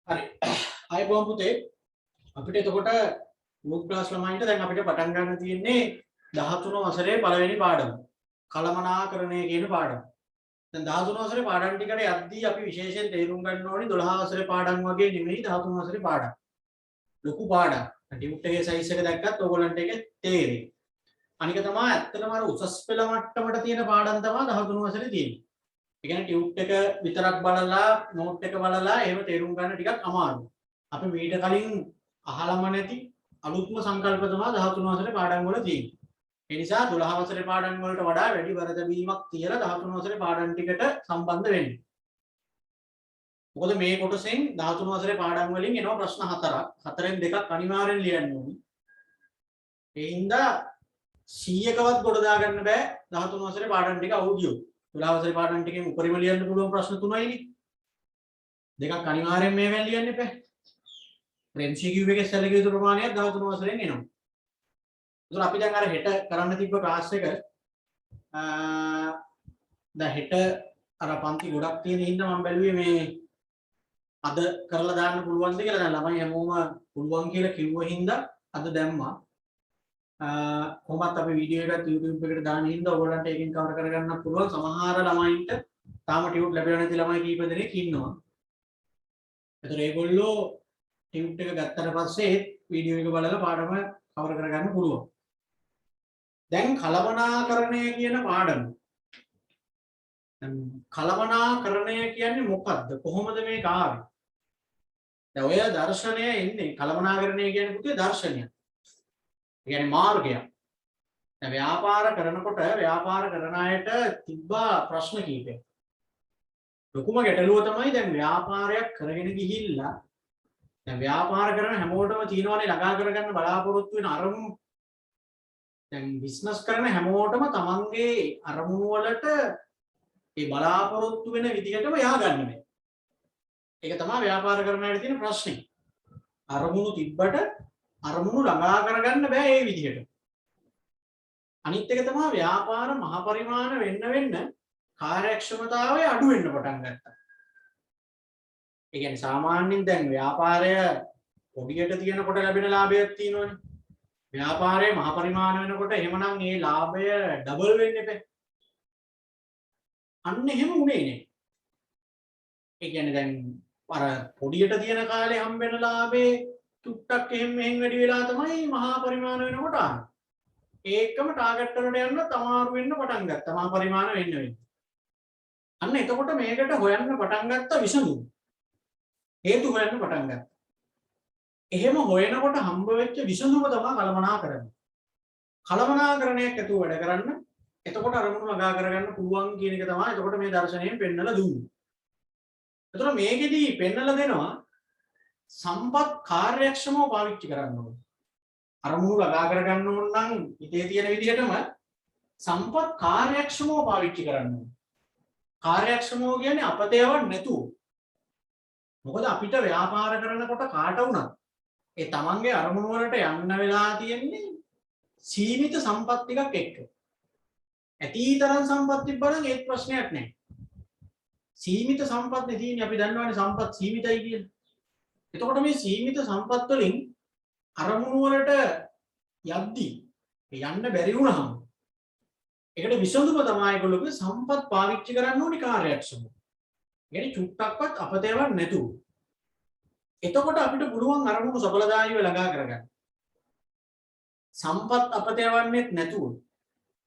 හරි. ආයුබෝවන් පුතේ. අපිට එතකොට මුල් ක්ලාස් ළමයින්ට දැන් අපිට පටන් ගන්න තියෙන්නේ 13 වසරේ පළවෙනි පාඩම. කළමනාකරණය කියන පාඩම. දැන් 13 වසරේ පාඩම් ටිකට යද්දී අපි විශේෂයෙන් තේරුම් ගන්න ඕනේ 12 වසරේ පාඩම් වගේ නෙමෙයි 13 වසරේ පාඩම්. ලොකු පාඩම්. ටියුට් එකේ සයිස් එක දැක්කත් ඕගොල්ලන්ට ඒක තේරෙයි. අනික තමයි ඇත්තටම අර උසස් පෙළ මට්ටමට තියෙන පාඩම් තමයි 13 වසරේ තියෙන්නේ. ඒ කියන්නේ ටියුට් එක විතරක් බලලා නෝට් එක බලලා එහෙම තේරුම් ගන්න ටිකක් අමාරුයි. අපි මීට කලින් අහලම නැති අලුත්ම සංකල්ප තමයි 13 වසරේ පාඩම් වල තියෙන්නේ. ඒ නිසා 12 වසරේ පාඩම් වලට වඩා වැඩි වරදවීමක් තියලා 13 වසරේ පාඩම් ටිකට සම්බන්ධ වෙන්න. මොකද මේ කොටසෙන් 13 වසරේ පාඩම් වලින් එනවා ප්‍රශ්න හතරක්. හතරෙන් දෙකක් අනිවාර්යෙන් ලියන්න ඕනේ. ඒ හින්දා 100කවත් ගොඩ දාගන්න බෑ 13 වසරේ පාඩම් ටික අවුදියෝ. 12 වසරේ පාඩම් ටිකෙන් උපරිම ලියන්න පුළුවන් ප්‍රශ්න 3යිනේ. දෙකක් අනිවාර්යෙන් මේවෙන් ලියන්න එපා. MCQ එකේ සැලකිය යුතු ප්‍රමාණයක් 13 වසරෙන් එනවා. ඒතර අපි දැන් අර හෙට කරන්න තිබ්බ ක්ලාස් එක දැන් හෙට අර පන්ති ගොඩක් තියෙන හින්දා මම බැලුවේ මේ අද කරලා දාන්න පුළුවන්ද කියලා. දැන් ළමයි හැමෝම පුළුවන් කියලා කිව්ව හින්දා අද දැම්මා. කොහොමත් අපි වීඩියෝ එකක් YouTube එකට දාන හින්දා ඔයගොල්ලන්ට ඒකෙන් කවර කරගන්න පුළුවන්. සමහර ළමයින්ට තාම ටියුට් ලැබෙලා නැති ළමයි කීප දෙනෙක් ඉන්නවා. ඒතර ඒගොල්ලෝ ටියුට් එක ගත්තට පස්සේ වීඩියෝ එක බලලා පාඩම කවර කරගන්න පුළුවන්. දැන් කලමනාකරණය කියන පාඩම. කලමනාකරණය කියන්නේ මොකක්ද? කොහොමද මේක ආවේ? දැන් ඔය දර්ශනය එන්නේ කලමනාකරණය කියන්නේ පුතේ දර්ශනයක්. ඒ කියන්නේ මාර්ගයක්. දැන් ව්‍යාපාර කරනකොට ව්‍යාපාර කරන අයට තිබ්බා ප්‍රශ්න කීපයක්. ලොකුම ගැටලුව තමයි දැන් ව්‍යාපාරයක් කරගෙන ගිහිල්ලා දැන් ව්‍යාපාර කරන හැමෝටම තියෙනවානේ ළඟා කරගන්න බලාපොරොත්තු වෙන අරමුණු. දැන් බිස්නස් කරන හැමෝටම තමන්ගේ අරමුණු වලට ඒ බලාපොරොත්තු වෙන විදිහටම ය아가න්න බෑ. ඒක තමයි ව්‍යාපාර කරන අයට තියෙන ප්‍රශ්නේ. අරමුණු තිබ්බට අරමුණු ළඟා කරගන්න බෑ ඒ විදිහට. අනිත් එක තමයි ව්‍යාපාර මහ පරිමාණ වෙන්න කාර්යක්ෂමතාවය අඩු වෙන්න පටන් ගත්තා. ඒ කියන්නේ සාමාන්‍යයෙන් දැන් ව්‍යාපාරය පොඩියට තියෙනකොට ලැබෙන ලාභයක් තියෙනවනේ. ව්‍යාපාරයේ මහ පරිමාණ වෙනකොට එහෙමනම් ඒ ලාභය ඩබල් වෙන්න එපා. අන්න එහෙම උනේ නේ. ඒ කියන්නේ දැන් අර පොඩියට තියෙන කාලේ හම්බෙන ලාභේ ටුක්ටක් එහෙම මෙහෙන් වැඩි වෙලා තමයි මහා පරිමාණ වෙනකොට ආන්නේ. ඒකම ටාගට් වලට යන්න තමාරු වෙන්න පටන් ගත්තා. මහා පරිමාණ වෙන්න. අන්න එතකොට මේකට හොයන්න පටන් ගත්ත විසඳුම. හේතු හොයන්න පටන් ගත්තා. එහෙම හොයනකොට හම්බ වෙච්ච විසඳුම තමයි කලමනාකරණය. කලමනාකරණයක් ඇතුව වැඩ කරන්න එතකොට අරමුණු ළඟා කරගන්න පුළුවන් කියන එක තමයි එතකොට මේ දර්ශනයෙන් පෙන්නලා දුන්නේ. එතකොට මේකෙදී පෙන්නලා දෙනවා සම්පත් කාර්යක්ෂමව පාවිච්චි කරන්න ඕනේ. අරමුණු ළඟා කරගන්න ඕන නම් හිතේ තියෙන විදිහටම සම්පත් කාර්යක්ෂමව පාවිච්චි කරන්න ඕනේ. කාර්යක්ෂමව කියන්නේ අපතේවක් නැතුව. මොකද අපිට ව්‍යාපාර කරනකොට කාට වුණත් ඒ තමන්ගේ අරමුණු වලට යන්න වෙලා තියෙන්නේ සීමිත සම්පත් ටිකක් එක්ක. ඇතිතරම් සම්පත් තිබ්බනම් ඒත් ප්‍රශ්නයක් නැහැ. සීමිත සම්පත් නේ තියෙන්නේ. අපි දන්නවානේ සම්පත් සීමිතයි කියලා. එතකොට මේ සීමිත සම්පත් වලින් අරමුණු වලට යද්දී යන්න බැරි වුණාම ඒකට විසඳුම තමයි ඒගොල්ලෝගේ සම්පත් පාවිච්චි කරන්න ඕනි කාර්යක්ෂමව. يعني චුට්ටක්වත් අපතේවක් නැතුව. එතකොට අපිට පුළුවන් අරමුණු සඵලදායීව ළඟා කරගන්න. සම්පත් අපතේවන්නේත් නැතුව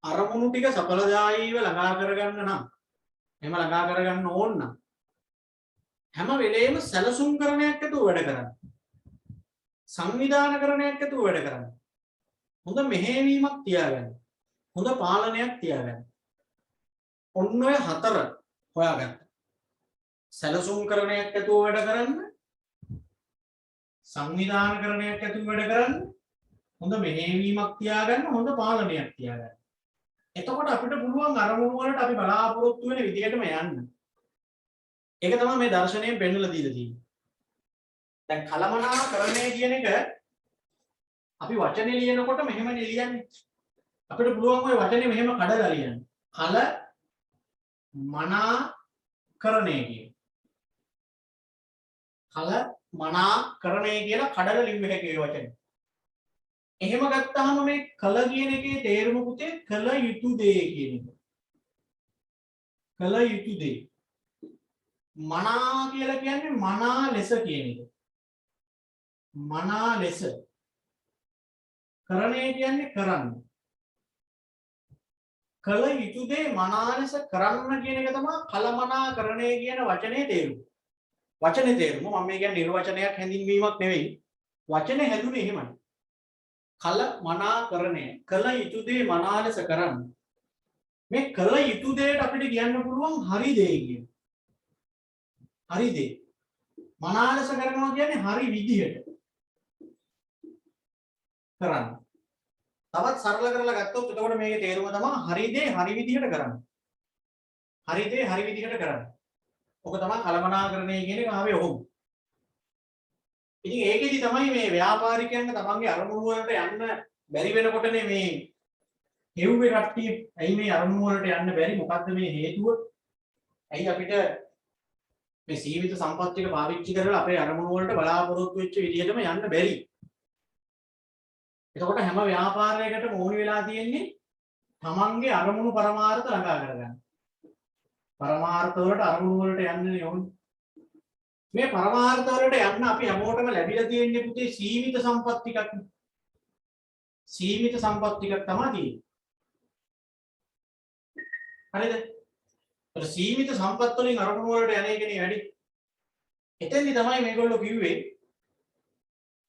අරමුණු ටික සඵලදායීව ළඟා කරගන්න නම් එහෙම ළඟා කරගන්න ඕන නම් හැම වෙලේම සැලසුම් කරණයක් ඇතුව වැඩ කරන්න. සංවිධානකරණයක් ඇතුව වැඩ කරන්න. හොඳ මෙහෙයවීමක් තියාගන්න. හොඳ පාලනයක් තියාගන්න. ඔන්න ඔය හතර හොයාගන්න. සැලසුම් කරණයක් ඇතුව වැඩ කරන්න. සංවිධානකරණයක් ඇතුව වැඩ කරන්න. හොඳ මෙහෙයවීමක් තියාගන්න. හොඳ පාලනයක් තියාගන්න. එතකොට අපිට පුළුවන් අරමුණු වලට අපි බලාපොරොත්තු වෙන විදිහටම යන්න. ඒක තමයි මේ දර්ශනයෙන් පෙන්නලා දීලා තියෙන්නේ. දැන් කලමනාකරණය කියන එක අපි වචනේ ලියනකොට මෙහෙමනේ ලියන්නේ. අපිට පුළුවන් ওই වචනේ මෙහෙම කඩලා ලියන්න. කලමනාකරණය කියන. මනා කරණය කියලා කඩලා ලිව්ව හැකි ඒ වචනේ. එහෙම ගත්තාම මේ කල කියන එකේ තේරුම පුතේ කල යුතු දේ කියන එක. කල යුතු දේ. මනා කියලා කියන්නේ මනා ලෙස කියන එක. මනා ලෙස. කරණය කියන්නේ කරන්න. කල යුතු දේ මනා ලෙස කරන්න කියන එක තමයි කලමනා කරණය කියන වචනේ තේරුම. වචනේ තේරුම මම මේ කියන්නේ නිර්වචනයක් හැඳින්වීමක් නෙවෙයි. වචනේ හැදුනේ එහෙමයි. කල මනා කරණය කල යුතු දේ මනා ලෙස කරන්න. මේ කල යුතු දෙයට අපිට කියන්න පුළුවන් හරි දේ කියන. හරි දේ. මනා ලෙස කරනවා කියන්නේ හරි විදිහට කරන්න. තවත් සරල කරලා ගත්තොත් එතකොට මේකේ තේරුම තමයි හරි දේ හරි විදිහට කරන්න. හරි දේ හරි විදිහට කරන්න. ඔක තමයි කලමනාකරණය කියන එක ආවේ ඔහොම. ඉතින් ඒකෙදි තමයි මේ ව්‍යාපාරිකයන්ට තමන්ගේ අරමුණු වලට යන්න බැරි වෙනකොටනේ මේ හෙව්වේ කට්ටිය ඇයි මේ අරමුණු වලට යන්න බැරි මොකද්ද මේ හේතුව? ඇයි අපිට මේ සීමිත සම්පත් ටික පාවිච්චි කරලා අපේ අරමුණු වලට බලාපොරොත්තු වෙච්ච විදිහටම යන්න බැරි? එතකොට හැම ව්‍යාපාරයකටම ඕනි වෙලා තියෙන්නේ තමන්ගේ අරමුණු පරමාර්ථ ළඟා කරගන්න. පරමාර්ථ වලට අරමුණු වලට යන්නේ ඕනේ. මේ පරමාර්ථ වලට යන්න අපි හැමෝටම ලැබිලා තියෙන්නේ පුතේ සීමිත සම්පත් ටිකක්. සීමිත සම්පත් ටිකක් තමයි තියෙන්නේ. හරිද? ඒ සීමිත සම්පත් වලින් අරමුණු වලට යන්නේ කියන්නේ වැඩි. එතෙන්දි තමයි මේගොල්ලෝ කිව්වේ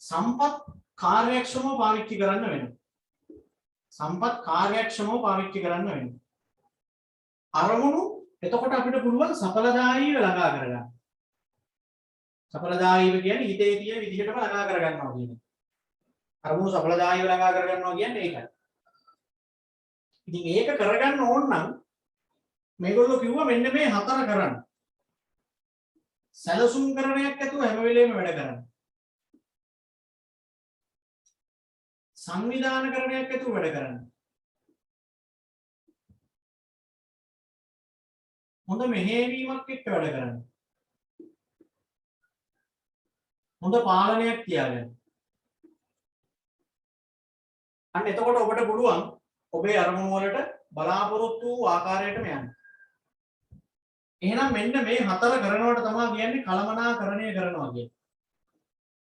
සම්පත් කාර්යක්ෂමව පාවිච්චි කරන්න වෙනවා. සම්පත් කාර්යක්ෂමව පාවිච්චි කරන්න වෙනවා. අරමුණු එතකොට අපිට පුළුවන් සඵලදායීව ළඟා කරගන්න. සඵලදායීව කියන්නේ හිතේ තියෙන විදිහටම ළඟා කරගන්නවා කියන්නේ. අරමුණු සඵලදායීව ළඟා කරගන්නවා කියන්නේ ඒකයි. ඉතින් ඒක කරගන්න ඕන නම් මේගොල්ලෝ කිව්වා මෙන්න මේ හතර කරන්න. සැලසුම් කරණයක් ඇතුව හැම වෙලේම වැඩ කරන්න. සංවිධාන කරණයක් ඇතුව වැඩ කරන්න. හොඳ මෙහෙයවීමක් එක්ක වැඩ කරන්න. හොඳ පාලනයක් තියාගන්න. අන්න එතකොට ඔබට පුළුවන් ඔබේ අරමුණු වලට බලාපොරොත්තු වූ ආකාරයටම යන්න. එහෙනම් මෙන්න මේ හතර කරනවට තමයි කියන්නේ කලමනාකරණය කරනවා කියන්නේ.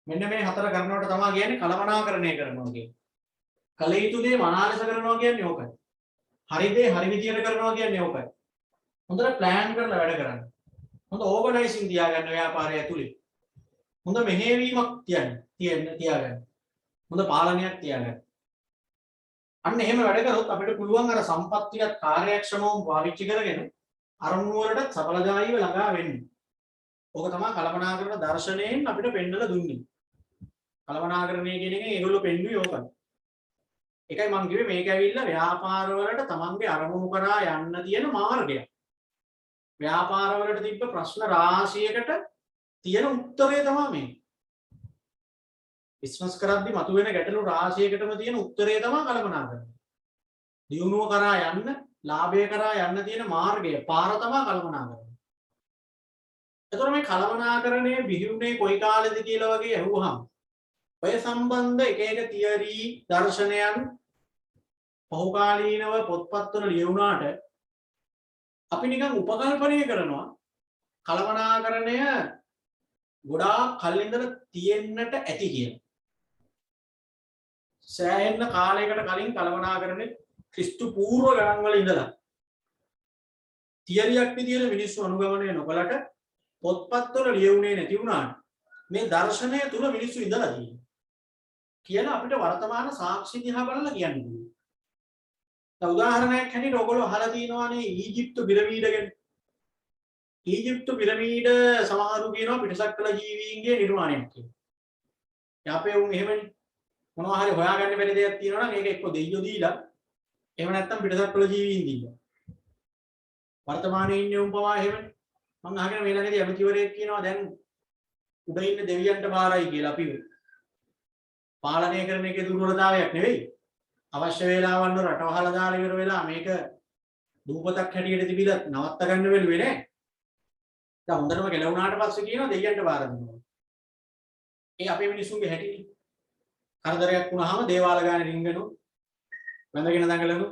මෙන්න මේ හතර කරනවට තමයි කියන්නේ කලමනාකරණය කරනවා කියන්නේ. කල යුතු දේ මනා ලෙස කරනවා කියන්නේ ඕකයි. හරි දේ හරි විදියට කරනවා කියන්නේ ඕකයි. හොඳට ප්ලෑන් කරලා වැඩ කරන්න. හොඳ ඕගනයිසින් තියාගන්න ව්‍යාපාරය ඇතුලේ. හොඳ මෙහෙයවීමක් තියාගන්න. හොඳ පාලනයක් තියාගන්න. අන්න එහෙම වැඩ කරොත් අපිට පුළුවන් අර සම්පත් ටිකත් කාර්යක්ෂමවම පාවිච්චි කරගෙන අරමුණු වලට සඵලදායීව ළඟා වෙන්න. ඕක තමයි කලමනාකරණ දර්ශනයෙන් අපිට පෙන්නලා දුන්නේ. කලමනාකරණය කියන එකෙන් ඒගොල්ලෝ පෙන්වුවේ ඕකයි. ඒකයි මම කිව්වේ මේක ඇවිල්ලා ව්‍යාපාර වලට තමන්ගේ අරමුණු කරා යන්න තියෙන මාර්ගයක්. ව්‍යාපාර වලට තිබ්බ ප්‍රශ්න රාශියකට තියෙන උත්තරය තමයි මේ. බිස්නස් කරද්දි මතුවෙන ගැටලු රාශියකටම තියෙන උත්තරය තමයි කලමනාකරණය. දියුණුව කරා යන්න, ලාභය කරා යන්න තියෙන මාර්ගය, පාර තමයි කලමනාකරණය. එතකොට මේ කලමනාකරණය බිහි වුණේ කොයි කාලෙද කියලා වගේ අහුවහම ඔය සම්බන්ධ එක එක තියරි දර්ශනයන් පහුකාලීනව පොත්පත්වල ලියුණාට අපි නිකන් උපකල්පනය කරනවා කලමනාකරණය ගොඩාක් කල් ඉඳලා තියෙන්නට ඇති කියන. සෑහෙන කාලයකට කලින් කලමනාකරණය ක්‍රිස්තු පූර්ව ගණන් වල ඉඳලා තියරියක් විදියට මිනිස්සු අනුගමනය නොකලට පොත්පත්වල ලියුණේ නැති වුණාට මේ දර්ශනය තුල මිනිස්සු ඉඳලා තියෙනවා කියලා අපිට වර්තමාන සාක්ෂි දිහා බලලා කියන්න පුළුවන්. දැන් උදාහරණයක් හැටියට ඔයගොල්ලෝ අහලා තියෙනවානේ ඊජිප්තු පිරමීඩ ගැන. ඊජිප්තු පිරමීඩ සමහරු කියනවා පිටසක්වල ජීවීන්ගේ නිර්මාණයක් කියලා. යාපේ උන් එහෙමනේ. මොනවා හරි හොයාගන්න බැරි දෙයක් තියෙනවා නම් ඒක එක්ක දෙයියෝ දීලා එහෙම නැත්නම් පිටසක්වල ජීවීන් දීලා. වර්තමානයේ ඉන්නේ උන් පවා එහෙමනේ. මම අහගෙන මේ ළඟදී අමතිවරයෙක් කියනවා දැන් උඩ ඉන්න දෙවියන්ට බාරයි කියලා අපි පාලනය කරන එකේ දුර්වලතාවයක් නෙවෙයි. අවශ්‍ය වේලාවන් වල රටවහලා දාලා ඉවර වෙලා මේක දූපතක් හැටියට තිබිලා නවත්ත ගන්න වෙලුවේ නෑ. දැන් හොඳටම ගැලවුණාට පස්සේ කියනවා දෙවියන්ට බාර දෙනවා. ඒ අපේ මිනිස්සුන්ගේ හැටි. කරදරයක් වුණාම දේවාල ගානේ රින්ගනු, වැඳගෙන දඟලනු,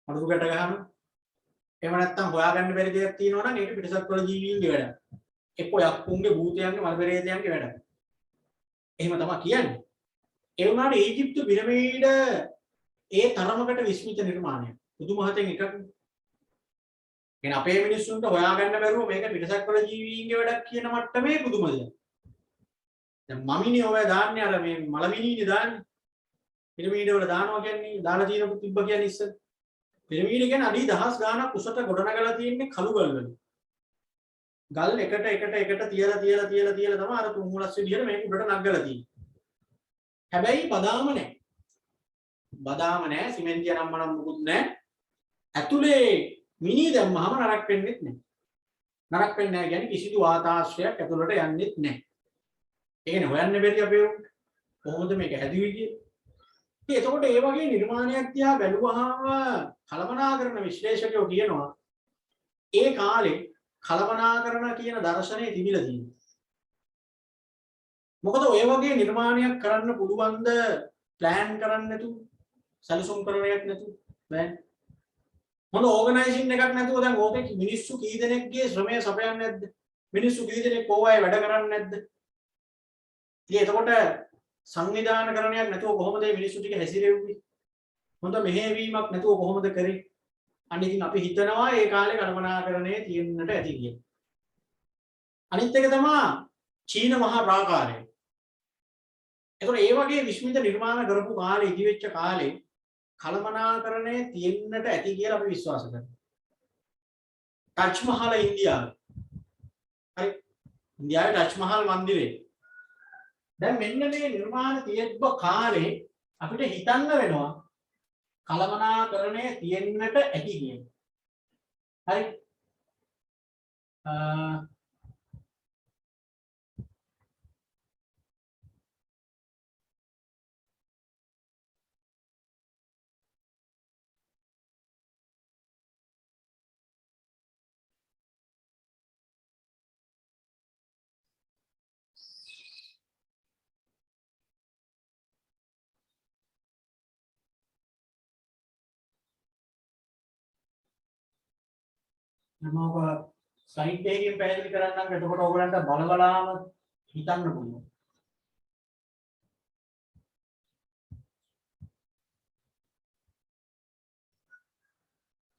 අඩු ගැට ගහනු. එහෙම නැත්නම් හොයාගන්න බැරි දෙයක් තියෙනවා නම් ඒක පිටසක්වල ජීවීන්ගේ වැඩක්. එක්ක යක්කුන්ගේ භූතයන්ගේ මල් පෙරේතයන්ගේ වැඩක්. එහෙම තමයි කියන්නේ. ඒ වුණාට ඊජිප්තු පිරමීඩ ඒ තරමකට විස්මිත නිර්මාණයක්. පුදුමහතෙන් එකක්. එහෙනම් අපේ මිනිස්සුන්ට හොයාගන්න බැරුව මේක පිටසක්වල ජීවීන්ගේ වැඩක් කියන මට්ටමේ පුදුම දෙයක්. දැන් මමිනේ ඔය දාන්නේ අර මේ මලමිනීනේ දාන්නේ. පිරමීඩ වල දානවා කියන්නේ දාලා තියෙනකු තිබ්බ කියන්නේ ඉස්සර. පිරමීඩ කියන්නේ අඩි දහස් ගාණක් උසට ගොඩනගලා තියෙන්නේ කළු ගල් වලින්. ගල් එකට තියලා තමයි අර තුන්හුලස් විදියට මේක උඩට නගලා තියෙන්නේ. හැබැයි බදාම නැහැ. බදාම නැහැ, සිමෙන්තිය නම් මනම් මුකුත් නැහැ. ඇතුලේ මිනි දැම්මම නරක වෙන්නෙත් නැහැ. නරක වෙන්නේ නැහැ කියන්නේ කිසිදු වාතාශ්‍රයක් ඇතුලට යන්නෙත් නැහැ. ඒ කියන්නේ හොයන්න බැරි අපේ උන්ට. කොහොමද මේක හැදුවේ කියන්නේ? ඉතින් එතකොට ඒ වගේ නිර්මාණයක් දිහා බැලුවාම කලමනාකරන විශ්ලේෂකයෝ කියනවා ඒ කාලේ කලමනාකරන කියන දර්ශනය තිබිලා තියෙනවා. මොකද ඔය වගේ නිර්මාණයක් කරන්න පුළුවන්ද ප්ලෑන් කරන්න නැතුව සැලසුම් කරනයක් නැතුව බෑ. මොන ඕගනයිසින් එකක් නැතුව දැන් ඕකේ මිනිස්සු කී දෙනෙක්ගේ ශ්‍රමය සපයන්නේ නැද්ද? මිනිස්සු කී දෙනෙක් ඕවායේ වැඩ කරන්නේ නැද්ද? ඉතින් එතකොට සංවිධානකරණයක් නැතුව කොහොමද මේ මිනිස්සු ටික හැසිරෙන්නේ? හොඳ මෙහෙයවීමක් නැතුව කොහොමද කරේ? අන්න ඉතින් අපි හිතනවා ඒ කාලේ කළමනාකරණයේ තියෙන්නට ඇති කියලා. අනිත් එක තමයි චීන මහා ප්‍රාකාරය. ඒතකොට ඒ වගේ විශ්මිත නිර්මාණ කරපු කාලේ ඉදිවෙච්ච කාලේ කළමනාකරණයේ තියෙන්නට ඇති කියලා අපි විශ්වාස කරනවා. ටච් මහල් ඉන්දියාවේ. හරි. ඉන්දියාවේ ටච් මහල් මන්දිරේ. දැන් මෙන්න මේ නිර්මාණ තියෙද්බ කාලේ අපිට හිතන්න වෙනවා කළමනාකරණයේ තියෙන්නට ඇති කියන්නේ. හරි. මම ස්ලයිඩ් එකකින් පැහැදිලි කරන්නම්. එතකොට ඔයගලන්ට බලබලාම හිතන්න පුළුවන්.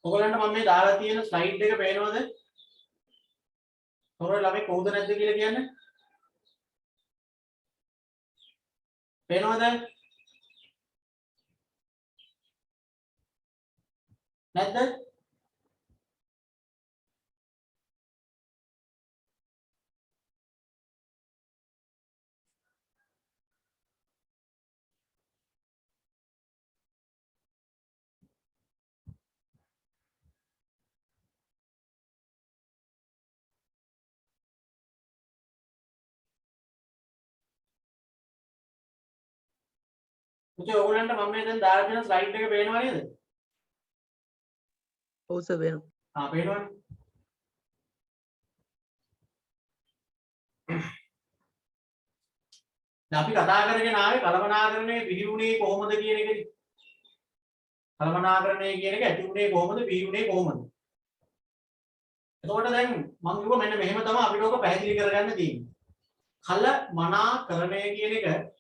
ඔයගලන්ට මම මේ දාලා තියෙන ස්ලයිඩ් එක පේනවද? තොරේ ළමයි කොහොමද නැද්ද කියලා කියන්නේ? පේනවද? නැද්ද? පුතේ ඔයගලන්ට මම මේ දැන් දාලා තියෙන ස්ලයිඩ් එක පේනව නේද? ඔව් සර් වෙනවා. පේනවනේ. දැන් අපි කතා කරගෙන ආවේ කළමනාකරණය පිළිුණේ කොහොමද කියන එකනේ. කළමනාකරණය කියන එක ඇති උනේ කොහොමද පිළිුණේ කොහොමද? එතකොට දැන් මම කිව්වා මෙන්න මෙහෙම තමයි අපිට ඕක පැහැදිලි කරගන්න තියෙන්නේ. කළමනාකරණය කියන එක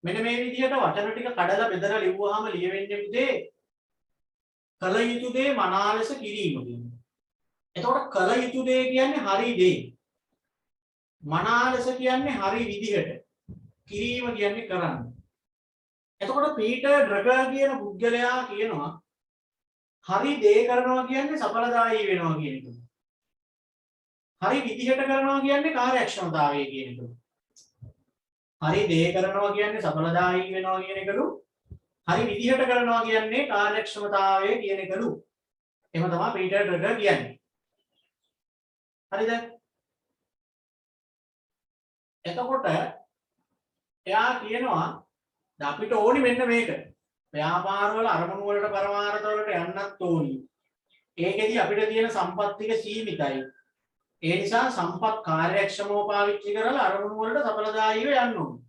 මෙන්න මේ විදිහට වචන ටික කඩලා බෙදලා ලිව්වහම ලියවෙන්නේ පුතේ කල යුතු දේ මනා ලෙස කිරීම කියන්නේ. එතකොට කල යුතු දේ කියන්නේ හරි දේ. මනා ලෙස කියන්නේ හරි විදිහට. කිරීම කියන්නේ කරන්න. එතකොට පීටර් ඩ්‍රගර් කියන පුද්ගලයා කියනවා හරි දේ කරනවා කියන්නේ සඵලදායී වෙනවා කියන එක. හරි විදිහට කරනවා කියන්නේ කාර්යක්ෂමතාවය කියන එක. හරි දේ කරනවා කියන්නේ සඵලදායී වෙනවා කියන එකලු. හරි විදිහට කරනවා කියන්නේ කාර්යක්ෂමතාවය කියන එකලු. එහෙම තමයි පීටර් ඩ්‍රගර් කියන්නේ. හරිද? එතකොට එයා කියනවා දැන් අපිට ඕනි මෙන්න මේක. ව්‍යාපාර වල අරමුණු වලට පරමාර්ථ වලට යන්නත් ඕනි. ඒකෙදි අපිට තියෙන සම්පත් ටික සීමිතයි. ඒ නිසා සම්පත් කාර්යක්ෂමව පාවිච්චි කරලා අරමුණු වලට සඵලදායීව යන්න ඕනේ.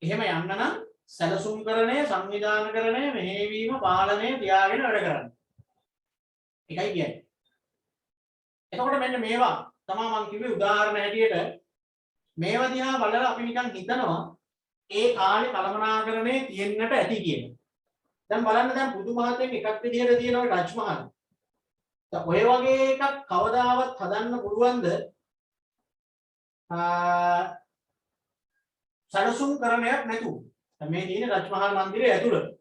එහෙම යන්න නම් සැලසුම්කරණය, සංවිධානකරණය, මෙහෙයවීම, පාලනය තියාගෙන වැඩ කරන්න. ඒකයි කියන්නේ. එතකොට මෙන්න මේවා තමයි මම කිව්වේ උදාහරණ හැටියට මේවා දිහා බලලා අපි නිකන් හිතනවා ඒ කාලේ කළමනාකරණේ තියෙන්නට ඇති කියලා. දැන් බලන්න දැන් බුදුමහතෙන් එකක් විදිහට තියෙනවා රජ් මහල්. දැන් ඔය වගේ එකක් කවදාවත් හදන්න පුළුවන්ද? සැලසුම් කරණයක් නැතුව. දැන් මේ තියෙන රජ් මහල් මන්දිරය ඇතුළත.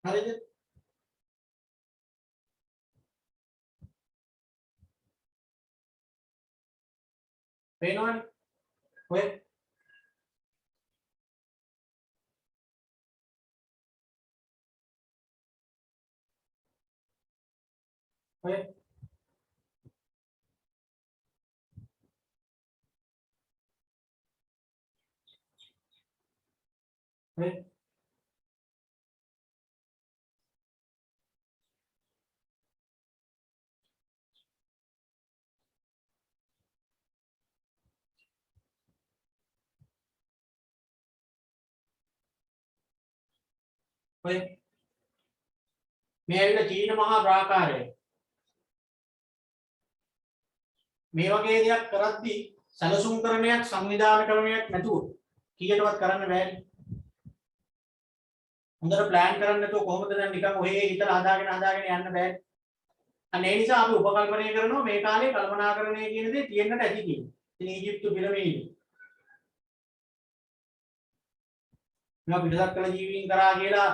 හරිද? පේනවනේ. ඔය ඔය ඔය ඔය මේ ඇවිල්ලා චීන මහා ප්‍රාකාරය. මේ වගේ දෙයක් කරද්දී සැලසුම්කරණයක්, සංවිධානකරණයක් නැතුව කීයටවත් කරන්න බෑනේ. හොඳට ප්ලෑන් කරන්න නැතුව කොහොමද දැන් නිකන් ඔහේ හිතලා හදාගෙන යන්න බෑ. අන්න ඒ නිසා අපි උපකල්පනය කරනවා මේ කාලේ කල්පනාකරණය කියන දේ තියෙන්නට ඇති කියලා. ඉතින් ඊජිප්තු පිරමීඩ මේවා පිටසක් කළ ජීවීන් කරා කියලා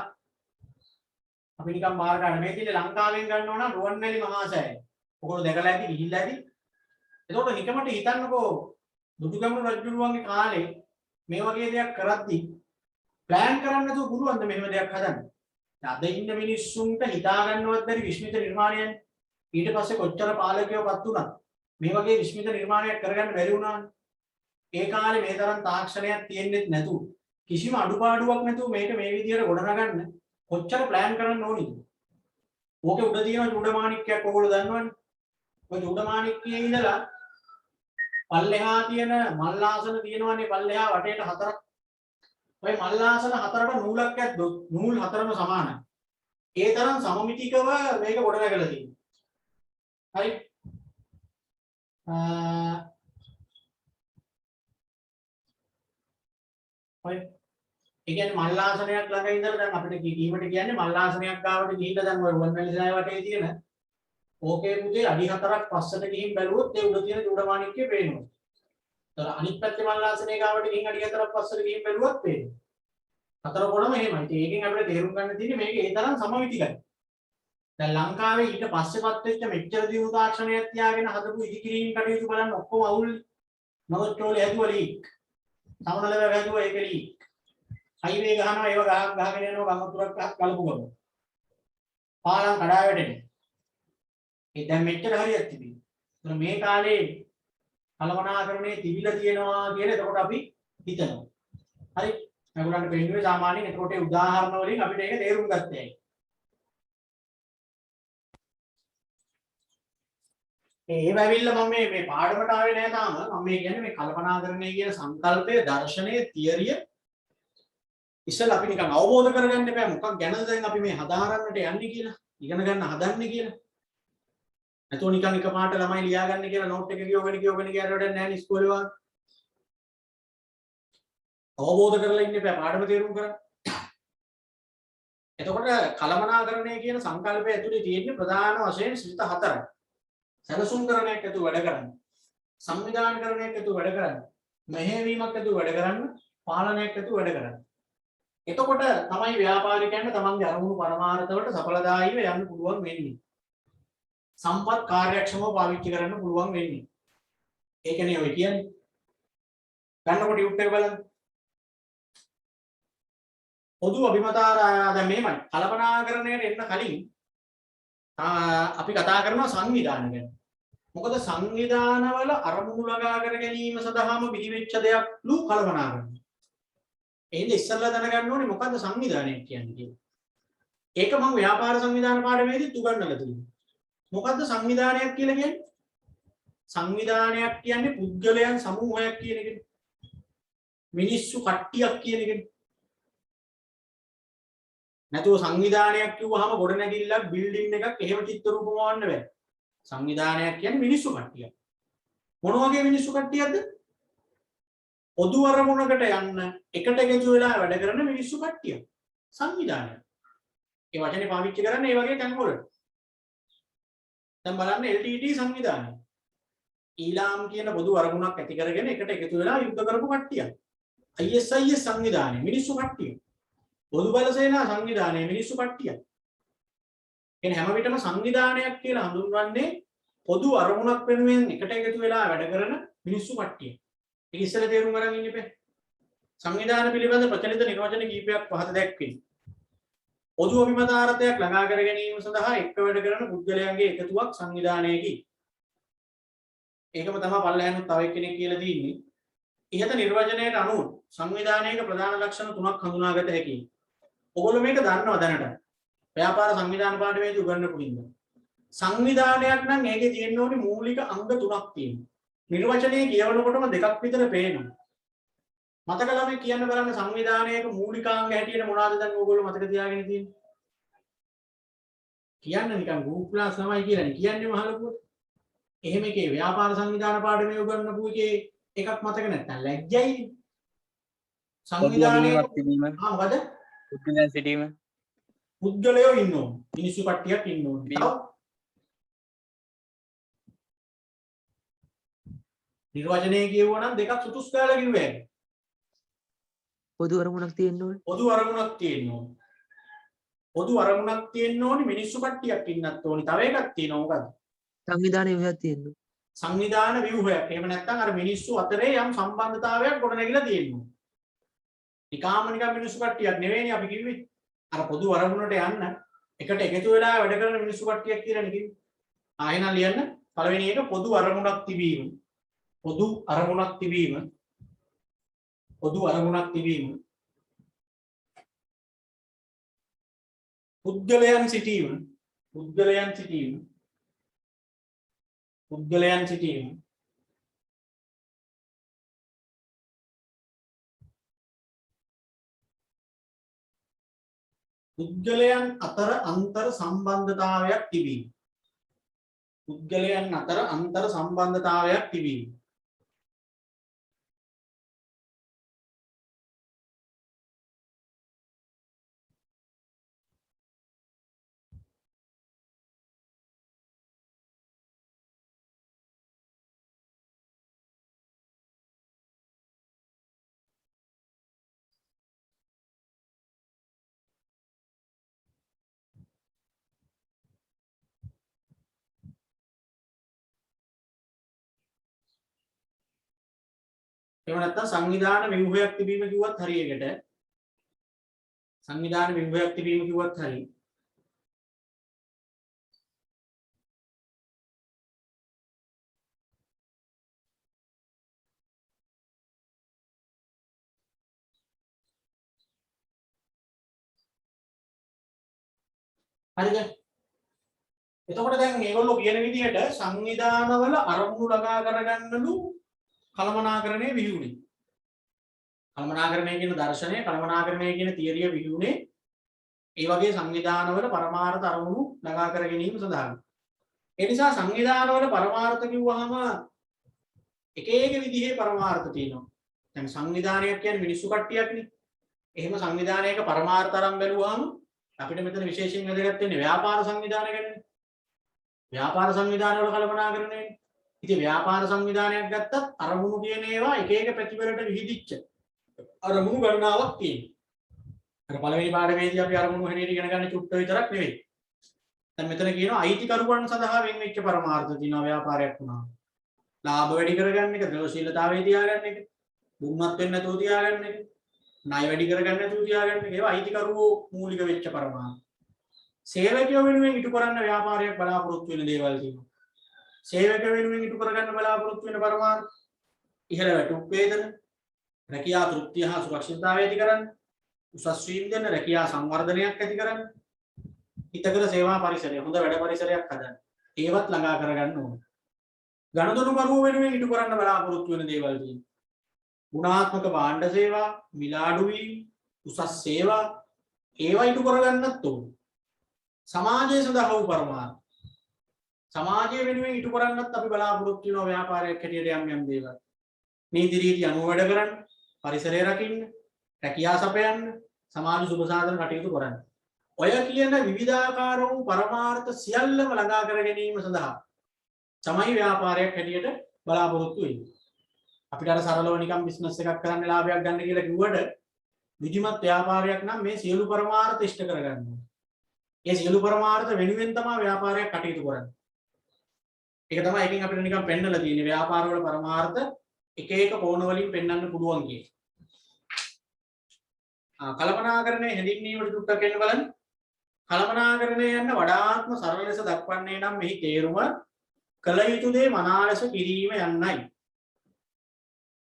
අපි නිකන් බාර ගන්න. මේ තියෙන්නේ ලංකාවෙන් ගන්න ඕන රුවන්වැලි මහා සෑය. ඔයගොල්ලෝ දැකලා ඇති, ගිහිල්ලා ඇති. එතකොට නිකමට හිතන්නකෝ දුටුගැමුණු රජුරුවන්ගේ කාලේ මේ වගේ දෙයක් කරද්දී ප්ලෑන් කරන්න නැතුව පුළුවන්ද මෙහෙම දෙයක් හදන්න? අද ඉන්න මිනිස්සුන්ට හිතා ගන්නවත් බැරි විශ්මිත නිර්මාණයන්. ඊට පස්සේ කොච්චර පාලකයෝපත් වුණත් මේ වගේ විශ්මිත නිර්මාණයක් කරගන්න බැරි වුණානේ. ඒ කාලේ මේ තරම් තාක්ෂණයක් තියෙන්නේ නැතුව කිසිම අඩුපාඩුවක් නැතුව මේක මේ විදිහට ගොඩනගන්න කොච්චර ප්ලෑන් කරන්න ඕනිද? ඕකේ උඩ තියෙන චූඩමාණික්කයක් ඔයගොල්ලෝ දන්නවනේ. ඔය චූඩමාණික්කයේ ඉඳලා පල්ලෙහා තියෙන මල්ලාසන තියෙනවනේ පල්ලෙහා වටේට හතරක්. ඔය මල්ලාසන හතරට නූලක් ඇද්දොත් නූල් හතරම සමානයි. ඒ තරම් සමමිතිකව මේක ගොඩනගලා තියෙනවා. හරි. ඔය ඒ කියන්නේ මල්ලාසනයක් ළඟ ඉඳලා දැන් අපිට කීමට කියන්නේ මල්ලාසනයක් ගාවට ගිහිල්ලා දැන් ඔය රුවන්වැලි සෑය වටේ තියෙන ඕකේ පුතේ අඩි 4ක් පස්සට ගිහින් බැලුවොත් ඒ උඩ තියෙන චූඩමාණික්කේ පේනවා. ඒතර අනිත් පැත්තේ මල්ලාසනේ ගාවට ගිහින් අඩි 4ක් පස්සට ගිහින් බැලුවොත් පේනවා. හතර කොනම එහෙමයි. ඉතින් ඒකෙන් අපිට තේරුම් ගන්න තියෙන්නේ මේක ඒ තරම් සමමිතිකයි. දැන් ලංකාවේ ඊට පස්සේපත් වෙච්ච මෙච්චර දියුණු තාක්ෂණයක් තියාගෙන හදපු ඉදිකිරීම් කටයුතු බලන්න ඔක්කොම අවුල්. නවත්තෝලේ හැදුවා ලීක්. සමනලව හැදුවා ඒක ලීක්. හයිවේ ගහනවා ඒව ගහගෙන යනවා ගඟතුරක් කලපු ගමු. පාලම් කඩා වැටෙනවා. ඒ දැන් මෙච්චර හරියක් තිබිලා. ඒතර මේ කාලේ කලමනාකරණේ තිබිලා තියෙනවා කියලා එතකොට අපි හිතනවා. හරි. මේගොල්ලන්ට පෙන්නුවේ සාමාන්‍යයෙන් එතකොට ඒ උදාහරණ වලින් අපිට ඒක තේරුම් ගත්තේ. ඒ වැවිල්ල මම මේ පාඩමට ආවේ නෑ තාම. මම මේ කියන්නේ මේ කල්පනාකරණය කියන සංකල්පය, දර්ශනය, තියරිය ඉස්සෙල්ලා අපි නිකන් අවබෝධ කරගන්න බෑ මොකක් ගැනද දැන් අපි මේ හදාරන්නට යන්නේ කියලා. ඉගෙන ගන්න හදන්නේ කියලා. නැතෝ නිකන් එකපාරට ළමයි ලියා ගන්න කියලා නෝට් එක කියවගෙන ගියාට වැඩක් නැහැ නේ ඉස්කෝලේ වගේ. අවබෝධ කරලා ඉන්න එපා පාඩම තේරුම් කරගන්න. එතකොට කලමනාකරණය කියන සංකල්පය ඇතුලේ තියෙන ප්‍රධාන වශයෙන් සිත හතරයි. සැලසුම්කරණයක් ඇතුව වැඩ කරන්න. සංවිධානකරණයක් ඇතුව වැඩ කරන්න. මෙහෙයවීමක් ඇතුව වැඩ කරන්න. පාලනයක් ඇතුව වැඩ කරන්න. එතකොට තමයි ව්‍යාපාරිකයන්ට තමන්ගේ අරමුණු පරමාර්ථ වලට සඵලදායීව යන්න පුළුවන් වෙන්නේ. සම්පත් කාර්යක්ෂමව පාවිච්චි කරන්න පුළුවන් වෙන්නේ. ඒකනේ ඔය කියන්නේ. ගන්නකොට යුක්ත එක බලන්න. පොදු අභිමතාර දැන් මේමයි කල්පනාකරණයට එන්න කලින් අපි කතා කරනවා සංවිධාන ගැන. මොකද සංවිධානවල අරමුණු ළඟා කර ගැනීම සඳහාම බිහිවෙච්ච දෙයක්ලු කල්පනාකරණය. එහෙනම් ඉස්සෙල්ලා දැනගන්න ඕනේ මොකද්ද සංවිධානය කියන්නේ කියලා. ඒක මම ව්‍යාපාර සංවිධාන පාඩමේදී උගන්වලා තියෙනවා. මොකද්ද සංවිධානයක් කියලා කියන්නේ? සංවිධානයක් කියන්නේ පුද්ගලයන් සමූහයක් කියන එකනේ. මිනිස්සු කට්ටියක් කියන එකනේ. නැතුව සංවිධානයක් කිව්වහම ගොඩනැගිල්ලක් බිල්ඩින් එකක් එහෙම චිත්‍ර රූප මවන්න බෑ. සංවිධානයක් කියන්නේ මිනිස්සු කට්ටියක්. මොන වගේ මිනිස්සු කට්ටියක්ද? පොදු අරමුණකට යන්න එකට එකතු වෙලා වැඩ කරන මිනිස්සු කට්ටියක්. සංවිධානයක්. ඒ වචනේ පාවිච්චි කරන්නේ මේ වගේ තැන් වලට. දැන් බලන්න LTT සංවිධානය. ඊලාම් කියන පොදු අරමුණක් ඇති කරගෙන එකට එකතු වෙලා යුද්ධ කරපු කට්ටියක්. ISIS සංවිධානය මිනිස්සු කට්ටිය. පොදු බල සේනා සංවිධානය මිනිස්සු කට්ටියක්. කියන්නේ හැම විටම සංවිධානයක් කියලා හඳුන්වන්නේ පොදු අරමුණක් වෙනුවෙන් එකට එකතු වෙලා වැඩ කරන මිනිස්සු කට්ටිය. ඒක ඉස්සෙල්ලා තේරුම් ගන්න ඉන්න එපා. සංවිධාන පිළිබඳ ප්‍රචලිත නිර්වචන කීපයක් පහත දැක්වේ. පොදු අභිමතාර්ථයක් ළඟා කර ගැනීම සඳහා එක්ව වැඩ කරන පුද්ගලයන්ගේ එකතුවක් සංවිධානයකි. ඒකම තමයි පල්ලෙහානුත් තව එක්කෙනෙක් කියලා තියෙන්නේ. ඉහත නිර්වචනයට අනුව සංවිධානයක ප්‍රධාන ලක්ෂණ තුනක් හඳුනාගත හැකියි. ඔයගොල්ලෝ මේක දන්නවා දැනට. ව්‍යාපාර සංවිධාන පාඩමේදී උගන්වපු ඉන්න. සංවිධානයක් නම් ඒකේ තියෙන්න ඕනේ මූලික අංග තුනක් තියෙනවා. නිර්වචනයේ කියවනකොටම දෙකක් විතර පේනවා. මතක ළමයි කියන්න බලන්න සංවිධානයක මූලිකාංග හැටියට මොනවද දැන් ඕගොල්ලෝ මතක තියාගෙන තියෙන්නේ? කියන්න නිකන් ගෲප් ක්ලාස් ළමයි කියලානේ කියන්නේ මහලකුවට. එහෙම එකේ ව්‍යාපාර සංවිධාන පාඩමේ උගන්වපු එකේ එකක් මතක නැත්නම් ලැජ්ජයි. සංවිධානයේ මොකද? පුද්ගලයන් සිටීම. පුද්ගලයෝ ඉන්නවා. මිනිස්සු කට්ටියක් ඉන්නවා. නිර්වචනයේ කියවුවා නම් දෙකක් සුතුස් කාලා කිව්වේ. පොදු අරමුණක් තියෙන්න ඕනේ. පොදු අරමුණක් තියෙන්න ඕනේ. පොදු අරමුණක් තියෙන්න ඕනේ මිනිස්සු කට්ටියක් ඉන්නත් ඕනේ. තව එකක් තියෙනවා මොකද්ද? සංවිධාන ව්‍යුහයක් තියෙන්න ඕනේ. සංවිධාන ව්‍යුහයක්. එහෙම නැත්නම් අර මිනිස්සු අතරේ යම් සම්බන්ධතාවයක් ගොඩනැගිලා තියෙනවා. නිකාම නිකන් මිනිස්සු කට්ටියක් නෙවෙයිනේ අපි කිව්වේ. අර පොදු අරමුණට යන්න එකට එකතු වෙලා වැඩ කරන මිනිස්සු කට්ටියක් කියලානේ කිව්වේ. ආයෙනම් ලියන්න පළවෙනි එක පොදු අරමුණක් තිබීම. පොදු අරමුණක් තිබීම. පොදු අරමුණක් තිබීම. පුද්ගලයන් සිටීම. පුද්ගලයන් සිටීම. පුද්ගලයන් සිටීම. පුද්ගලයන් අතර අන්තර් සම්බන්ධතාවයක් තිබීම. පුද්ගලයන් අතර අන්තර් සම්බන්ධතාවයක් තිබීම. එහෙම නැත්නම් සංවිධාන ව්‍යුහයක් තිබීම කිව්වත් හරි එකට. සංවිධාන ව්‍යුහයක් තිබීම කිව්වත් හරි. හරිද? එතකොට දැන් මේගොල්ලෝ කියන විදිහට සංවිධානවල අරමුණු ළඟා කරගන්නලු කළමනාකරණය විහිුණේ. කළමනාකරණය කියන දර්ශනය, කළමනාකරණය කියන තියරිය විහිුණේ ඒ වගේ සංවිධානවල පරමාර්ථ අරමුණු ළඟා කර ගැනීම සඳහා. ඒ නිසා සංවිධානවල පරමාර්ථ කිව්වහම එක එක විදිහේ පරමාර්ථ තියෙනවා. දැන් සංවිධානයක් කියන්නේ මිනිස්සු කට්ටියක්නේ. එහෙම සංවිධානයක පරමාර්ථ අරන් බැලුවාම අපිට මෙතන විශේෂයෙන් වැදගත් වෙන්නේ ව්‍යාපාර සංවිධානය ගැනනේ. ව්‍යාපාර සංවිධානවල කළමනාකරණය. ඉතින් ව්‍යාපාර සංවිධානයක් ගත්තත් අරමුණු කියන ඒවා එක එක පැතිවලට විහිදිච්ච අරමුණු ගණනාවක් තියෙනවා. අර පළවෙනි පාඩමේදී අපි අරමුණු හැටියට ඉගෙන ගන්න චුට්ට විතරක් නෙවෙයි. දැන් මෙතන කියනවා අයිතිකරුවන් සඳහා වෙන් වෙච්ච පරමාර්ථ තියෙනවා ව්‍යාපාරයක් වුණා. ලාභ වැඩි කරගන්න එක, දලශීලතාවය තියාගන්න එක, දුන්නත් වෙන්නේ නැතුව තියාගන්න එක, ණය වැඩි කරගන්න නැතුව තියාගන්න ඒවා අයිතිකරුවෝ මූලික වෙච්ච පරමාර්ථ. සේවකයෝ වෙනුවෙන් ඉටු කරන්න ව්‍යාපාරයක් බලාපොරොත්තු වෙන දේවල් තියෙනවා. සේවකයෝ වෙනුවෙන් ඉටු කරගන්න බලාපොරොත්තු වෙන පරමාර්ථ ඉහළ වැටුප් වේතන, රැකියා තෘප්තිය හා සුරක්ෂිතතාවය ඇති කරන්න, උසස් වීම දෙන්න රැකියා සංවර්ධනයක් ඇති කරන්න, හිතකර සේවා පරිසරය හොඳ වැඩ පරිසරයක් හදන්න. ඒවත් ළඟා කරගන්න ඕනේ. ගනුදෙනුකරුවෝ වෙනුවෙන් ඉටු කරන්න බලාපොරොත්තු වෙන දේවල් තියෙනවා. ගුණාත්මක භාණ්ඩ සේවා, මිලාඩු වීම, උසස් සේවා ඒවා ඉටු කරගන්නත් ඕනේ. සමාජය සඳහා වූ පරමාර්ථ. සමාජය වෙනුවෙන් ඉටු කරන්නත් අපි බලාපොරොත්තු වෙනවා ව්‍යාපාරයක් හැටියට යම් දේවල්. නීති රීති අනුව වැඩ කරන්න, පරිසරය රකින්න, රැකියා සපයන්න, සමාජ සුබ සාධන කටයුතු කරන්න. ඔය කියන විවිධාකාර වූ පරමාර්ථ සියල්ලම ළඟා කර ගැනීම සඳහා තමයි ව්‍යාපාරයක් හැටියට බලාපොරොත්තු වෙන්නේ. අපිට අර සරලව නිකන් බිස්නස් එකක් කරන්න ලාභයක් ගන්න කියලා කිව්වට විධිමත් ව්‍යාපාරයක් නම් මේ සියලු පරමාර්ථ ඉෂ්ට කරගන්න ඕනේ. ඒ සියලු පරමාර්ථ වෙනුවෙන් තමයි ව්‍යාපාරයක් කටයුතු කරන්නේ. ඒක තමයි එකකින් අපිට නිකන් පෙන්නලා තියෙන්නේ ව්‍යාපාර වල පරමාර්ථ එක එක කෝණ වලින් පෙන්වන්න පුළුවන් කියන්නේ. කල්පනාකරණය හැඳින්වීමට දුක්ඛ කියන බලන්න. කල්පනාකරණය යන වඩාත්ම සරල ලෙස දක්වන්නේ නම් මෙහි තේරුම කල යුතු දේ මනා ලෙස කිරීම යන්නයි.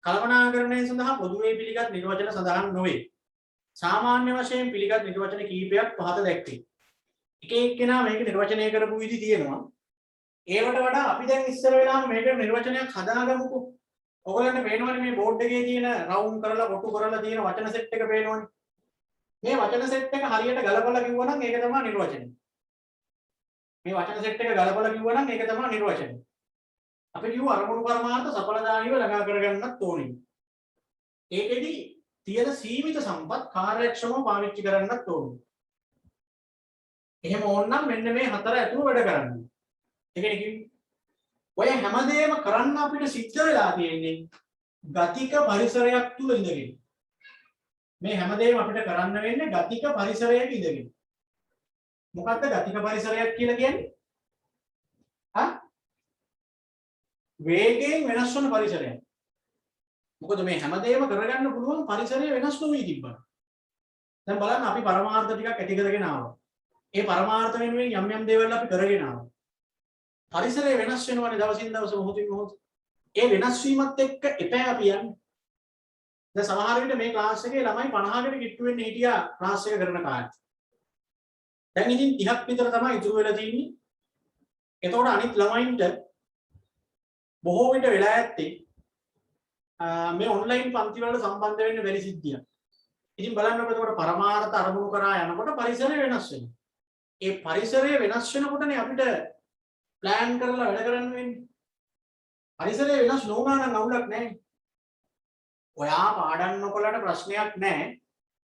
කල්පනාකරණය සඳහා පොදුවේ පිළිගත් නිර්වචන සඳහන් නොවේ. සාමාන්‍ය වශයෙන් පිළිගත් නිර්වචන කීපයක් පහත දැක්වේ. එක එක්කෙනා මේක නිර්වචනය කරපු විදි තියෙනවා. ඒවට වඩා අපි දැන් ඉස්සර වෙලාම මේක නිර්වචනයක් හදාගමුකෝ. ඔයගොල්ලන්ට පේනවනේ මේ බෝඩ් එකේ තියෙන රවුන්ඩ් කරලා කොටු කරලා තියෙන වචන සෙට් එක පේනවනේ. මේ වචන සෙට් එක හරියට ගලපලා කිව්වනම් ඒක තමයි නිර්වචනය. මේ වචන සෙට් එක ගලපලා කිව්වනම් ඒක තමයි නිර්වචනය. අපි කියව අරමුණු පරමාර්ථ සඵලදායීව ළඟා කරගන්නත් ඕනේ. ඒකෙදි තියෙන සීමිත සම්පත් කාර්යක්ෂමව පාවිච්චි කරන්නත් ඕනේ. එහෙම ඕනනම් මෙන්න මේ හතර ඇතුළු වැඩ කරන්න. ඒ කියන්නේ කිව්වේ ඔය හැමදේම කරන්න අපිට සිද්ධ වෙලා තියෙන්නේ ගතික පරිසරයක් තුල ඉඳගෙන. මේ හැමදේම අපිට කරන්න වෙන්නේ ගතික පරිසරයක ඉඳගෙන. මොකක්ද ගතික පරිසරයක් කියලා කියන්නේ? වේගයෙන් වෙනස් වන පරිසරයක්. මොකද මේ හැමදේම කරගන්න පුළුවන් පරිසරය වෙනස් නොවී තිබ්බා. දැන් බලන්න අපි පරමාර්ථ ටිකක් ඇති කරගෙන ආවා. ඒ පරමාර්ථ වෙනුවෙන් යම් යම් දේවල් අපි කරගෙන ආවා. පරිසරය වෙනස් වෙනවනේ දවසින් දවස මොහොතින් මොහොත. ඒ වෙනස් වීමත් එක්ක එපා අපි යන්නේ. දැන් සමහර විට මේ ක්ලාස් එකේ ළමයි 50කට කිට්ටු වෙන්න හිටියා ක්ලාස් එක කරන කාලේ. දැන් ඉතින් 30ක් විතර තමයි ඉතුරු වෙලා තියෙන්නේ. එතකොට අනිත් ළමයින්ට බොහෝ විට වෙලා ඇත්තේ මේ ඔන්ලයින් පන්ති වලට සම්බන්ධ වෙන්න බැරි සිද්ධියක්. ඉතින් බලන්නකො එතකොට පරමාර්ථ අරමුණු කරා යනකොට පරිසරය වෙනස් වෙනවා. ඒ පරිසරය වෙනස් වෙනකොටනේ අපිට ප්ලෑන් කරලා වැඩ කරන්න වෙන්නේ. පරිසරය වෙනස් නොවුනා නම් අවුලක් නැහැ. ඔයා පාඩම් නොකලට ප්‍රශ්නයක් නැහැ.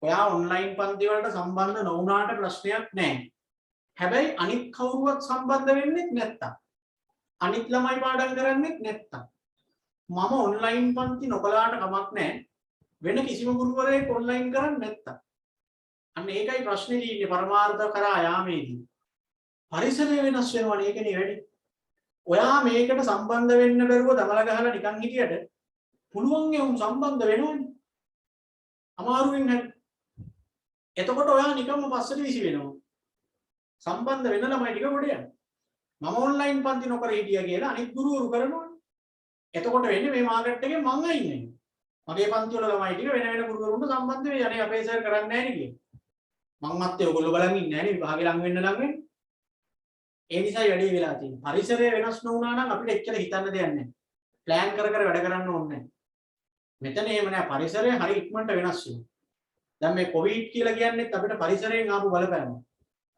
ඔයා ඔන්ලයින් පන්ති වලට සම්බන්ධ නොවුනාට ප්‍රශ්නයක් නැහැ. හැබැයි අනිත් කවුරුවත් සම්බන්ධ වෙන්නේ නැත්තම් අනිත් ළමයි පාඩම් කරන්නේ නැත්තම් මම ඔන්ලයින් පන්ති නොකලාට කමක් නැහැ. වෙන කිසිම ගුරුවරයෙක් ඔන්ලයින් කරන්නේ නැත්තම් අන්න ඒකයි ප්‍රශ්නේ තියෙන්නේ පරමාර්ථ කරා යාමේදී. පරිසරය වෙනස් වෙනවනේ ඒකනේ වැඩි. ඔයා මේකට සම්බන්ධ වෙන්න බැරුව දමල ගහලා නිකන් හිටියට පුළුවන් ඒ උන් සම්බන්ධ වෙනවනේ. අමාරුවෙන් හරි. එතකොට ඔයා නිකම්ම පස්සට විසි වෙනවා. සම්බන්ධ වෙන ළමයි ටික කොට යනවා. මම ඔන්ලයින් පන්ති නොකර හිටියා කියලා අනිත් ගුරුවරු කරනවනේ. එතකොට වෙන්නේ මේ මාකට් එකේ මං අයින් වෙනවා. මගේ පන්ති වල ළමයි ටික වෙන වෙන ගුරුවරුන්ට සම්බන්ධ වෙයි. අනේ අපේ සර් කරන්නේ නැහැ නේ කියලා. මං මත්තේ ඔයගොල්ලෝ බලන් ඉන්නේ නැහැ නේ විභාගේ ලඟ වෙන්න. ඒ නිසායි වැඩි වෙලා තියෙන්නේ. පරිසරය වෙනස් නොවුනා නම් අපිට එච්චර හිතන්න දෙයක් නැහැ. ප්ලෑන් කර කර වැඩ කරන්න ඕනේ නැහැ. මෙතන එහෙම නැහැ. පරිසරය හරි ඉක්මනට වෙනස් වෙනවා. දැන් මේ කොවිඩ් කියලා කියන්නේත් අපිට පරිසරයෙන් ආපු බලපෑම.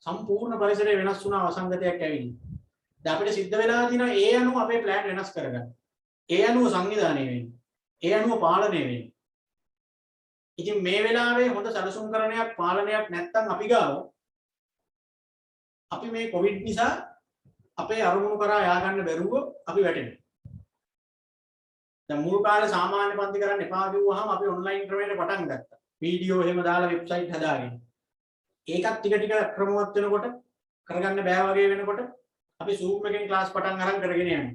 සම්පූර්ණ පරිසරය වෙනස් වුණා වසංගතයක් ඇවිල්ලා. දැන් අපිට සිද්ධ වෙලා තියෙනවා ඒ අනුව අපේ ප්ලෑන් වෙනස් කරගන්න. ඒ අනුව සංවිධානය වෙන්න. ඒ අනුව පාලනය වෙන්න. ඉතින් මේ වෙලාවේ හොඳ සැලසුම්කරණයක් පාලනයක් නැත්තම් අපි ගාව අපි මේ කොවිඩ් නිසා අපේ අරමුණු කරා යා ගන්න බැරුව අපි වැටෙනවා. දැන් මුල් කාලේ සාමාන්‍ය පන්ති කරන්න එපා කිව්වහම අපි ඔන්ලයින් ක්‍රමයට පටන් ගත්තා. වීඩියෝ එහෙම දාලා වෙබ්සයිට් හදාගෙන. ඒකත් ටික ටික ක්‍රමවත් වෙනකොට කරගන්න බෑ වගේ වෙනකොට අපි Zoom එකෙන් ක්ලාස් පටන් අරන් කරගෙන යනවා.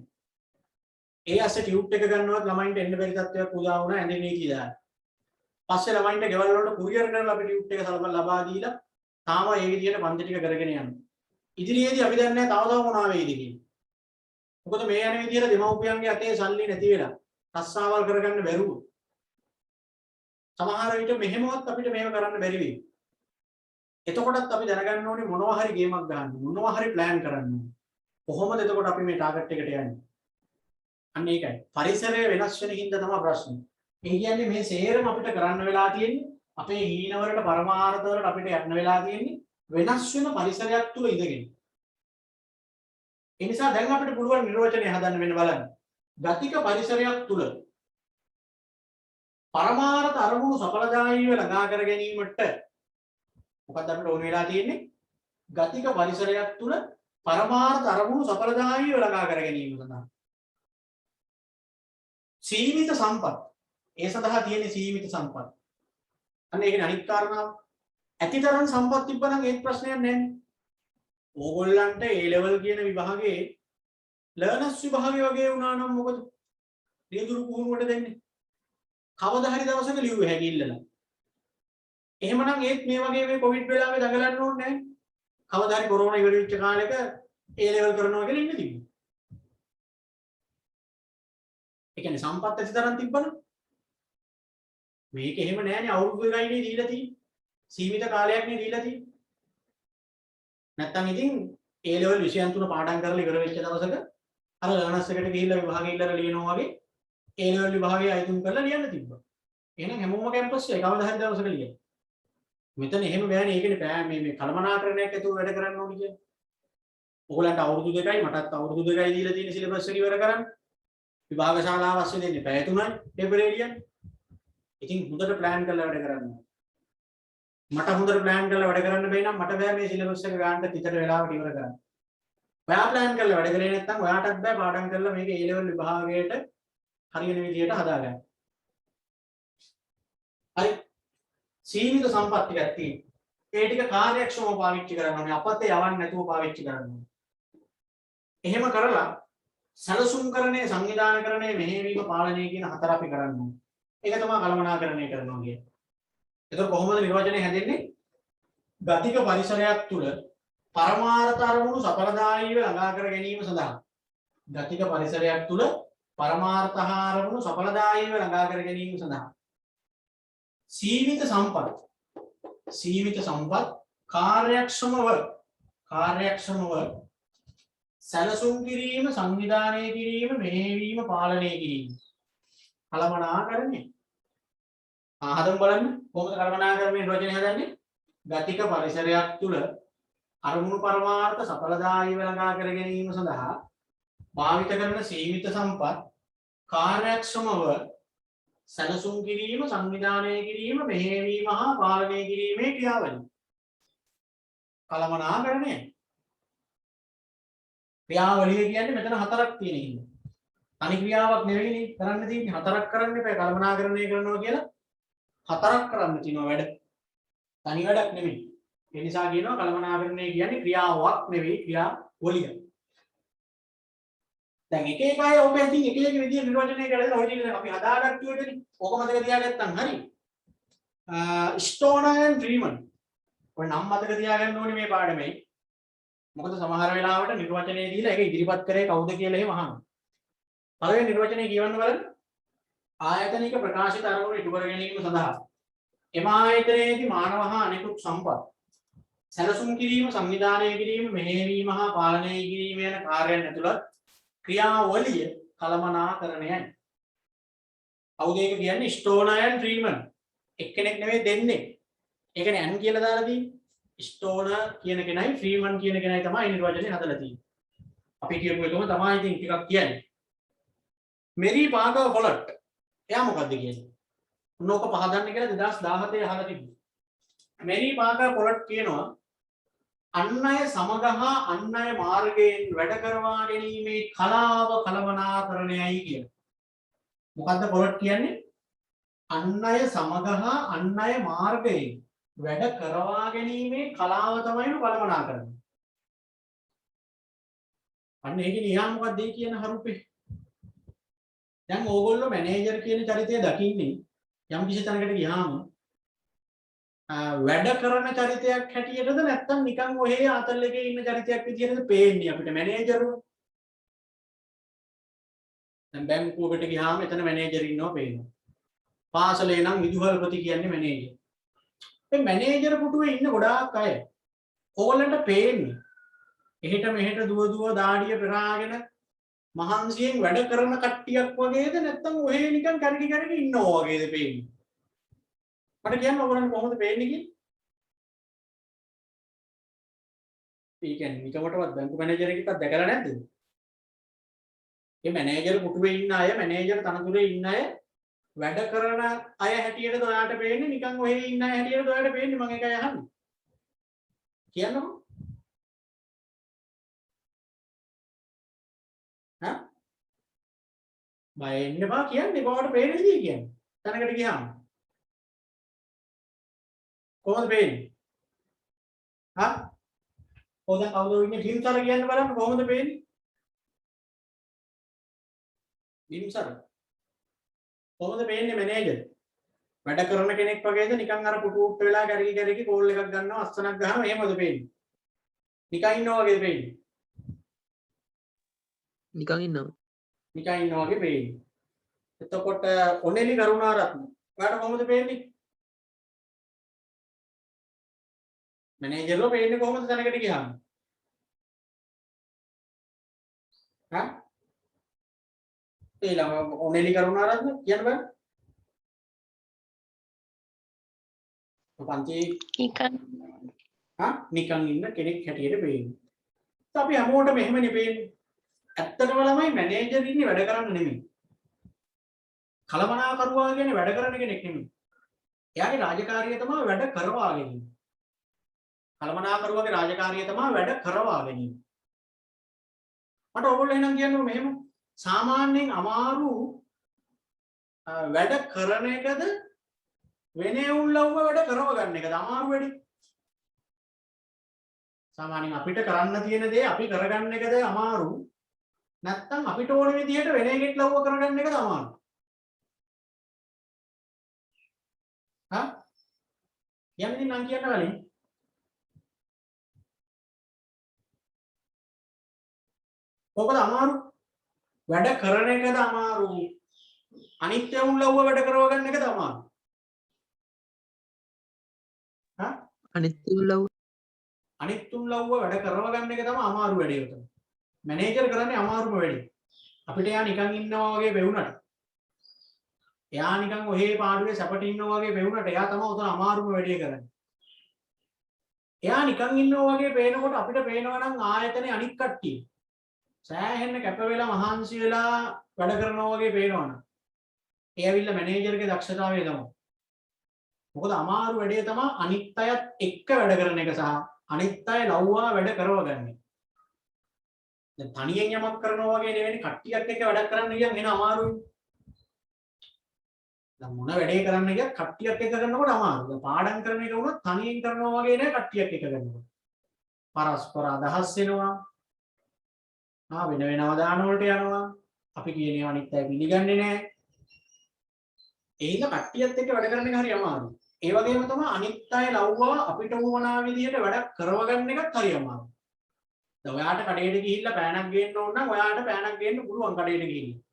ඒ ඇස්සේ ටියුට් එක ගන්නවත් ළමයින්ට එන්න බැරි තත්ත්වයක් උදා වුණා ඇඳේ නීති දාලා. පස්සේ ළමයින්ට ගෙවල් වලට කුරියර් කරලා අපි ටියුට් එක සලබ ලබා දීලා තාම ඒ විදිහට පන්ති ටික කරගෙන යනවා. ඉදිරියේදී අපි දන්නේ නැහැ තව මොනවා වෙයිද කියලා. මොකද මේ යන විදිහට දෙමව්පියන්ගේ අතේ සල්ලි නැති වෙලා රස්සාවල් කරගන්න බැරුව සමහර විට මෙහෙමවත් අපිට මේව කරන්න බැරි වෙයි. එතකොටත් අපි දැනගන්න ඕනේ මොනවා හරි ගේමක් ගන්න මොනවා හරි ප්ලෑන් කරන්න ඕනේ. කොහොමද එතකොට අපි මේ ටාගට් එකට යන්නේ? අන්න ඒකයි. පරිසරය වෙනස් වෙන හින්දා තමයි ප්‍රශ්නේ. ඒ කියන්නේ මේ සේරම අපිට කරන්න වෙලා තියෙන්නේ අපේ හීන වලට පරමාර්ථ වලට අපිට යන්න වෙලා තියෙන්නේ වෙනස් වෙන පරිසරයක් තුල ඉඳගෙන. ඒ නිසා දැන් අපිට පුළුවන් නිර්වචනය හදන්න වෙන බලන්න. ගතික පරිසරයක් තුල පරමාර්ථ අරමුණු සඵලදායීව ළඟා කර ගැනීමට මොකක්ද අපිට ඕන වෙලා තියෙන්නේ? ගතික පරිසරයක් තුල පරමාර්ථ අරමුණු සඵලදායීව ළඟා කර ගැනීම සඳහා සීමිත සම්පත්. ඒ සඳහා තියෙන සීමිත සම්පත්. අන්න ඒකනේ අනිත් කාරණාව. ඇතිතරම් සම්පත් තිබ්බනම් ඒත් ප්‍රශ්නයක් නැහැ. ඕගොල්ලන්ට A level කියන විභාගයේ ලර්නර්ස් විභාගය වගේ වුණා නම් මොකද? රියදුරු පුහුණුවට දෙන්නේ. කවදා හරි දවසක ලියුවේ හැකිල්ලලා. එහෙමනම් ඒත් මේ වගේ මේ කොවිඩ් වෙලාවේ දඟලන්න ඕනේ නැහැ. කවදා හරි කොරෝනා ඉවර වෙච්ච කාලෙක A level කරනවා කියලා ඉන්න තිබුණා. ඒ කියන්නේ සම්පත් ඇතිතරම් තිබ්බනම් මේක එහෙම නෑනේ අවුරුදු එකයිනේ දීලා තියෙන්නේ. සීමිත කාලයක්නේ දීලා තියෙන්නේ. නැත්තම් ඉතින් A level විෂයන් තුන පාඩම් කරලා ඉවර වෙච්ච දවසක අර ලර්නර්ස් එකට ගිහිල්ලා විභාගෙ ඉල්ලලා ලියනවා වගේ A level විභාගය අයිතුම් කරලා ලියන්න තිබ්බා. එහෙනම් හැමෝම කැම්පස් එකේ කවදා හරි දවසක ලියන්න. මෙතන එහෙම බෑනේ. ඒකනේ බෑ මේ කළමනාකරණයක් ඇතුව වැඩ කරන්න ඕනේ කියන්නේ. ඕගලන්ට අවුරුදු 2යි මටත් අවුරුදු 2යි දීලා තියෙන සිලබස් එක ඉවර කරන්න. විභාග ශාලාව වශයෙන් දෙන්නේ පැය 3යි පේපරේ ලියන්න. ඉතින් හොඳට ප්ලෑන් කරලා වැඩ කරන්න. මට හොඳට ප්ලෑන් කරලා වැඩ කරන්න බැයි නම් මට බෑ මේ සිලබස් එක ගන්නට තිතර වෙලාවට ඉවර කරන්න. ඔයා ප්ලෑන් කරලා වැඩ කරේ නැත්නම් ඔයාටත් බෑ පාඩම් කරලා මේක A level විභාගයට හරියන විදියට හදාගන්න. හරි. සීමිත සම්පත් ටිකක් තියෙනවා. ඒ ටික කාර්යක්ෂමව පාවිච්චි කරන්න ඕනේ. අපතේ යවන්න නැතුව පාවිච්චි කරන්න ඕනේ. එහෙම කරලා සැලසුම්කරණය, සංවිධානකරණය, මෙහෙයවීම, පාලනය කියන හතර අපි කරන්න ඕනේ. ඒක තමයි කළමනාකරණය කරනවා කියන්නේ. එතකොට කොහොමද නිර්වචනය හැදෙන්නේ? ගතික පරිසරයක් තුල පරමාර්ථ අරමුණු සඵලදායීව ළඟා කර ගැනීම සඳහා ගතික පරිසරයක් තුල පරමාර්ථ අරමුණු සඵලදායීව ළඟා කර ගැනීම සඳහා සීමිත සම්පත් කාර්යක්ෂමව සැලසුම් කිරීම, සංවිධානය කිරීම, මෙහෙයවීම, පාලනය කිරීම. කළමනාකරණය. හදමු බලන්න කොහොමද කළමනාකරණය නිර්වචනය හදන්නේ? ගතික පරිසරයක් තුල අරමුණු පරමාර්ථ සඵලදායීව ළඟා කර ගැනීම සඳහා භාවිත කරන සීමිත සම්පත් කාර්යක්ෂමව සැලසුම් කිරීම, සංවිධානය කිරීම, මෙහෙයවීම හා පාලනය කිරීමේ ක්‍රියාවලිය. කළමනාකරණය. ක්‍රියාවලිය කියන්නේ මෙතන හතරක් තියෙන හින්දා. තනි ක්‍රියාවක් නෙවෙයිනේ කරන්න තියෙන්නේ. හතරක් කරන්න එපා. කළමනාකරණය කරනවා කියලා හතරක් කරන්න තියෙනවා වැඩ. තනි වැඩක් නෙවෙයි. ඒ නිසා කියනවා කළමනාකරණය කියන්නේ ක්‍රියාවක් නෙවෙයි ක්‍රියාවලිය. දැන් එක එක අය ඔබ ඉතින් එක එක විදිහට නිර්වචනය කරලා ඔය විදිහට අපි හදාගත්තු එකනේ. ඕක මතක තියාගත්තම් හරි. ස්ටෝනර් ෆ්‍රීමන්. ඔය නම් මතක තියාගන්න ඕනේ මේ පාඩමේ. මොකද සමහර වෙලාවට නිර්වචනය දීලා ඒක ඉදිරිපත් කරේ කවුද කියලා එහෙම අහනවා. පළවෙනි නිර්වචනය කියවන්න බලන්න. ආයතනික ප්‍රකාශිත අරමුණු ඉටු කර ගැනීම සඳහා එම ආයතනයේදී මානව හා අනෙකුත් සම්පත් සැලසුම් කිරීම, සංවිධානය කිරීම, මෙහෙයවීම හා පාලනය කිරීම යන කාර්යයන් ඇතුළත් ක්‍රියාවලිය කළමනාකරණයයි. කවුද ඒක කියන්නේ? ස්ටෝනර් ෆ්‍රීමන්. එක්කෙනෙක් නෙවෙයි දෙන්නේ. ඒකනේ අන් කියලා දාලා තියෙන්නේ. ස්ටෝනර් කියන කෙනයි ෆ්‍රීමන් කියන කෙනයි තමයි නිර්වචනය හදලා තියෙන්නේ. අපි කියපු එකම තමයි ඉතින් ටිකක් කියන්නේ. මෙරි පාකර් පොලට්. එයා මොකද්ද කියන්නේ? උන්නෝක පහදන්න කියලා 2017 අහලා තිබුණා. මෙරි පාකර් පොලට් කියනවා අන් අය සමග හා අන් අය මාර්ගයෙන් වැඩ කරවා ගැනීමේ කලාව කළමනාකරණයයි කියලා. මොකද්ද පොලට් කියන්නේ? අන් අය සමග හා අන් අය මාර්ගයෙන් වැඩ කරවා ගැනීමේ කලාව තමයි කළමනාකරණය. අන්න ඒකේ නිහා මොකක්ද ඒ කියන හරුපේ. දැන් ඕගොල්ලෝ මැනේජර් කියන චරිතය දකින්නේ යම් කිසි තැනකට ගියාම වැඩ කරන චරිතයක් හැටියටද නැත්නම් නිකන් ඔහේ ආතල් එකේ ඉන්න චරිතයක් විදියටද පේන්නේ අපිට මැනේජර්ව. දැන් බැංකුවකට ගියාම එතන මැනේජර් ඉන්නවා පේනවා. පාසලේ නම් විදුහල්පති කියන්නේ මැනේජර්. මේ මැනේජර් පුටුවේ ඉන්න ගොඩාක් අය ඕගොල්ලන්ට පේන්නේ එහෙට මෙහෙට දුව දුව දාඩිය පෙරාගෙන මහන්සියෙන් වැඩ කරන කට්ටියක් වගේද නැත්නම් ඔහේ නිකන් කරකි කරකි ඉන්නවා වගේද පේන්නේ. මට කියන්න ඕගොල්ලන් කොහොමද පේන්නේ කියලා? ඒ කියන්නේ නිකමටවත් බැංකු මැනේජර් එකෙක්වත් දැකලා නැද්ද? මේ මැනේජර් පුටුවේ ඉන්න අය මැනේජර් තනතුරේ ඉන්න අය වැඩ කරන අය හැටියටද ඔයාලට පේන්නේ නිකන් ඔහේ ඉන්න අය හැටියටද ඔයාලට පේන්නේ? මම ඒකයි අහන්නේ. කියන්නකෝ. හා? බය වෙන්න එපා කියන්නේ කොහොමද පේන විදිය කියන්නේ. තැනකට ගියාම. කොහොමද පේන්නේ? හා? ඔය දැන් කවුද ඉන්නේ හිම්සර කියන්න බලන්න කොහොමද පේන්නේ? හිම්සර. කොහොමද පේන්නේ මැනේජර්? වැඩ කරන කෙනෙක් වගේද නිකන් අර පුටු උට්ට වෙලා කරකි කරකි කෝල් එකක් ගන්නවා අස්සනක් ගහනවා එහෙමද පේන්නේ? නිකන් ඉන්නවා වගේ පේන්නේ. නිකන් ඉන්නවා. නිකන් ඉන්නවා වගේ පේන්නේ. එතකොට ඔනෙලි කරුණාරත්න. ඔයාලට කොහොමද පේන්නේ? මැනේජර්ව පේන්නේ කොහොමද තැනකට ගියාම? හා? ඒ ළම ඔනෙලි කරුණාරත්න කියන්න බෑ. පන්ති නිකන් නිකන් ඉන්න කෙනෙක් හැටියට පේන්නේ. අපි හැමෝටම එහෙමනේ පේන්නේ. ඇත්තටම ළමයි මැනේජර් ඉන්නේ වැඩ කරන්න නෙමෙයි. කලමනාකරුවා කියන්නේ වැඩ කරන කෙනෙක් නෙමෙයි. එයාගේ රාජකාරිය තමයි වැඩ කරවා ගැනීම. කලමනාකරුවාගේ රාජකාරිය තමයි වැඩ කරවා ගැනීම. මට ඕගොල්ලෝ එහෙනම් කියන්නකො මෙහෙම සාමාන්‍යයෙන් අමාරු වැඩ කරන එකද වෙනේ උල්ලව්ව වැඩ කරව ගන්න එකද අමාරු වැඩි? සාමාන්‍යයෙන් අපිට කරන්න තියෙන දේ අපි කරගන්න එකද අමාරු? නැත්නම් අපිට ඕන විදිහට වෙන එකෙක් ලව්ව කරගන්න එකද අමාරු? හා? යන්නේ නම් කියන්න කලින් මොකද අමාරු? වැඩ කරන එකද අමාරු? අනිත්‍ය උල්ලව්ව වැඩ කරව ගන්න එකද අමාරු? හා? අනිත් උල්ලව් අනිත් උල්ලව්ව වැඩ කරව ගන්න එක තමයි අමාරු වැඩේ උතන. මැනේජර් කරන්නේ අමාරුම වැඩේ. අපිට එයා නිකන් ඉන්නවා වගේ වෙවුනට. එයා නිකන් ඔහේ පාඩුවේ සැපට ඉන්නවා වගේ වෙවුනට එයා තමයි උතන අමාරුම වැඩේ කරන්නේ. එයා නිකන් ඉන්නවා වගේ පේනකොට අපිට පේනවා නම් ආයතනේ අනික් කට්ටිය සෑහෙන්න කැප වෙලා මහන්සි වෙලා වැඩ කරනවා වගේ පේනවනේ. ඒ ඇවිල්ලා මැනේජර්ගේ දක්ෂතාවය තමයි. මොකද අමාරු වැඩේ තමයි අනිත් අයත් එක්ක වැඩ කරන එක සහ අනිත් අය ලව්වා වැඩ කරව ගන්න එක. දැන් තනියෙන් යමක් කරනවා වගේ නෙවෙයි කට්ටියක් එක්ක වැඩ කරන්න කියන එන අමාරුයි. දැන් මොන වැඩේ කරන්න ගියත් කට්ටියක් එක්ක කරනකොට අමාරුයි. දැන් පාඩම් කරන එක වුණත් තනියෙන් කරනවා වගේ නෑ කට්ටියක් එක්ක කරනකොට. පරස්පර අදහස් වෙනවා. වෙන වෙන අවදාන වලට යනවා. අපි කියන ඒවා අනිත් අය පිළිගන්නේ නෑ. ඒ හින්දා කට්ටියත් එක්ක වැඩ කරන එක හරි අමාරුයි. ඒ වගේම තමයි අනිත් අය ලව්වා අපිට වුණා විදිහට වැඩ කරව ගන්න එකත් හරි අමාරුයි. දැන් ඔයාට කඩේට ගිහිල්ලා පෑනක් ගේන්න ඕන නම් ඔයාට පෑනක් ගේන්න පුළුවන් කඩේට ගිහිල්ලා.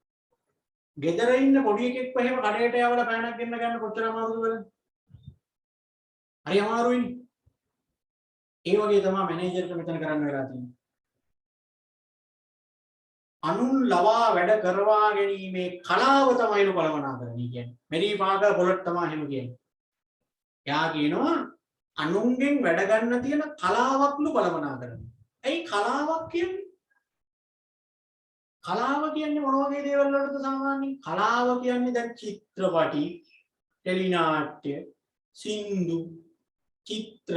ගෙදර ඉන්න පොඩි එකෙක්ව එහෙම කඩේට යවලා පෑනක් ගෙන්න ගන්න කොච්චර අමාරුද බලන්න. හරි අමාරුයිනේ. ඒ වගේ තමයි මැනේජර්ට මෙතන කරන්න වෙලා තියෙන්නේ. අනුන් ලවා වැඩ කරවා ගැනීමේ කලාව තමයිලු කලමනාකරණය කියන්නේ. මෙරි පාගල් පොලට් තමයි එහෙම කියන්නේ. එයා කියනවා අනුන්ගෙන් වැඩ ගන්න තියෙන කලාවක්ලු කලමනාකරණය. ඇයි කලාවක් කියන්නේ? කලාව කියන්නේ මොන වගේ දේවල් වලටද සාමාන්‍යයෙන්? කලාව කියන්නේ දැන් චිත්‍රපටි, ටෙලි නාට්‍ය, සින්දු, චිත්‍ර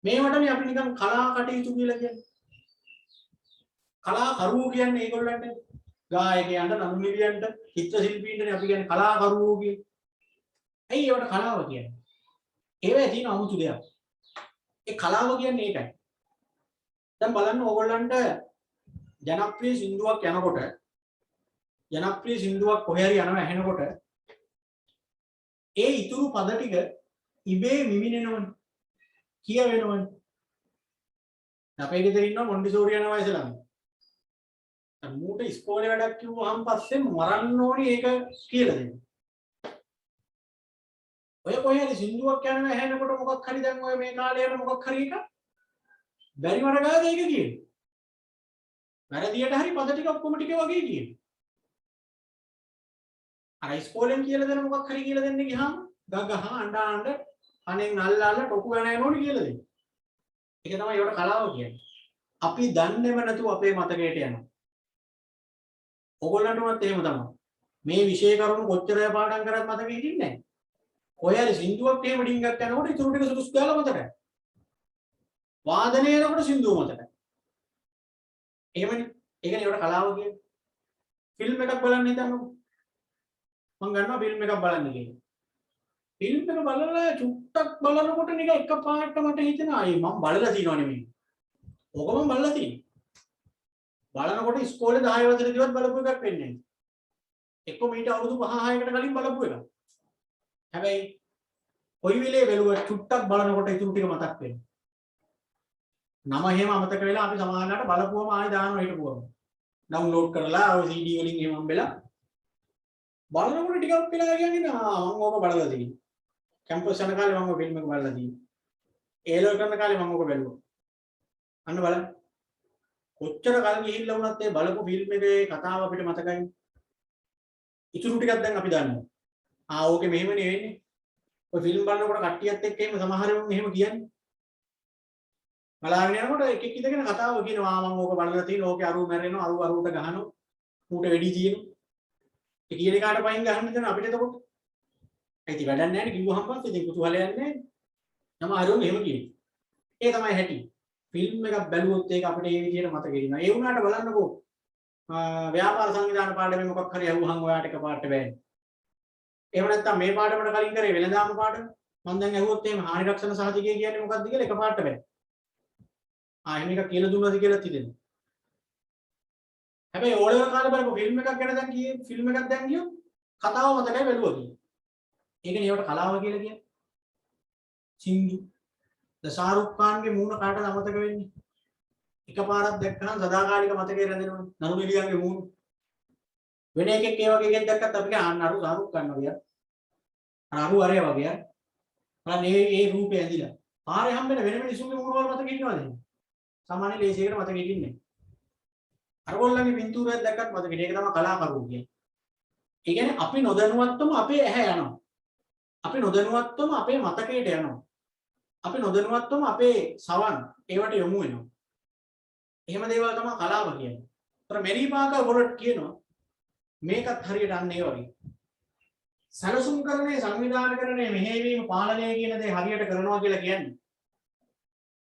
මේවටනේ අපි නිකන් කලා කටයුතු කියලා කියන්නේ. කලාකරුවෝ කියන්නේ ඒගොල්ලන්ට ගායකයන්ට, නළු නිලියන්ට, චිත්‍ර ශිල්පීන්ටනේ අපි කියන්නේ කලාකරුවෝ කියන්නේ. ඇයි ඒවට කලාව කියන්නේ? ඒවැය තියෙන අමුතු දෙයක්. ඒ කලාව කියන්නේ ඒකයි. දැන් බලන්න ඕගොල්ලන්ට ජනප්‍රිය සින්දුවක් යනකොට ජනප්‍රිය සින්දුවක් කොහේ හරි යනවා ඇහෙනකොට ඒ ඉතුරු පද ටික ඉබේ මිමිනෙනවනේ. කියවෙනවනේ. අපේ ගෙදර ඉන්න මොන්ටිසෝරි යන වයසේ ළමයි. මූට ඉස්කෝලේ වැඩක් කිව්වහම පස්සේ මරන්න ඕනි ඒක කියලා දෙන්න. ඔය කොහේද සින්දුවක් යනවා ඇහෙනකොට මොකක් හරි දැන් ඔය මේ කාලේ යන මොකක් හරි එක බැරි මරගාද ඒක කියන්නේ. වැරදියට හරි පද ටික ඔක්කොම ටික වගේ කියන්නේ. අර ඉස්කෝලෙන් කියලා දෙන මොකක් හරි කියලා දෙන්න ගියාම ගගහ අඬ අනෙන් අල්ලලා ටොකු වෙන යනෝනේ කියලා දෙන්න. ඒක තමයි ඒකට කලාව කියන්නේ. අපි දන්නේම නැතුව අපේ මතකයට යනවා. ඔයගොල්ලන්ටවත් එහෙම තමයි. මේ විෂය කරුණු කොච්චර පාඩම් කරත් මතකෙ හිටින්නේ නැහැ. කොහේ සින්දුවක් එහෙම ඩිංගක් යනකොට ඉතුරු ටික සුදුසු දාලා මතකයි. වාදනය යනකොට සින්දුව මතකයි. එහෙමනේ. ඒකනේ ඒකට කලාව කියන්නේ. ෆිල්ම් එකක් බලන්න හිතන්නකෝ. මම ගන්නවා ෆිල්ම් එකක් බලන්න කියලා. ෆිල්ම් එක බලලා චුට්ටක් බලනකොට නිකන් එකපාරට මට හිතෙනවා අය මම බලලා තියෙනව නෙමෙයි. ඕක මම බලලා තියෙනවා. බලනකොට ඉස්කෝලේ 10 වසරේදීවත් බලපු එකක් වෙන්නේ නැහැ. එක්ක මීට අවුරුදු 5-6කට කලින් බලපු එකක්. හැබැයි කොයි වෙලේ බැලුවා චුට්ටක් බලනකොට ඉතුරු ටික මතක් වෙනවා. නම එහෙම අමතක වෙලා අපි සමානලාට බලපුවම ආයෙ දානවා හිටපුවම. ඩවුන්ලෝඩ් කරලා ඔය CD වලින් එහෙම හම්බෙලා බලනකොට ටිකක් වෙලා කියන්නේ මම ඕක බලලා තියෙනවා. කැම්පස් යන කාලේ මම ඔය ෆිල්ම් එක බලලා තියෙනවා. ඒලෝ කරන කාලේ මම ඕක බැලුවා. අන්න බලන්න. කොච්චර කල් ගිහිල්ලා වුණත් ඒ බලපු ෆිල්ම් එකේ කතාව අපිට මතකයි. ඉතුරු ටිකක් දැන් අපි දන්නවා. ඕකේ මෙහෙමනේ වෙන්නේ. ඔය ෆිල්ම් බලනකොට කට්ටියත් එක්ක එහෙම සමහර වුන් එහෙම කියන්නේ. බලාගෙන යනකොට එක එක ඉඳගෙන කතාව කියනවා මම ඕක බලලා තියෙනවා. ඕකේ අරු මැරෙනවා, අරුට ගහනවා. ඌට වෙඩි තියෙනවා. ඒ කියන එකාට පයින් ගහන්න දෙන අපිට එතකොට. ඒටි වැඩක් නැහැ නේ කිව්වහම පස්සේ ඉතින් කුතුහලයක් නැහැ. නම අරුන් එහෙම කියනවා. ඒ තමයි හැටි. ෆිල්ම් එකක් බැලුවොත් ඒක අපිට ඒ විදිහට මතක වෙනවා. ඒ වුණාට බලන්නකෝ ව්‍යාපාර සංවිධාන පාඩමේ මොකක් හරි අහුවහම ඔයාට එකපාරට බෑනේ. එහෙම නැත්නම් මේ පාඩමට කලින් කරේ වෙනදාම පාඩම. මම දැන් අහුවොත් එහෙම හානි රක්ෂණ සහතිකය කියන්නේ මොකක්ද කියලා එකපාරට බෑ. එහෙම එකක් කියලා දුන්නද කියලා හිතෙනවා. හැබැයි ඕලෙවල් කාලේ බලපු ෆිල්ම් එකක් ගැන දැන් කීයේ ෆිල්ම් එකක් දැන් කියොත් කතාව මතකයි බැලුවා කියන්නේ. ඒකනේ ඒවට කලාව කියලා කියන්නේ. සින්දු ශාරුක් ඛාන්ගේ මූණ කාටද අමතක වෙන්නේ? එකපාරක් දැක්කහම සදාකාලික මතකේ රැඳෙනවා. නරු නිලියන්ගේ මූණ. වෙන එකෙක් ඒ වගේ එකෙක් දැක්කත් අපි කියන්න අරු ශාරුක් ඛාන් වගේ. අරු අරේ වගේ. බලන්න මේ රූපය ඇඳිලා. පාරේ හම්බෙන වෙන මිනිසුන්ගේ මූණ වල මතක ඉන්නවද? සාමාන්‍ය ලේසියකට මතක හිටින්නේ. අරගොල්ලන්ගේ පින්තූරයක් දැක්කත් මතක හිටින්නේ. ඒක තමයි කලාකරුවෝ කියන්නේ. ඒ කියන්නේ අපි නොදැනුවත්වම අපේ ඇහැ යනවා. අපි නොදැනුවත්වම අපේ මතකයට යනවා. අපි නොදැනුවත්වම අපේ සවන් ඒවට යොමු වෙනවා. එහෙම දේවල් තමයි කලාව කියන්නේ. ඒතර මෙරි පාකර් වොලට් කියනවා මේකත් හරියට අන්න ඒ වගේ. සැලසුම්කරණය, සංවිධානකරණය, මෙහෙයවීම, පාලනය කියන දේ හරියට කරනවා කියලා කියන්නේ.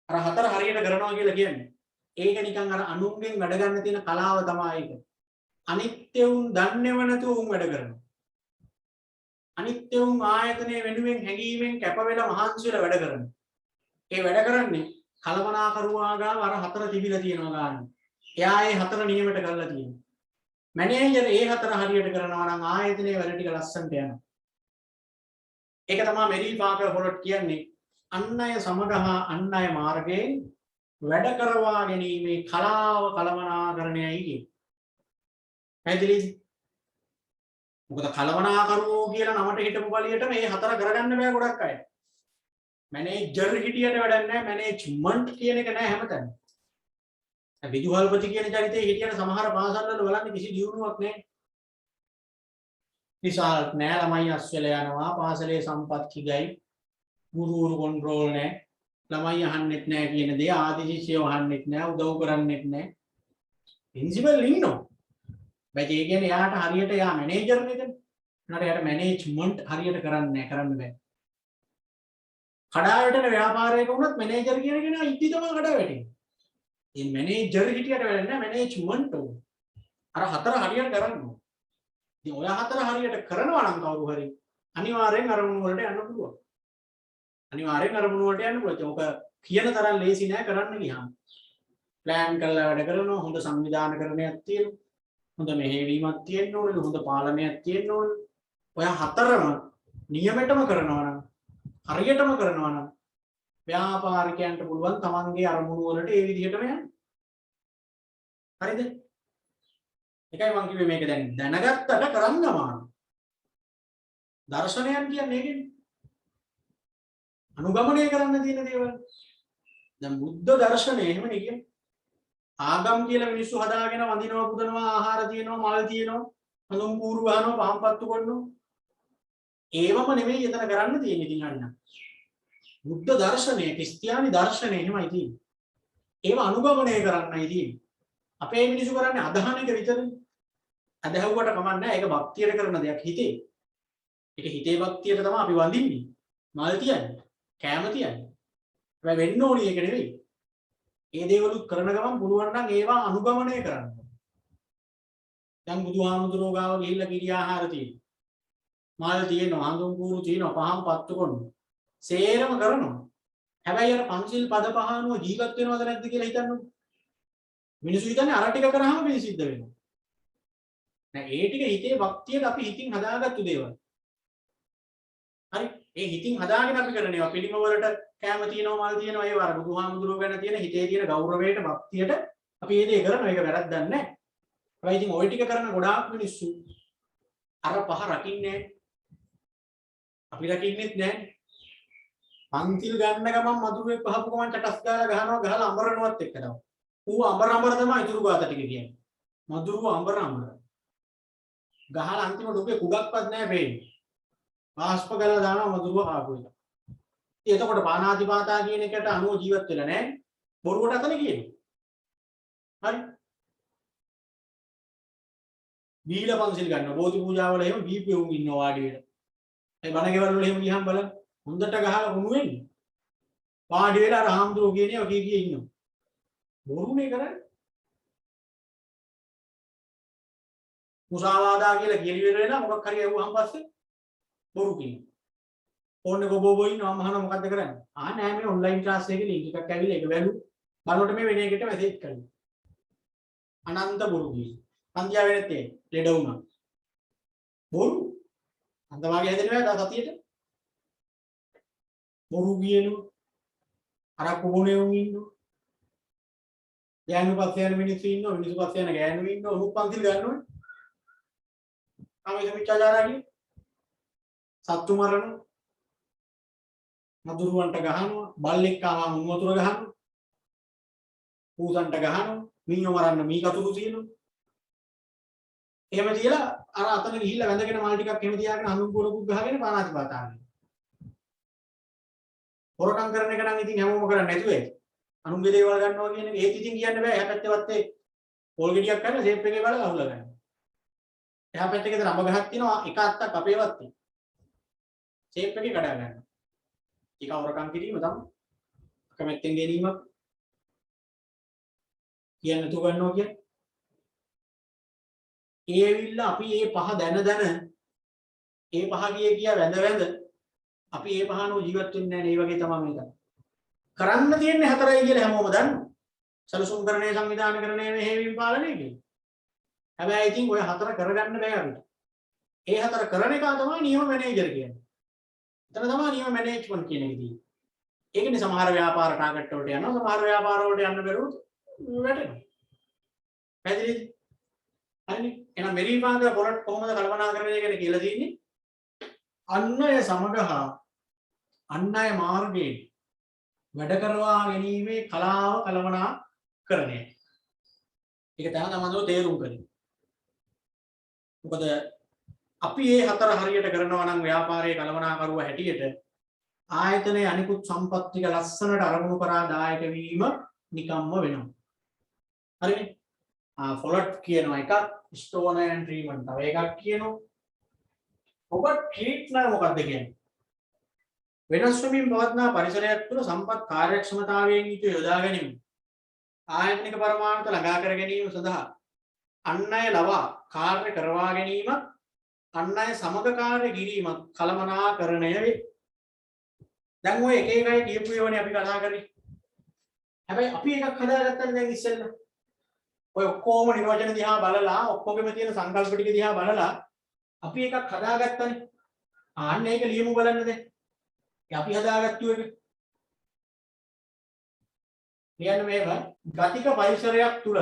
අර හතර හරියට කරනවා කියලා කියන්නේ. ඒක නිකන් අර අනුන්ගෙන් වැඩ ගන්න තියෙන කලාව තමයි ඒක. අනිත්‍ය උන් දන්නේව නැතුව උන් වැඩ කරනවා. අනිත්‍ය උන් ආයතනයේ වෙනුවෙන් හැඟීමෙන් කැප වෙලා මහන්සි වෙලා වැඩ කරනවා. ඒ වැඩ කරන්නේ කලමනාකරුවා ගාව අර හතර තිබිලා තියෙනවා ගන්න. එයා ඒ හතර නියමයට කරලා තියෙනවා. මැනේජර් ඒ හතර හරියට කරනවා නම් ආයතනයේ වැඩ ටික ලස්සනට යනවා. ඒක තමයි මෙරි පාකර් වොලට් කියන්නේ අන් අය සමග හා අන් අය මාර්ගයෙන් වැඩ කරවා ගැනීමේ කලාව කලමනාකරණයයි කියන්නේ. පැහැදිලිද? මොකද කලමනාකරුවෝ කියලා නමට හිටපු පළියට මේ හතර කරගන්න බෑ ගොඩක් අය. මැනේජර් හිටියට වැඩක් නැහැ, මැනේජ්මන්ට් කියන එක නැහැ හැමතැනම. විදුහල්පති කියන චරිතේ හිටියට සමහර පාසල්වල බලන්න කිසි දියුණුවක් නැහැ. විශාල නෑ ළමයි අස්වැල යනවා, පාසලේ සම්පත් කිගයි, ගුරුවරු කන්ට්‍රෝල් නැහැ, ළමයි අහන්නෙත් නැහැ කියන දේ ආදි ශිෂ්‍යයෝ අහන්නෙත් නැහැ, උදව් කරන්නෙත් නැහැ. ප්‍රින්සිපල් ඉන්නෝ. බැයි ඒ කියන්නේ යාට හරියට යා මැනේජර් නේද? උනාට යාට මැනේජ්මන්ට් හරියට කරන්නේ නැහැ, කරන්න බෑ. කඩා වැටෙන ව්‍යාපාරයක වුණත් මැනේජර් කියන කෙනා ඉති තමයි කඩා වැටෙන්නේ. මේ මැනේජර් හිටියට වැඩ නැහැ, මැනේජ්මන්ට් ඕන. අර හතර හරියට කරන්න ඕන. ඉතින් ඔය හතර හරියට කරනවා නම් කවුරු හරි අනිවාර්යෙන් අරමුණු වලට යන්න පුළුවන්. අනිවාර්යෙන් අරමුණු වලට යන්න පුළුවන්. ඔක කියන තරම් ලේසි නෑ කරන්න ගියාම. ප්ලෑන් කරලා වැඩ කරනවා, හොඳ සංවිධානකරණයක් තියෙනවා, හොඳ මෙහෙයවීමක් තියෙන්න ඕනේ, හොඳ පාලනයක් තියෙන්න ඕනේ. ඔය හතරම නියමෙටම කරනවා නම් හරියටම කරනවා නම් ව්‍යාපාරිකයන්ට පුළුවන් තමන්ගේ අරමුණු වලට ඒ විදිහටම යන්න. හරිද? ඒකයි මම කිව්වේ මේක දැන් දැනගත්තට කරන්න අමාරුයි. දර්ශනයන් කියන්නේ ඒකනේ. අනුගමනය කරන්න තියෙන දේවල්. දැන් බුද්ධ දර්ශනය එහෙමනේ කියන්නේ. ආගම් කියලා මිනිස්සු හදාගෙන වඳිනවා පුදනවා ආහාර තියෙනවා මල් තියෙනවා හඳුන් කූරු ගහනවා පහන් පත්තු කරනවා. ඒවම නෙමෙයි එතන කරන්න තියෙන්නේ ඉතින් අන්න. බුද්ධ දර්ශනය ක්‍රිස්තියානි දර්ශනය එහෙමයි තියෙන්නේ. ඒව අනුගමනය කරන්නයි තියෙන්නේ. අපේ මිනිස්සු කරන්නේ අදහන එක විතරනේ. අදහුවට කමක් නැහැ. ඒක භක්තියට කරන දෙයක් හිතේ. ඒක හිතේ භක්තියට තමයි අපි වඳින්නේ. මල් තියන්නේ. කෑම තියන්නේ. හැබැයි වෙන්න ඕනි ඒක නෙවෙයි. ඒ දේවලුත් කරන ගමන් පුළුවන් නම් ඒවා අනුගමනය කරන්න. දැන් බුදුහාමුදුරුවෝ ගාව ගිහිල්ලා කිරි ආහාර තියෙනවා. මල් තියෙනවා, හඳුන් කූරු තියෙනවා, පහන් පත්තු කරනවා. සේරම කරනවා. හැබැයි අර පංචිල් පද පහනුව ජීවත් වෙනවද නැද්ද කියලා හිතන්නකො. මිනිස්සු හිතන්නේ අර ටික කරාම මේ සිද්ධ වෙනවා. නෑ ඒ ටික හිතේ භක්තියට අපි හිතින් හදාගත්තු දේවල්. හරි? ඒ හිතින් හදාගෙන අපි කරන ඒවා පිළිම වලට කැම තියෙනවා මල් තියෙනවා ඒවා අර බුදුහාමුදුරුවෝ ගැන තියෙන හිතේ තියෙන ගෞරවයට භක්තියට අපි මේ දේ කරනවා. ඒක වැරද්දක් නෑ. හැබැයි ඉතින් ওই ටික කරන ගොඩාක් මිනිස්සු අර පහ රකින්නේ අපි රකින්නෙත් නෑ. පන්තිල් ගන්න ගමන් මధుරේ පහපු ගමන් චටස් ගාලා ගහනවා ගහලා අඹරනවත් එක්ක තමයි. ඌ අඹර තමයි ඉතුරු ගාත ටික කියන්නේ. මధుරව අඹර. ගහලා අන්තිමට උගේ කුඩක්වත් නෑ වෙන්නේ. ආස්ප ගාලා දානවා මధుරව ආපු එක. ඉතින් එතකොට පානාතිපාතා කියන එකට අනුව ජීවත් වෙලා නෑ. බොරුවට අතන කියන්නේ. හරි. බීලා පන්සිල් ගන්න බෝධි පූජාවල එහෙම බීපෙවුම් ඉන්නවා වාඩි වෙලා. ඒ බණ ගෙවල් වල එහෙම ගියහම බලන්න හොඳට ගහලා උණු වෙන්නේ. වාඩි වෙලා රාම්දුරෝ කියන ඒවා කී ඉන්නවා. බොරුනේ කරන්නේ. මුසාවාදා කියලා කියලි වෙලා මොකක් හරි ඇහුවාම පස්සේ බොරු කියනවා. ඕන්නේ ගොබෝ ඉන්නවා මහන මොකද්ද කරන්නේ? නෑ මේ ඔන්ලයින් ක්ලාස් එකේ ලින්ක් එකක් ඇවිල්ලා ඒක බැලු. බලනකොට මේ වෙන එකට මැසේජ් කරනවා. අනන්ත බොරු කියනවා. සංධ්‍යා වෙනත් ඒ ලෙඩ වුණා. බොරු. අන්තවාගේ හැදෙනවා දා සතියේට. බොරු කියනවා. අරක්කු බොනේ උන් ඉන්නවා. ගෑනු පස්සේ යන මිනිස්සු ඉන්නවා. මිනිස්සු පස්සේ යන ගෑනු ඉන්නවා. උණු පන්තිල් ගන්නවනේ. ආවේ සමිච්චාචාරාගේ සත්තු මරන මදුරුවන්ට ගහනවා. බල්ලෙක් ආවම උන් වතුර ගහනවා. පූසන්ට ගහනවා. මීයෝ මරන්න මී කතුරු තියෙනවා. එහෙම තියලා අර අතන ගිහිල්ලා වැඳගෙන මල් ටිකක් එහෙම තියාගෙන හඳුන් කුරකුත් ගහගෙන පානාතිපාතා කරනවා. හොරකම් කරන එක නම් ඉතින් හැමෝම කරන්නේ නැතුව ඇති. අනුන්ගේ දේවල් ගන්නවා කියන එක ඒත් ඉතින් කියන්න බෑ. එහා පැත්තේ වත්තේ පොල් ගෙඩියක් ගන්න සේප් එකේ බලලා අහුලා ගන්න. එහා පැත්තේ ගෙදර අඹ ගහක් තියෙනවා එක අත්තක් අපේ වත්තේ. සේප් එකේ කඩා ගන්න. ඒක හොරකම් කිරීම තමයි. අකමැත්තෙන් ගැනීමක් කියන්න තු ගන්නවා කියන්නේ. ඒ ඇවිල්ලා අපි මේ පහ දැන ඒ පහ කිය වැඳ අපි මේ පහනෝ ජීවත් වෙන්නේ නැහැ නේ. ඒ වගේ තමයි මේක. කරන්න තියෙන්නේ හතරයි කියලා හැමෝම දන්නවා. සලසුම් කරණේ සංවිධානය කරණේ මෙහෙවීම පාලනය කියන්නේ. හැබැයි ඉතින් ඔය හතර කරගන්න බෑ අපිට. ඒ හතර කරන එක තමයි නියම මැනේජර් කියන්නේ. එතන තමයි නියම මැනේජ්මන්ට් කියන එක තියෙන්නේ. ඒකනේ සමහර ව්‍යාපාර ටාගට් වලට යනවා. සමහර ව්‍යාපාර වලට යන්න බැරුව වැටෙනවා. පැහැදිලිද? හරිනේ. එහෙනම් මෙරිපාද පොරට කොහොමද කල්පනා කරන්නේ කියන කියලා තියෙන්නේ. අන්නය සමගහා අන්නය මාර්ගයේ වැඩ කරවා ගැනීමේ කලාව කළමනාකරණය. ඒක තමයි තේරුම් ගන්න. මොකද අපි මේ හතර හරියට කරනවා නම් ව්‍යාපාරයේ කළමනාකරුව හැටියට ආයතනයේ අනිකුත් සම්පත් ටික ලස්සනට අරමුණු කරා දායක වීම නිකම්ම වෙනවා. හරිනේ? ෆොලට් කියනවා එකක්, ස්ටෝන් ඇන්ඩ් ට්‍රීට්මන්ට් තව එකක් කියනවා. ඔබ ට්‍රීට්මන්ට් මොකක්ද කියන්නේ? වෙනස් වෙමින් පවත්නා පරිසරයක් තුළ සම්පත් කාර්යක්ෂමතාවයෙන් යුතු යොදා ගැනීම ආයතනික පරමාණුත ළඟා කර ගැනීම සඳහා අන් අය ලවා කාර්ය කරවා ගැනීම අන් අය සමග කාර්ය කිරීමත් කළමනාකරණය වේ. දැන් ඔය එක එකයි කියපු ඒවානේ අපි කතා කරේ. හැබැයි අපි එකක් හදාගත්තා දැන් ඉස්සෙල්ලා. ඔය ඔක්කොම නිර්වචන දිහා බලලා ඔක්කොගෙම තියෙන සංකල්ප ටික දිහා බලලා අපි එකක් හදාගත්තානේ. ආන්න ඒක ලියමු බලන්න දැන්. අපි හදාගත්තු එක. කියන්න මේක ගතික පරිසරයක් තුල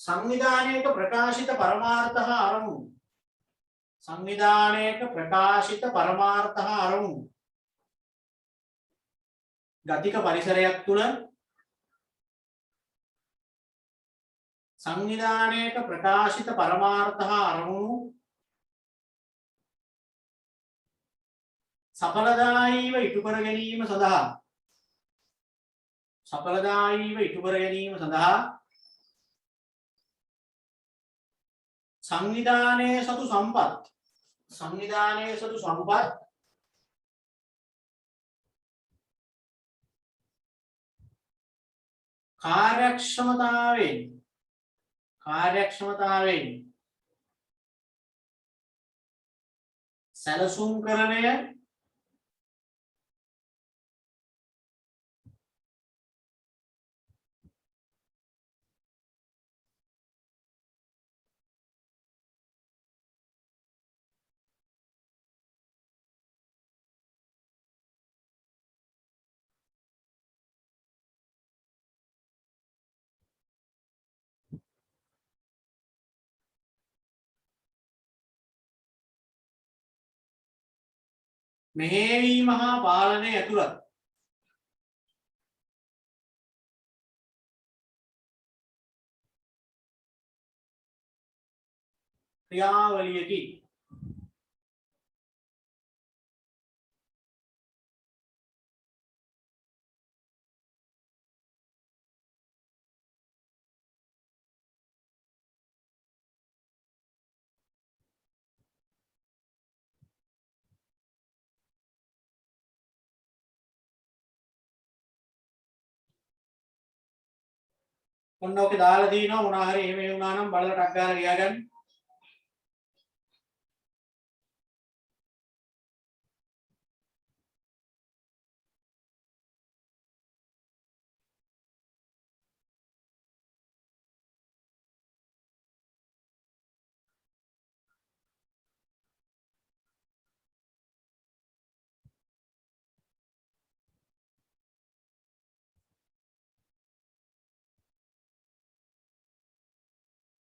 සංවිධානයක ප්‍රකාශිත පරමාර්ථ හා අරමුණු ගතික පරිසරයක් තුල සංවිධානයක ප්‍රකාශිත පරමාර්ථ හා අරමුණු සඵලදායීව ඉටු කර ගැනීම සඳහා සංවිධානයේ සතු සම්පත් කාර්යක්ෂමතාවෙන් සැලසුම් කරණය මෙහෙයවීම හා පාලනය ඇතුළත් ක්‍රියාවලියකි. ඔන්න ඔකේ දාලා දිනවා මොනවා හරි එහෙම වුණා නම් බලලා ටක් ගාලා ලියා ගන්න.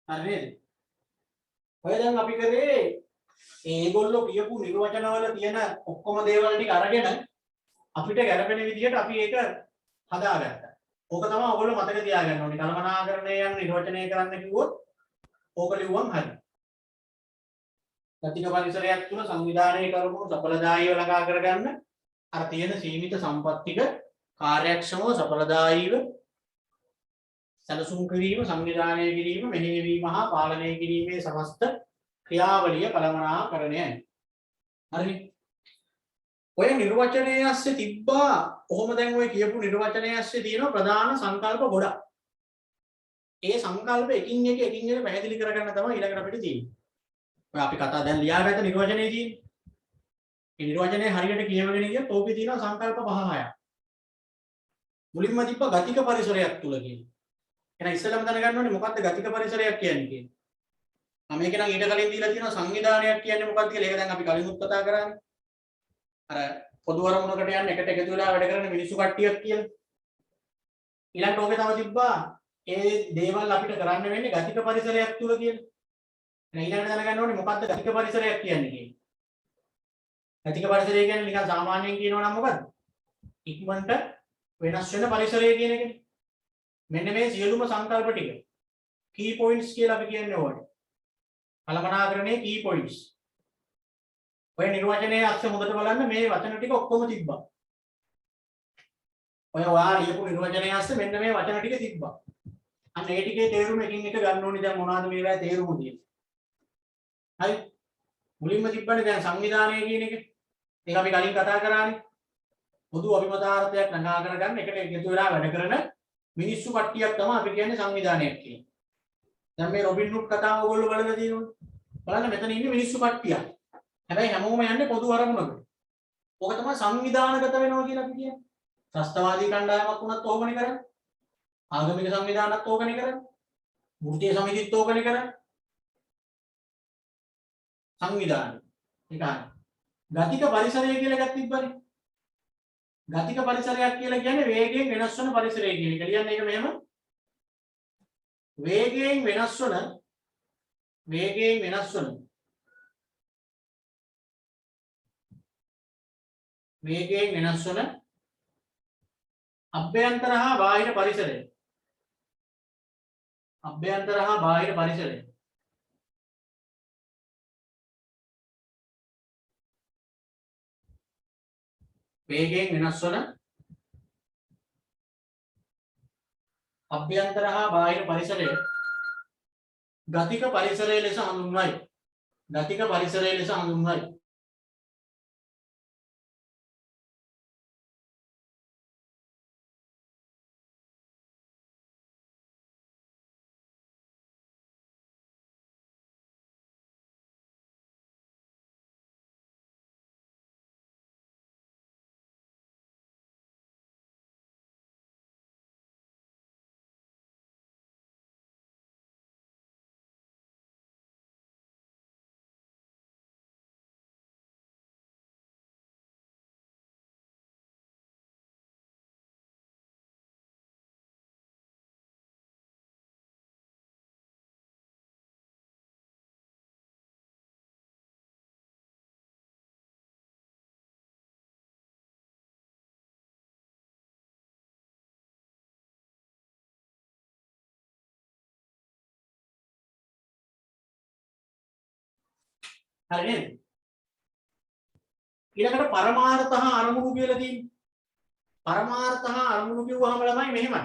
හරි නේද? ඔය දැන් අපි කරේ ඒගොල්ලෝ කියපු නිර්වචනවල තියෙන ඔක්කොම දේවල් ටික අරගෙන අපිට ගැළපෙන විදිහට අපි ඒක හදාගත්තා. ඕක තමයි ඔයගොල්ලෝ මතක තියාගන්න ඕනේ. කළමනාකරණය යන නිර්වචනය කරන්න කිව්වොත් ඕක ලිව්වම හරි. ගතික පරිසරයක් තුන සංවිධානය කරපු සඵලදායීව ළඟා කරගන්න අර තියෙන සීමිත සම්පත්තික කාර්යක්ෂමව සඵලදායීව සැලසුම් කිරීම සංවිධානය කිරීම මෙහෙයවීම හා පාලනය කිරීමේ සමස්ත ක්‍රියාවලිය කළමනාකරණයයි. හරි. ඔය නිර්වචනයේ ඇස්සේ තිබ්බා කොහොම දැන් ඔය කියපු නිර්වචනයේ ඇස්සේ තියෙන ප්‍රධාන සංකල්ප ගොඩක්. ඒ සංකල්ප එකින් එක පැහැදිලි කරගන්න තමයි ඊළඟට අපිට තියෙන්නේ. ඔය අපි කතා දැන් ලියාගත්ත නිර්වචනයේ තියෙන්නේ. මේ නිර්වචනයේ හරියට කියවගෙන ගියොත් ඕකේ තියෙන සංකල්ප 5-6ක්. මුලින්ම තිබ්බ ගතික පරිසරයක් තුල කියන්නේ. එහෙනම් ඉස්සෙල්ලාම දැනගන්න ඕනේ මොකක්ද ගතික පරිසරයක් කියන්නේ කියන්නේ. මේක නම් ඊට කලින් දීලා තියෙනවා සංවිධානයක් කියන්නේ මොකක්ද කියලා. ඒක දැන් අපි කලින්ුත් කතා කරානේ. අර පොදු අරමුණකට යන්න එකට එකතු වෙලා වැඩ කරන මිනිස්සු කට්ටියක් කියලා. ඊළඟට ඕකේ තව තිබ්බා ඒ දේවල් අපිට කරන්න වෙන්නේ ගතික පරිසරයක් තුල කියලා. එහෙනම් ඊළඟට දැනගන්න ඕනේ මොකක්ද ගතික පරිසරයක් කියන්නේ කියන්නේ. ගතික පරිසරය කියන්නේ නිකන් සාමාන්‍යයෙන් කියනවා නම් මොකද්ද? ඉක්මනට වෙනස් වෙන පරිසරය කියන එකනේ. මෙන්න මේ සියලුම සංකල්ප ටික key points කියලා අපි කියන්නේ ඕකට. කළමනාකරණයේ key points. ඔය නිර්වචනයේ අක්ෂර හොඳට බලන්න මේ වචන ටික ඔක්කොම තිබ්බා. ඔය ඔයා ලියපු නිර්වචනයේ අක්ෂර මෙන්න මේ වචන ටික තිබ්බා. අන්න ඒ ටිකේ තේරුම එකින් එක ගන්න ඕනේ දැන් මොනවද මේවා තේරුම තියෙන්නේ. හරි. මුලින්ම තිබ්බනේ දැන් සංවිධානය කියන එක. ඒක අපි කලින් කතා කරානේ. පොදු අභිමතාර්ථයක් ළඟා කරගන්න එකට එකතු වෙලා වැඩ කරන මිනිස්සු කට්ටියක් තමයි අපි කියන්නේ සංවිධානයක් කියන්නේ. දැන් මේ රොබින් හුඩ් කතාව ඔයගොල්ලෝ බලලා තියෙනවනේ. බලන්න මෙතන ඉන්නේ මිනිස්සු කට්ටියක්. හැබැයි හැමෝම යන්නේ පොදු අරමුණකට. ඕක තමයි සංවිධානගත වෙනවා කියලා අපි කියන්නේ. ත්‍රස්තවාදී කණ්ඩායමක් වුණත් ඕකනේ කරන්නේ. ආගමික සංවිධානත් ඕකනේ කරන්නේ. වෘත්තීය සමිතිත් ඕකනේ කරන්නේ. සංවිධාන. ඒකයි. ගතික පරිසරය කියලා එකක් තිබ්බනේ. ගතික පරිසරයක් කියලා කියන්නේ වේගයෙන් වෙනස් වන පරිසරය කියන එක. ලියන්න ඒක මෙහෙම. වේගයෙන් වෙනස් වන අභ්‍යන්තර හා බාහිර පරිසරය. අභ්‍යන්තර හා බාහිර පරිසරය. වේගයෙන් වෙනස් වන අභ්‍යන්තර හා බාහිර පරිසරය ගතික පරිසරය ලෙස හඳුන්වයි. ගතික පරිසරය ලෙස හඳුන්වයි. හරි නේද? ඊළඟට පරමාර්ථ හා අරමුණු කියලා තියෙන්නේ. පරමාර්ථ හා අරමුණු කිව්වහම ළමයි මෙහෙමයි.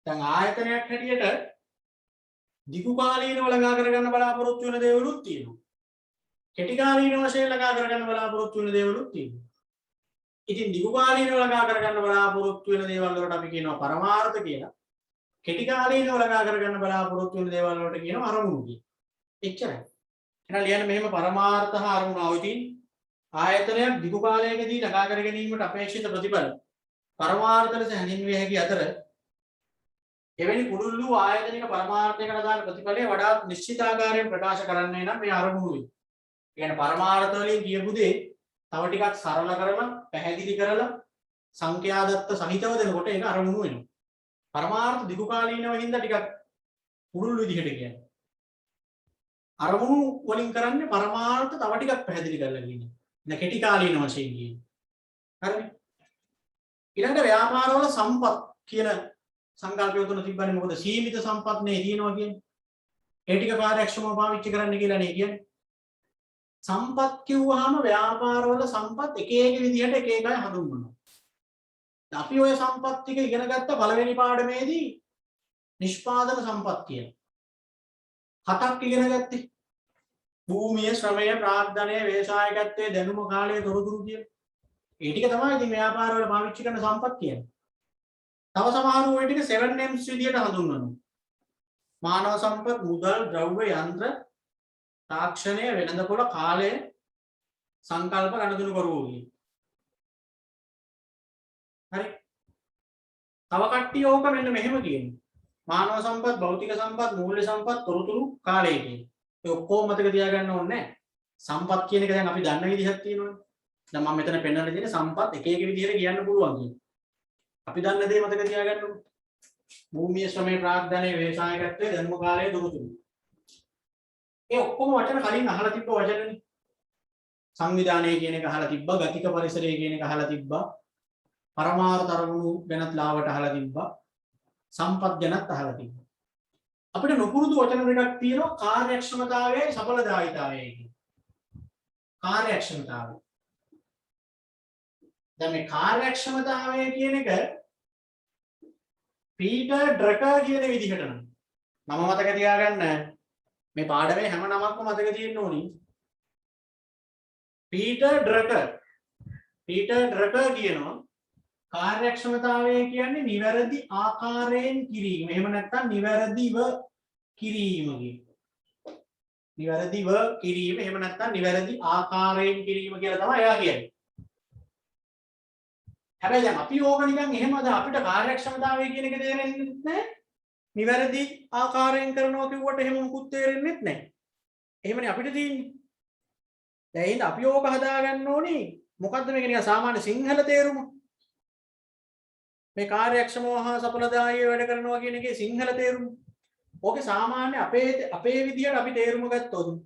දැන් ආයතනයක් හැටියට දිගු කාලීනව ළඟා කරගන්න බලාපොරොත්තු වෙන දේවලුත් තියෙනවා. කෙටි කාලීන වශයෙන් ළඟා කරගන්න බලාපොරොත්තු වෙන දේවලුත් තියෙනවා. ඉතින් දිගු කාලීනව ළඟා කරගන්න බලාපොරොත්තු වෙන දේවල් වලට අපි කියනවා පරමාර්ථ කියලා. කෙටි කාලීනව ළඟා කරගන්න බලාපොරොත්තු වෙන දේවල් වලට කියනවා අරමුණු කියලා. එච්චරයි. එහෙනම් ලියන්න මෙහෙම පරමාර්ථ හා අරමුණ අවදීන් ආයතනයක් දිගු කාලයකදී ළඟා කර ගැනීමට අපේක්ෂිත ප්‍රතිඵල පරමාර්ථ ලෙස හැඳින්විය හැකි අතර එවැනි කුඩුල් වූ ආයතනික පරමාර්ථයකට දාන ප්‍රතිඵලය වඩාත් නිශ්චිත ආකාරයෙන් ප්‍රකාශ කරන්නේ නම් මේ අරමුණුයි. කියන්නේ පරමාර්ථ වලින් කියපු දේ තව ටිකක් සරල කරලා පැහැදිලි කරලා සංඛ්‍යාදත්ත සහිතව දෙනකොට ඒක අරමුණු වෙනවා. පරමාර්ථ දිගු කාලීනව හින්දා ටිකක් කුඩුල් විදිහට කියන්නේ. අරමුණු වලින් කරන්නේ පරමාර්ථ තව ටිකක් පැහැදිලි කරලා කියන්නේ. දැන් කෙටි කාලීන වශයෙන් කියන්නේ. හරිනේ? ඊළඟට ව්‍යාපාරවල සම්පත් කියන සංකල්පය තුන තිබ්බනේ මොකද සීමිත සම්පත් නේ තියෙනවා කියන්නේ. ඒ ටික කාර්යක්ෂමව පාවිච්චි කරන්න කියලා නේ කියන්නේ. සම්පත් කිව්වහම ව්‍යාපාරවල සම්පත් එක එක විදිහට එක එකයි හඳුන්වනවා. අපි ඔය සම්පත් ටික ඉගෙන ගත්ත පළවෙනි පාඩමේදී නිෂ්පාදන සම්පත් කියන. හතක් ඉගෙන ගත්තේ. භූමිය, ශ්‍රමය, ප්‍රාග්ධනය, ව්‍යවසායකත්වයේ දැනුම, කාලය, තොරතුරු කියන. ඒ ටික තමයි ඉතින් ව්‍යාපාරවල පාවිච්චි කරන සම්පත් කියන්නේ. තව සමහරු ওই ටික 7Ms විදියට හඳුන්වනවා. මානව සම්පත්, මුදල්, ද්‍රව්‍ය, යන්ත්‍ර, තාක්ෂණය, වෙළඳපොළ, කාලය, සංකල්ප, ගණතුණු කරවෝ කියන. හරි. තව කට්ටිය ඕක මෙන්න මෙහෙම කියනවා. මානව සම්පත්, භෞතික සම්පත්, මූල්‍ය සම්පත්, තොරතුරු, කාලය කියන. ඒ ඔක්කොම මතක තියාගන්න ඕනේ නැහැ. සම්පත් කියන එක දැන් අපි දන්න විදිහක් තියෙනවනේ. දැන් මම මෙතන පෙන්නලා තියෙන සම්පත් එක එක විදිහට කියන්න පුළුවන් කියන. අපි දන්න දේ මතක තියාගන්න ඕනේ. භූමිය, ශ්‍රමය, ප්‍රාග්ධනය, ව්‍යවසායකත්වයේ දැනුම, කාලය, තොරතුරු. ඒ ඔක්කොම වචන කලින් අහලා තිබ්බ වචනනේ. සංවිධානය කියන එක අහලා තිබ්බා, ගතික පරිසරය කියන එක අහලා තිබ්බා, පරමාර්ථ අරමුණු ගැනත් ලාවට අහලා තිබ්බා, සම්පත් ගැනත් අහලා තිබ්බා. අපිට නොපුරුදු වචන දෙකක් තියෙනවා කාර්යක්ෂමතාවයයි සඵලදායීතාවයයි කියන. කාර්යක්ෂමතාවය. දැන් මේ කාර්යක්ෂමතාවය කියන එක පීටර් ඩ්‍රකර් කියන විදිහට නම් මම මතක තියාගන්න මේ පාඩමේ හැම නමක්ම මතක තියෙන්න ඕනි. පීටර් ඩ්‍රකර් කියනවා කාර්යක්ෂමතාවය කියන්නේ නිවැරදි ආකාරයෙන් කිරීම. එහෙම නැත්නම් නිවැරදිව කිරීම කියනවා. නිවැරදිව කිරීම එහෙම නැත්නම් නිවැරදි ආකාරයෙන් කිරීම කියලා තමයි එයා කියන්නේ. හැබැයි දැන් අපි ඕක නිකන් එහෙමද අපිට කාර්යක්ෂමතාවය කියන එක තේරෙන්නේ නැහැ. නිවැරදි ආකාරයෙන් කරනවා කිව්වට එහෙම මුකුත් තේරෙන්නේ නැහැ. එහෙමනේ අපිට තියෙන්නේ. දැන් එහෙනම් අපි ඕක හදාගන්න ඕනේ. මොකද්ද මේක නිකන් සාමාන්‍ය සිංහල තේරුම? මේ කාර්යක්ෂමව හා සඵලදායීව වැඩ කරනවා කියන එකේ සිංහල තේරුම. ඕකේ සාමාන්‍ය අපේ විදියට අපි තේරුම ගත්තොත්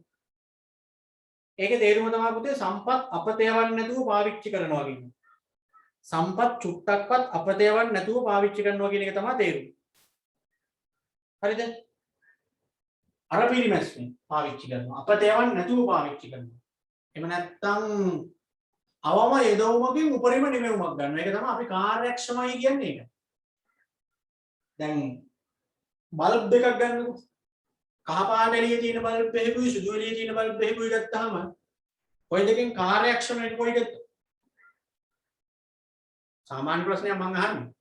ඒකේ තේරුම තමයි පුතේ සම්පත් අපතේවන්න නැතුව පාවිච්චි කරනවා කියන්නේ. සම්පත් චුට්ටක්වත් අපතේවන්න නැතුව පාවිච්චි කරනවා කියන එක තමයි තේරුම. හරිද? අර පිරිමැස්මෙන් පාවිච්චි කරනවා. අපතේවන්න නැතුව පාවිච්චි කරනවා. එහෙම නැත්නම් අවම යදවමකින් උපරිම නිමවුමක් ගන්නවා. ඒක තමයි අපි කාර්යක්ෂමයි කියන්නේ ඒක. දැන් බල්බ් එකක් ගන්නකො. කහ පාට එළියේ තියෙන බල්බ් එකකුයි සුදු එළියේ තියෙන බල්බ් එකකුයි ගත්තාම ඔය දෙකෙන් කාර්යක්ෂම එක කොයිද? සාමාන්‍ය ප්‍රශ්නයක් මම අහන්නේ.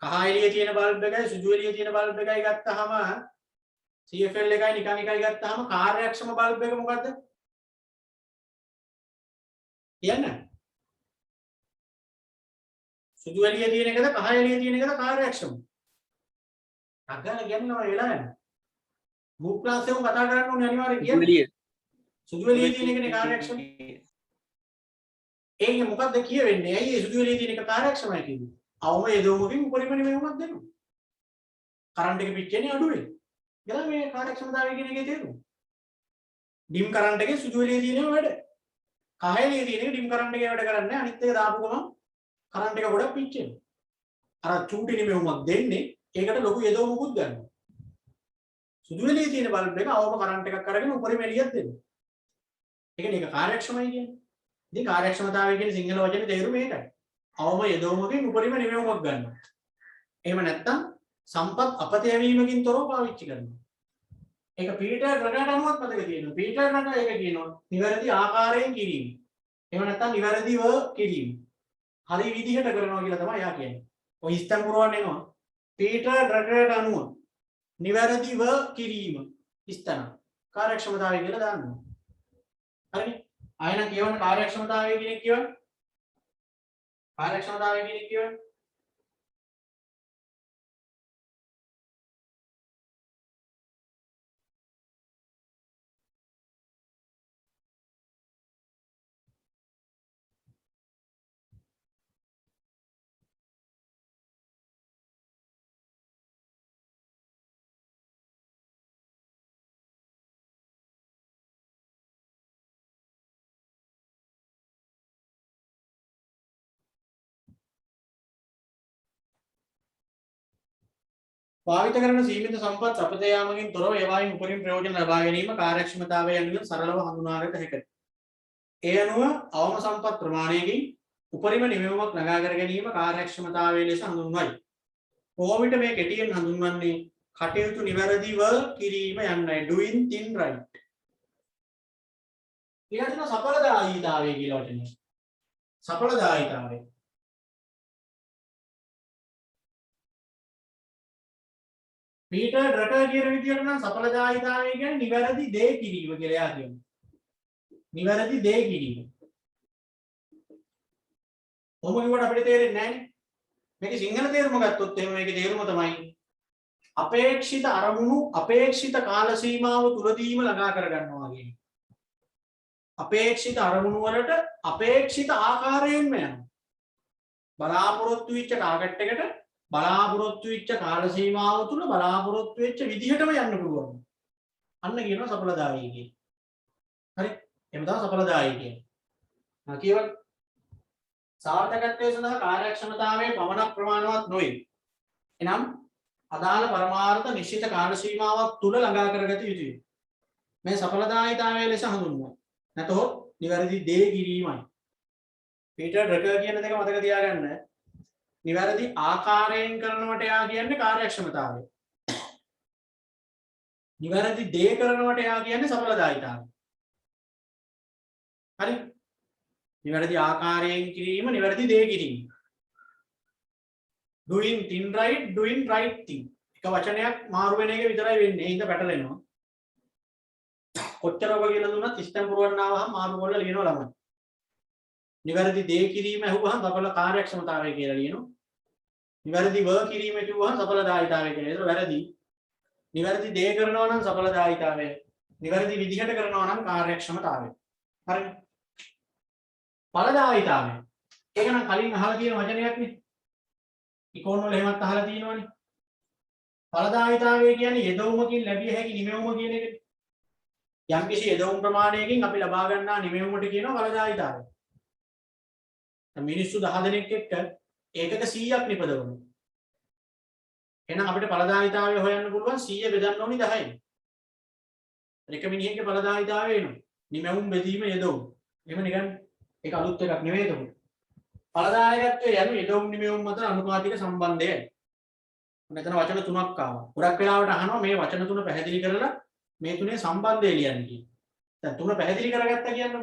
කහ එළියේ තියෙන බල්බ් එකයි සුදු එළියේ තියෙන බල්බ් එකයි ගත්තාම CFL එකයි නිකන් එකයි ගත්තාම කාර්යක්ෂම බල්බ් එක මොකද්ද? කියන්න. සුදු එළියේ තියෙන එකද කහ එළියේ තියෙන එකද කාර්යක්ෂම? අග්ගල කියනවා වෙලා යනවා. ගෲප් ක්ලාස් එකෙන් කතා කරන්න ඕනේ අනිවාර්යයෙන් කියන්නේ. සුදු එළියේ තියෙන එකනේ කාර්යක්ෂම. ඒකේ මොකද්ද කියවෙන්නේ? ඇයි ඒ සුදු එළියේ තියෙන එක කාර්යක්ෂමයි කියන්නේ? අවම යදවමකින් උපරිම නිමවුමක් දෙනවා. කරන්ට් එක පිච්චෙන්නේ අඩුවෙන්. එලා මේ කාර්යක්ෂමතාවය කියන එකේ තේරුම. ඩිම් කරන්ට් එකේ සුදු එළියේ තියෙන වැඩ. කහ එළියේ තියෙන එක ඩිම් කරන්ට් එකේ වැඩ කරන්නේ අනිත් එක දාපු ගමන් කරන්ට් එක ගොඩක් පිච්චෙනවා. අර චූටි නිමවුමක් දෙන්නේ ඒකට ලොකු යදවමකුත් ගන්නවා. සුදු එළියේ තියෙන බල්බ් එක අවම කරන්ට් එකක් අරගෙන උපරිම එළියක් දෙනවා. ඒකනේ ඒක කාර්යක්ෂමයි කියන්නේ. ඉතින් කාර්යක්ෂමතාවය කියන්නේ සිංහල වචනේ තේරුම ඒකයි. අවම යදවමකින් උපරිම නිමවුමක් ගන්නවා. එහෙම නැත්නම් සම්පත් අපතේවීමකින් තොරව පාවිච්චි කරනවා. ඒක පීටර් රටට අනුවත් මතක තියෙනවා. පීටර් රට ඒක කියනවා නිවැරදි ආකාරයෙන් කිරීම. එහෙම නැත්නම් නිවැරදිව කිරීම. හරි විදිහට කරනවා කියලා තමයි එයා කියන්නේ. ඔය ඉස්තම් පුරවන්න එනවා. පීටර් රටට අනුව නිවැරදිව කිරීම ඉස්තන කාර්යක්ෂමතාවය කියලා දාන්නවා. හරිනේ? ආයෙත් කියවන කාර්යක්ෂමතාවය කියන එක කියවන. කාර්යක්ෂමතාවය කියන එක කියවන. භාවිත කරන සීමිත සම්පත් අපතේ යාමකින් තොරව ඒවායින් උපරිම ප්‍රයෝජන ලබා ගැනීම කාර්යක්ෂමතාවය යනුවෙන් සරලව හඳුනාගත හැකියි. ඒ අනුව අවම සම්පත් ප්‍රමාණයකින් උපරිම නිමවුමක් ළඟා කර ගැනීම කාර්යක්ෂමතාවය ලෙස හඳුන්වයි. බොහෝ විට මේ කෙටියෙන් හඳුන්වන්නේ කටයුතු නිවැරදිව කිරීම යන්නයි doing thing right. ඊළඟට සඵලදායීතාවය කියලා වචනය. සඵලදායීතාවය පීටර් රටර් කියන විදිහට නම් සඵලදායීතාවය කියන්නේ නිවැරදි දේ කිරීම කියලා එයා කියනවා. නිවැරදි දේ කිරීම. කොහොම කිව්වට අපිට තේරෙන්නේ නැහැනේ. මේකේ සිංහල තේරුම ගත්තොත් එහෙම මේකේ තේරුම තමයි අපේක්ෂිත අරමුණු අපේක්ෂිත කාල සීමාව තුලදීම ළඟා කර ගන්නවා කියන එක. අපේක්ෂිත අරමුණු වලට අපේක්ෂිත ආකාරයෙන්ම යනවා. බලාපොරොත්තු වෙච්ච ටාගට් එකට බලාපොරොත්තු වෙච්ච කාල සීමාව තුල බලාපොරොත්තු වෙච්ච විදිහටම යන්න පුළුවන්. අන්න කියනවා සඵලදායී කියන්නේ. හරි. එහෙම තමයි සඵලදායී කියන්නේ. කියවල සාර්ථකත්වයේ සඳහා කාර්යක්ෂමතාවයේ පමණක් ප්‍රමාණවත් නොවේ. එනම් අදාළ පරමාර්ථ නිශ්චිත කාල සීමාවක් තුල ළඟා කරගත යුතුය. මේ සඵලදායීතාවය ලෙස හඳුන්වනවා. නැතහොත් නිවැරදි දේ කිරීමයි. පීටර් ඩ්‍රකර් කියන දෙක මතක තියාගන්න. නිවැරදි ආකාරයෙන් කරනවට යා කියන්නේ කාර්යක්ෂමතාවය. නිවැරදි දේ කරනවට යා කියන්නේ සඵලදායීතාවය. හරි? නිවැරදි ආකාරයෙන් කිරීම නිවැරදි දේ කිරීම. doing thing right doing right thing. එක වචනයක් මාරු වෙන එක විතරයි වෙන්නේ. ඒක පැටලෙනවා. කොච්චර ඔබ කියලා දුන්නත් සිස්ටම් පුරවන්න ආවම මාරු කරලා ලියනවා ළමයි. නිවැරදි දේ කිරීම ඇහුවහම සඵල කාර්යක්ෂමතාවය කියලා කියනවා. නිවැරදි ව කිරීම කිව්වහම සඵලදායීතාවය කියලා. ඒක වැරදි. නිවැරදි දේ කරනවා නම් සඵලදායීතාවය. නිවැරදි විදිහට කරනවා නම් කාර්යක්ෂමතාවය. හරිද? ඵලදායීතාවය. ඒක නම් කලින් අහලා තියෙන වචනයක් නේ. ඉකෝන් වල එහෙමත් අහලා තියෙනවනේ. ඵලදායීතාවය කියන්නේ යෙදවුමකින් ලැබිය හැකි නිමෙවුම කියන එකනේ. යම්කිසි යෙදවුම් ප්‍රමාණයකින් අපි ලබා ගන්නා නිමෙවුමට කියනවා ඵලදායීතාවය. දැන් මිනිස්සු 10 දෙනෙක් එක්ක ඒකක 100ක් නිපදවනවා. එහෙනම් අපිට ඵලදායීතාවය හොයන්න පුළුවන් 100 බෙදන්න ඕනි 10යි. එක මිනිහෙක්ගේ ඵලදායීතාවය එනවා. නිමෙවුම් බෙදීම යෙදවුම්. එහෙම නිකන් ඒක අලුත් එකක් නෙවෙයි ඒක. ඵලදායකත්වයේ යනු යෙදවුම් නිමෙවුම් අතර අනුපාතික සම්බන්ධයයි. මෙතන වචන තුනක් ආවා. ගොඩක් වෙලාවට අහනවා මේ වචන තුන පැහැදිලි කරලා මේ තුනේ සම්බන්ධය ලියන්න කියලා. දැන් තුන පැහැදිලි කරගත්තා කියන්නකො.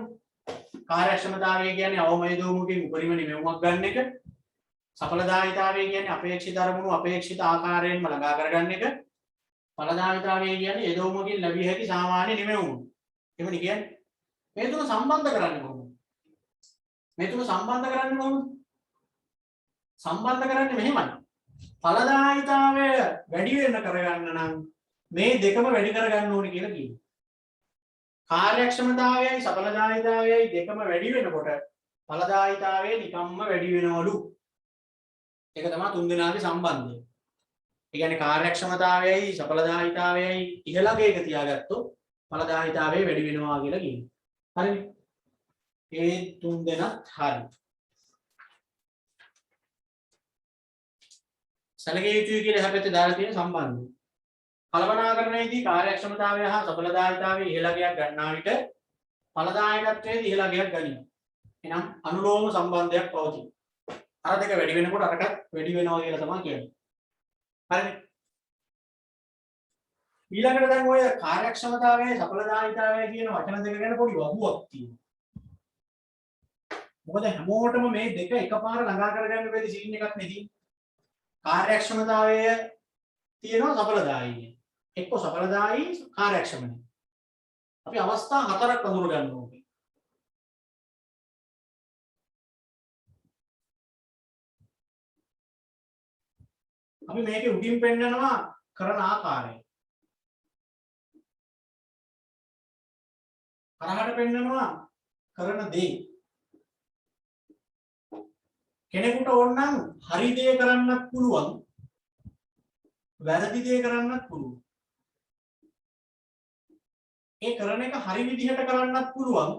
කාර්යක්ෂමතාවය කියන්නේ අවම යෙදවුමකින් උපරිම නිමෙවුමක් ගන්න එක. සඵලදායීතාවය කියන්නේ අපේක්ෂිත අරමුණු අපේක්ෂිත ආකාරයෙන්ම ළඟා කරගන්න එක. ඵලදායීතාවය කියන්නේ යෙදවුමකින් ලැබිය හැකි සාමාන්‍ය නිමෙවුම. එහෙමනේ කියන්නේ. මේ තුන සම්බන්ධ කරන්නේ කොහොමද? මේ තුන සම්බන්ධ කරන්නේ කොහොමද? සම්බන්ධ කරන්නේ මෙහෙමයි. ඵලදායීතාවය වැඩි වෙන කරගන්න නම් මේ දෙකම වැඩි කරගන්න ඕනේ කියලා කියනවා. කාර්යක්ෂමතාවයයි සඵලදායීතාවයයි දෙකම වැඩි වෙනකොට ඵලදායීතාවය නිකම්ම වැඩි වෙනවලු. ඒක තමයි තුන් දෙනාගේ සම්බන්ධය. ඒ කියන්නේ කාර්යක්ෂමතාවයයි සඵලදායීතාවයයි ඉහළගේක තියාගත්තොත් ඵලදායීතාවය වැඩි වෙනවා කියලා කියනවා. හරිනේ? ඒ තුන් දෙනත් හරි. සැලකිය යුතුයි කියලා හැබැයි දාලා තියෙන සම්බන්ධය. කල්පනාකරණයේදී කාර්යක්ෂමතාවය හා සඵලදායීතාවය ඉහළගයක් ගන්නා විට ඵලදායකත්වයේ ඉහළගයක් ගනිමු. එහෙනම් අනුලෝම සම්බන්ධයක් පවතී. අර දෙක වැඩි වෙනකොට අරකට වැඩි වෙනවා කියලා තමයි කියන්නේ. හරිනේ. ඊළඟට දැන් ඔය කාර්යක්ෂමතාවයයි සඵලදායීතාවයයි කියන වචන දෙක ගැන පොඩි වහුවක් තියෙනවා. මොකද හැමෝටම මේ දෙක එකපාර ළඟා කරගන්න බැරි සීන් එකක් නෙදී. කාර්යක්ෂමතාවය තියෙනවා සඵලදායී. එක්ක සඵලදායී කාර්යක්ෂමයි. අපි අවස්ථා හතරක් අඳුර ගන්න ඕනේ. අපි මේකේ උඩින් පෙන්නනවා කරන ආකාරය. කරහට පෙන්නනවා කරන දේ. කෙනෙකුට ඕනනම් හරි දේ කරන්නත් පුළුවන්. වැරදි දේ කරන්නත් පුළුවන්. ඒ කරන එක හරි විදිහට කරන්නත් පුළුවන්.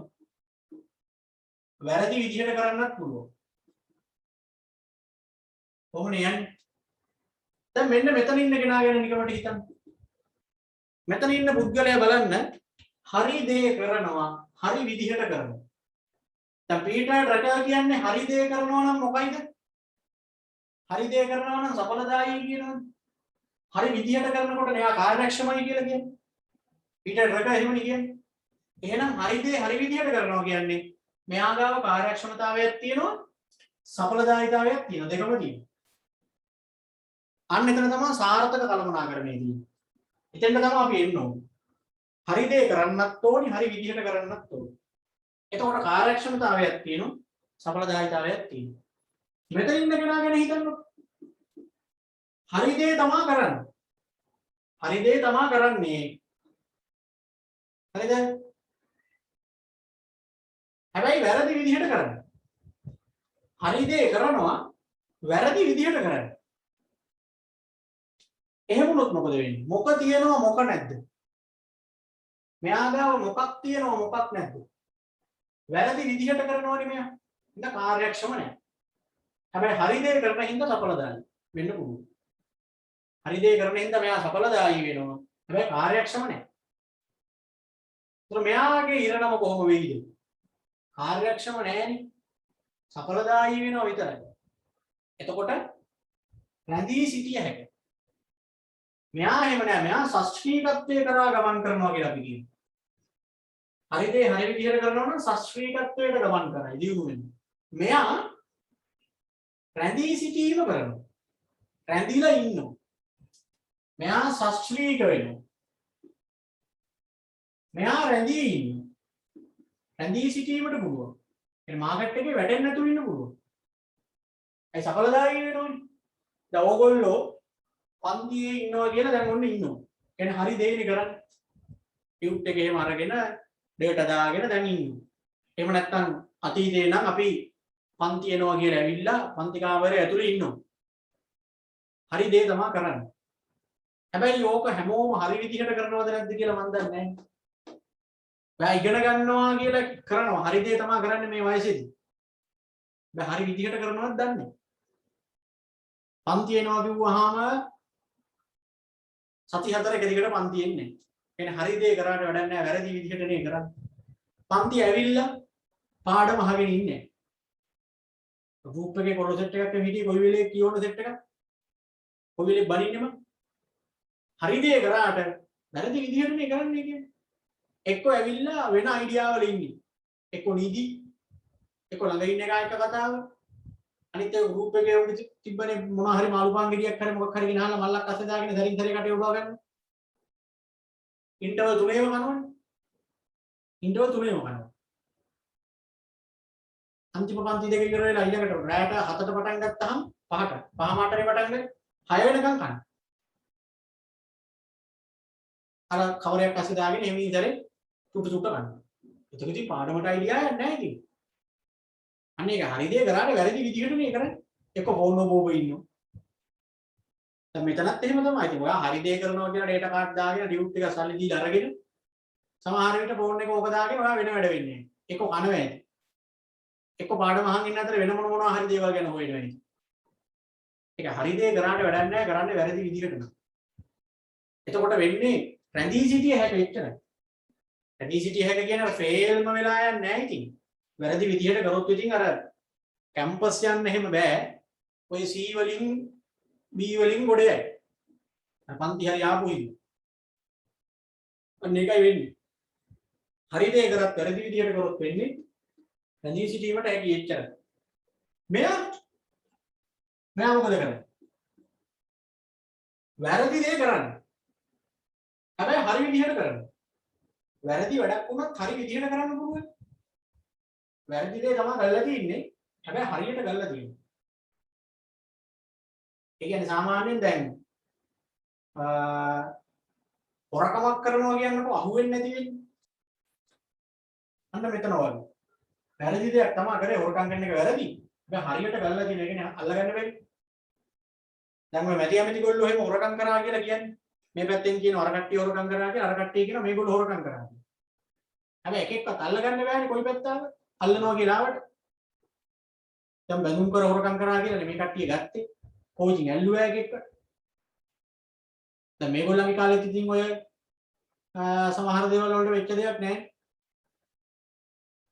වැරදි විදිහට කරන්නත් පුළුවන්. කොහොමද යන්නේ? දැන් මෙන්න මෙතන ඉන්න කෙනා ගැන නිකමට හිතන්න. මෙතන ඉන්න පුද්ගලයා බලන්න හරි දේ කරනවා හරි විදිහට කරනවා. දැන් පීටර් රටා කියන්නේ හරි දේ කරනවා නම් මොකයිද? හරි දේ කරනවා නම් සඵලදායී කියනවනේ. හරි විදිහට කරනකොට එයා කාර්යක්ෂමයි කියලා කියන්නේ. පීටර් රටා එහෙමනේ කියන්නේ. එහෙනම් හරි දේ හරි විදිහට කරනවා කියන්නේ මෙයා ගාව කාර්යක්ෂමතාවයක් තියෙනවා සඵලදායීතාවයක් තියෙනවා දෙකම තියෙනවා. අන්න එතන තමයි සාර්ථක කළමනාකරණය තියෙන්නේ. එතෙන්ට තමයි අපි එන්න ඕනේ. හරි දේ කරන්නත් ඕනි හරි විදිහට කරන්නත් ඕනි. එතකොට කාර්යක්ෂමතාවයක් තියෙනවා සඵලදායීතාවයක් තියෙනවා. මෙතන ඉන්න කෙනා ගැන හිතන්නකො. හරි දේ තමයි කරන්නේ. හරි දේ තමයි කරන්නේ. හරිද? හැබැයි වැරදි විදිහට කරන්නේ. හරි දේ කරනවා වැරදි විදිහට කරන්නේ. එහෙම වුණොත් මොකද වෙන්නේ? මොක තියෙනවා මොක නැද්ද? මෙයා ගාව මොකක් තියෙනවා මොකක් නැද්ද? වැරදි විදිහට කරනවනේ මෙයා. ඉතින් කාර්යක්ෂම නැහැ. හැබැයි හරි දේ කරන හින්දා සඵලදායී වෙන්න පුළුවන්. හරි දේ කරන හින්දා මෙයා සඵලදායී වෙනවා. හැබැයි කාර්යක්ෂම නැහැ. ඒතර මෙයාගේ ඉරණම කොහොම වෙයිද? කාර්යක්ෂම නැහැනේ. සඵලදායී වෙනවා විතරයි. එතකොට රැඳී සිටිය හැකියි. මෙයා එහෙම නෑ මෙයා ශාස්ත්‍රීයත්වයේ කරා ගමන් කරනවා කියලා අපි කියනවා. හරි දේ හරි විදිහට කරනවා නම් ශාස්ත්‍රීයත්වයට ගමන් කරයි දියුණු වෙනවා. මෙයා රැඳී සිටීම කරනවා. රැඳිලා ඉන්නවා. මෙයා ශාස්ත්‍රීය වෙනවා. මෙයා රැඳී ඉන්නවා. රැඳී සිටීමට පුළුවන්. ඒ මාකට් එකේ වැටෙන්නේ නැතුව ඉන්න පුළුවන්. ඒ සඵලදායී වෙනවනේ. දැන් ඕගොල්ලෝ පන්තියේ ඉන්නවා කියලා දැන් ඔන්න ඉන්නවා. කියන්නේ හරි දෙයනේ කරන්නේ. ටියුට් එක එහෙම අරගෙන ඩේටා දාගෙන දැන් ඉන්නවා. එහෙම නැත්නම් අතීතේ නම් අපි පන්ති එනවා කියලා ඇවිල්ලා පන්ති කාමරේ ඇතුලේ ඉන්නවා. හරි දේ තමයි කරන්නේ. හැබැයි ඕක හැමෝම හරි විදිහට කරනවද නැද්ද කියලා මම දන්නේ නැහැ. බෑ ඉගෙන ගන්නවා කියලා කරනවා. හරි දේ තමයි කරන්නේ මේ වයසේදී. බෑ හරි විදිහට කරනවද දන්නේ නැහැ. පන්ති එනවා කිව්වහම සති 4ක දිගට පන්ති එන්නේ. කියන්නේ හරි දේ කරාට වැඩක් නැහැ. වැරදි විදිහටනේ කරන්නේ. පන්ති ඇවිල්ලා පාඩම අහගෙන ඉන්නේ. ගෲප් එකේ කොළ සෙට් එකක් හිටියේ කොයි වෙලේ කියවන සෙට් එකක්. කොයි වෙලේ බනින්නෙම හරි දේ කරාට වැරදි විදිහටනේ කරන්නේ කියන්නේ. එක්ක ඇවිල්ලා වෙන අයිඩියා වල ඉන්නේ. එක්ක නිදි එක්ක ළඟ ඉන්න එකා එක්ක කතාව. අනිත් ඒ ගෲප් එකේ උඩ තිබ්බනේ මොනවා හරි මාළුපාන් ගෙඩියක් හරි මොකක් හරි ගෙනහලා මල්ලක් අස්සේ දාගෙන සරින් සරේ කටේ උඩව ගන්න. ඉන්ටර්වල් තුනේම කනවනේ. ඉන්ටර්වල් තුනේම කනවා. අන්තිම පන්ති දෙක ඉවර වෙලා ඊළඟට රැයට 7ට පටන් ගත්තාම 5ට 5:00ට පටන් ගන්න 6 වෙනකන් කන්න. අර කවරයක් අස්සේ දාගෙන එමින් ඉතරේ චුට්ටු චුට්ටු කන්න. එතකොටදී පාඩමට අයිඩියා නැහැ ඉතින්. අන්න ඒක හරි දේ කරාට වැරදි විදිහටනේ කරන්නේ. එක්ක ෆෝන් එක බෝබ ඉන්නවා. දැන් මෙතනත් එහෙම තමයි. ඉතින් ඔයා හරි දේ කරනවා කියලා ඩේටා කාඩ් දාගෙන ඩියුට් එක සල්ලි දීලා අරගෙන සමහර විට ෆෝන් එක ඕක දාගෙන ඔයා වෙන වැඩ වෙන්නේ නැහැ. එක්ක කනවා ඇති. එක්ක පාඩම අහන් ඉන්න අතර වෙන මොනවා හරි දේවල් ගැන හොයනවා ඇති. ඒක හරි දේ කරාට වැඩක් නැහැ. කරන්නේ වැරදි විදිහටම. එතකොට වෙන්නේ රැඳී සිටිය හැක එච්චරයි. රැඳී සිටිය හැක කියන්නේ අර ෆේල්ම වෙලා යන්නේ නැහැ ඉතින්. වැරදි විදිහට කරොත් ඉතින් අර කැම්පස් යන්න එහෙම බෑ. ඔය C වලින් B වලින් ගොඩ යයි. පන්ති හරි ආපු හින්දා. අන්න ඒකයි වෙන්නේ. හරි දේ කරත් වැරදි විදිහට කරොත් වෙන්නේ රැඳී සිටීමට හැකි එච්චරයි. මෙයා මොකද කරන්නේ? වැරදි දේ කරන්නේ. හැබැයි හරි විදිහට කරන්නේ. වැරදි වැඩක් වුණත් හරි විදිහට කරන්න පුළුවන්. වැරදි දේ තමයි කරලා තියෙන්නේ. හැබැයි හරියට කරලා තියෙන්නේ. ඒ කියන්නේ සාමාන්‍යයෙන් දැන් හොරකමක් කරනවා කියනකොට අහුවෙන්නේ නැති වෙන්නේ. අන්න මෙතන වගේ. වැරදි දෙයක් තමයි කරේ හොරකම් කරන එක වැරදි. හැබැයි හරියට කරලා තියෙන එක නේ අල්ලගන්න බැරි. දැන් ඔය මැටි ඇමති ගොල්ලෝ එහෙම හොරකම් කරා කියලා කියන්නේ. මේ පැත්තෙන් කියනවා අර කට්ටිය හොරකම් කරා කියලා අර කට්ටිය කියනවා මේගොල්ලෝ හොරකම් කරා කියලා. හැබැයි එක එක්කත් අල්ලගන්න බෑනේ කොයි පැත්තාව. අල්ලනවා කියලා ආවට. දැන් බඳුන් කර හොරකම් කරා කියලා මේ කට්ටිය ගත්තේ. කෝචින් ඇල්ලුවා එක එක. දැන් මේගොල්ලන්ගේ කාලෙත් ඉතින් ඔය සමහර දේවල් වලට වෙච්ච දෙයක් නැහැ.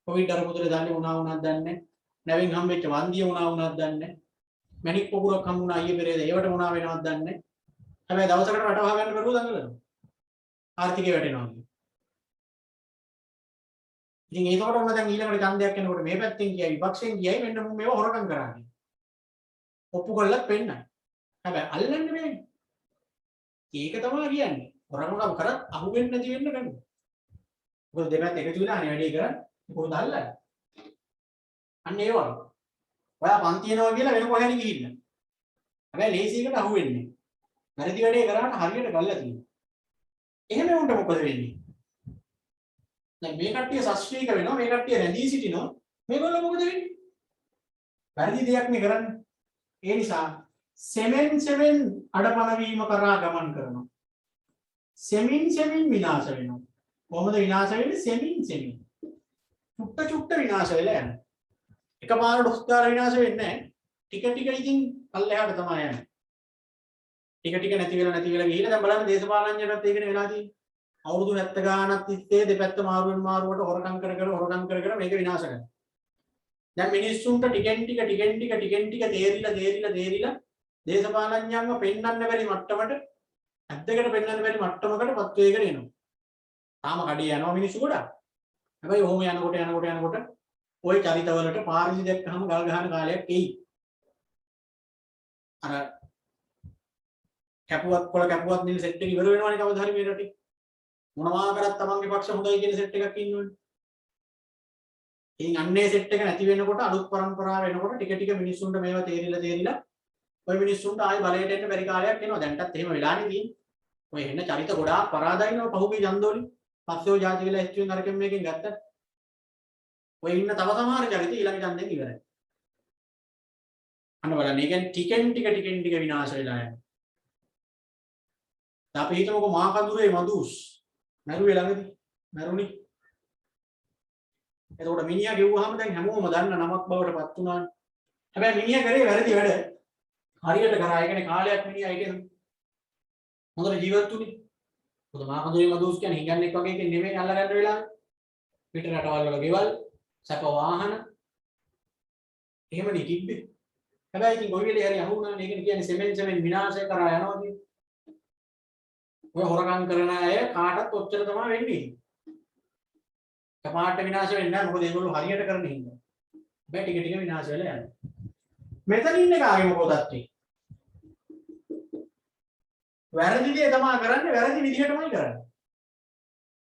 කොවිඩ් අර මුදල දාන්නේ වුණා වුණාද දන්නේ නැහැ. නැවින් හම්බෙච්ච වන්දිය වුණා වුණාද දන්නේ නැහැ. මැණික් පොකුරක් හම්බුණා ඊයේ පෙරේද ඒවට වුණා වෙනවද දන්නේ නැහැ. හැබැයි දවසකට රට වහ ගන්න බැරුව දඟලනවා. ආර්ථිකය වැටෙනවා කියන්නේ. ඉතින් ඒකකට ඔන්න දැන් ඊළඟට ඡන්දයක් එනකොට මේ පැත්තෙන් කියයි විපක්ෂයෙන් කියයි මෙන්න මම මේව හොරකම් කරා කියලා. ඔප්පු කළත් පෙන්නයි. හැබැයි අල්ලන්නේ බෑනේ. ඒක තමයි කියන්නේ. හොරකම් කරත් අහුවෙන්නේ නැති වෙන්න ගන්න. මොකද දෙපැත්ත එකතු වෙලානේ වැඩේ කරන්නේ. කොහොමද අල්ලන්නේ? අන්න ඒ වගේ. ඔයා පන්ති යනවා කියලා වෙන කොහෙද ගිහිල්ලා. හැබැයි ලේසියකට අහුවෙන්නේ. වැරදි වැඩේ කරාට හරියට ගල්ලා තියෙනවා. එහෙම වුණොත් මොකද වෙන්නේ? දැන් මේ කට්ටිය ශාස්ත්‍රීය වෙනවා මේ කට්ටිය රැඳී සිටිනවා මේගොල්ලෝ මොකද වෙන්නේ? වැරදි දෙයක් නේ කරන්නේ. ඒ නිසා සෙමෙන් අඩපණ වීම කරා ගමන් කරනවා. සෙමින් විනාශ වෙනවා. කොහොමද විනාශ වෙන්නේ? සෙමින්. චුට්ට විනාශ වෙලා යනවා. එකපාරට උස්කාර විනාශ වෙන්නේ නැහැ. ටික ටික ඉතින් පල්ලෙහාට තමයි යන්නේ. ටික නැති වෙලා ගිහිල්ලා දැන් බලන්න දේශපාලනඥයන්ට ඒකනේ වෙලා තියෙන්නේ. අවුරුදු 70 ගානක් තිස්සේ දෙපැත්ත මාරුවෙන් මාරුවට හොරකම් කර මේක විනාශ කරනවා. දැන් මිනිස්සුන්ට ටිකෙන් ටික තේරිලා දේශපාලනඥයන්ව පෙන්වන්න බැරි මට්ටමට ඇත්තකට පෙන්වන්න බැරි මට්ටමකටපත් වෙගෙන එනවා. තාම කඩේ යනවා මිනිස්සු ගොඩක්. හැබැයි ඔහොම යනකොට ওই චරිතවලට පාරිසි දැක්කහම ගල් ගහන කාලයක් එයි. අර කැපුවත් නිල් සෙට් එක ඉවර වෙනවනේ කවදා හරි මේ රටේ. මොනවා කරත් තමන්ගේ පක්ෂ හොඳයි කියන සෙට් එකක් ඉන්නවනේ. ඉතින් අන්නේ සෙට් එක නැති වෙනකොට අලුත් પરම්පරාව එනකොට ටික ටික මිනිස්සුන්ට මේවා තේරිලා ඔය මිනිස්සුන්ට ආයෙ බලයට එන්න බැරි කාලයක් එනවා. දැන්ටත් එහෙම වෙලානේ තියෙන්නේ. ඔය එන්න චරිත ගොඩාක් පරාදයින්ව පහුගිය ජන්දෝලි. පස්සේ ඔය ජාති වෙලා හිටුවෙන් අරගෙන මේකෙන් ගත්තා. ඔය ඉන්න තව සමහර චරිත ඊළඟ ඡන්දෙන් ඉවරයි. අන්න බලන්න. ඒ කියන්නේ ටිකෙන් ටික විනාශ වෙලා යනවා. අපි හිතමුකෝ මා කඳුරේ මදුස් මරුවේ ළඟදී මරුණි. එතකොට මිනිහා ගෙව්වහම දැන් හැමෝම දන්න නමක් බවට පත් වුණානේ. හැබැයි මිනිහා කරේ වැරදි වැඩ. හරියට කරා. ඒ කියන්නේ කාලයක් මිනිහා ඒකෙන් හොඳට ජීවත් වුණේ. මොකද මා කඳුරේ මදුස් කියන්නේ හිඟන්නෙක් වගේ කෙනෙක් නෙමෙයි අල්ලගන්න වෙලාවේ. පිට රටවල් වල ගෙවල්, සැප වාහන එහෙමනේ තිබ්බේ. හැබැයි ඉතින් කොයි වෙලේ හරි අහුණානේ. ඒකනේ කියන්නේ සෙමෙන් විනාශය කරා යනවා කියන්නේ. ඔය හොරකම් කරන අය කාටත් ඔච්චර තමයි වෙන්නේ. කපාට විනාශ වෙන්නේ නැහැ. මොකද ඒගොල්ලෝ හරියට කරන හින්දා. හැබැයි ටික ටික විනාශ වෙලා යනවා. මෙතන ඉන්න කාගේ මොකද තත්ත්වේ? වැරදි දේ තමයි කරන්නේ, වැරදි විදිහටමයි කරන්නේ.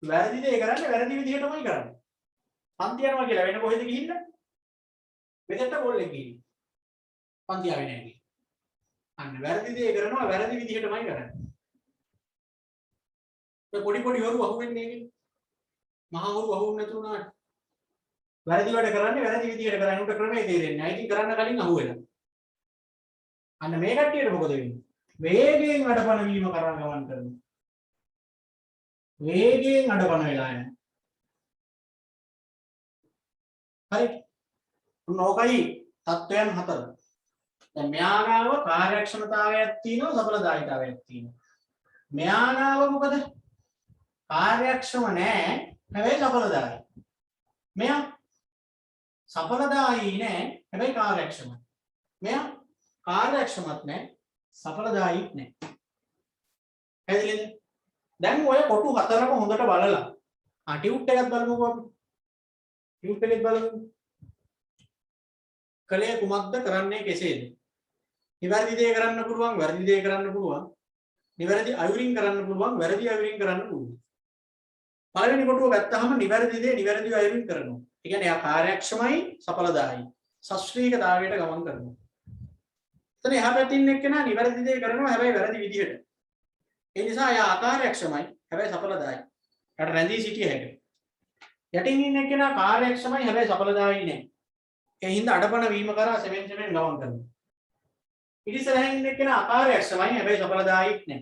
වැරදි දේ කරන්නේ වැරදි විදිහටමයි කරන්නේ. පන්ති යනවා කියලා වෙන කොහෙද ගිහිල්ල? මෙතෙන්ට බෝල්ලෙන් ගිහින්. පන්ති ආවේ නැහැ කි. අන්න වැරදි දේ කරනවා වැරදි විදිහටමයි කරන්නේ. ඒ පොඩි හොරු අහුවෙන්නේ නේ. මහා හොරු අහුවෙන්නේ නැතු උනාට. වැරදි වැඩ කරන්නේ වැරදි විදිහට කරන්නේ. උන්ට ක්‍රමේ තේරෙන්නේ නැහැ. ඉතින් කරන්න කලින් අහුවෙලා. අන්න මේ කට්ටියට මොකද වෙන්නේ? වේගයෙන් අඩපණ වීම කරා ගමන් කරනවා. වේගයෙන් අඩපණ වෙලා යනවා. හරි. නෝකයි තත්වයන් හතර. දැන් මෙයාගාව කාර්යක්ෂමතාවයක් තියෙනවා සඵලදායීතාවයක් තියෙනවා. මෙයාගාව මොකද? කාර්යක්ෂම නෑ හැබැයි සඵලදායී. මෙයා සඵලදායී නෑ හැබැයි කාර්යක්ෂමයි. මෙයා කාර්යක්ෂමත් නෑ සඵලදායීත් නෑ. පැහැදිලිද? දැන් ඔය කොටු හතරම හොඳට බලලා ටියුට් එකක් බලමුකෝ අපි. ටියුට් එකක් බලමු. කලේ කුමක්ද කරන්නේ කෙසේද? නිවැරදි දේ කරන්න පුළුවන්, වැරදි දේ කරන්න පුළුවන්. නිවැරදි අයුරින් කරන්න පුළුවන්, වැරදි අයුරින් කරන්න පුළුවන්. පළවෙනි කොටුව ගත්තාම නිවැරදි දේ නිවැරදි අයුරින් කරනවා. ඒ කියන්නේ එයා කාර්යක්ෂමයි, සඵලදායී. ශාස්ත්‍රීයතාවයට ගමන් කරනවා. එතන එහා පැත්තේ එක්කෙනා නිවැරදි දේ කරනවා හැබැයි වැරදි විදිහට. ඒ නිසා එයා අකාර්යක්ෂමයි හැබැයි සඵලදායී. එයාට රැඳී සිටිය හැකියි. යටින් ඉන්න එක්කෙනා කාර්යක්ෂමයි හැබැයි සඵලදායී නෑ. ඒ හින්දා අඩපණ වීම කරා සෙමෙන් ගමන් කරනවා. ඉතිසරහින් ඉන්න එක්කෙනා අකාර්යක්ෂමයි හැබැයි සඵලදායීත් නෑ.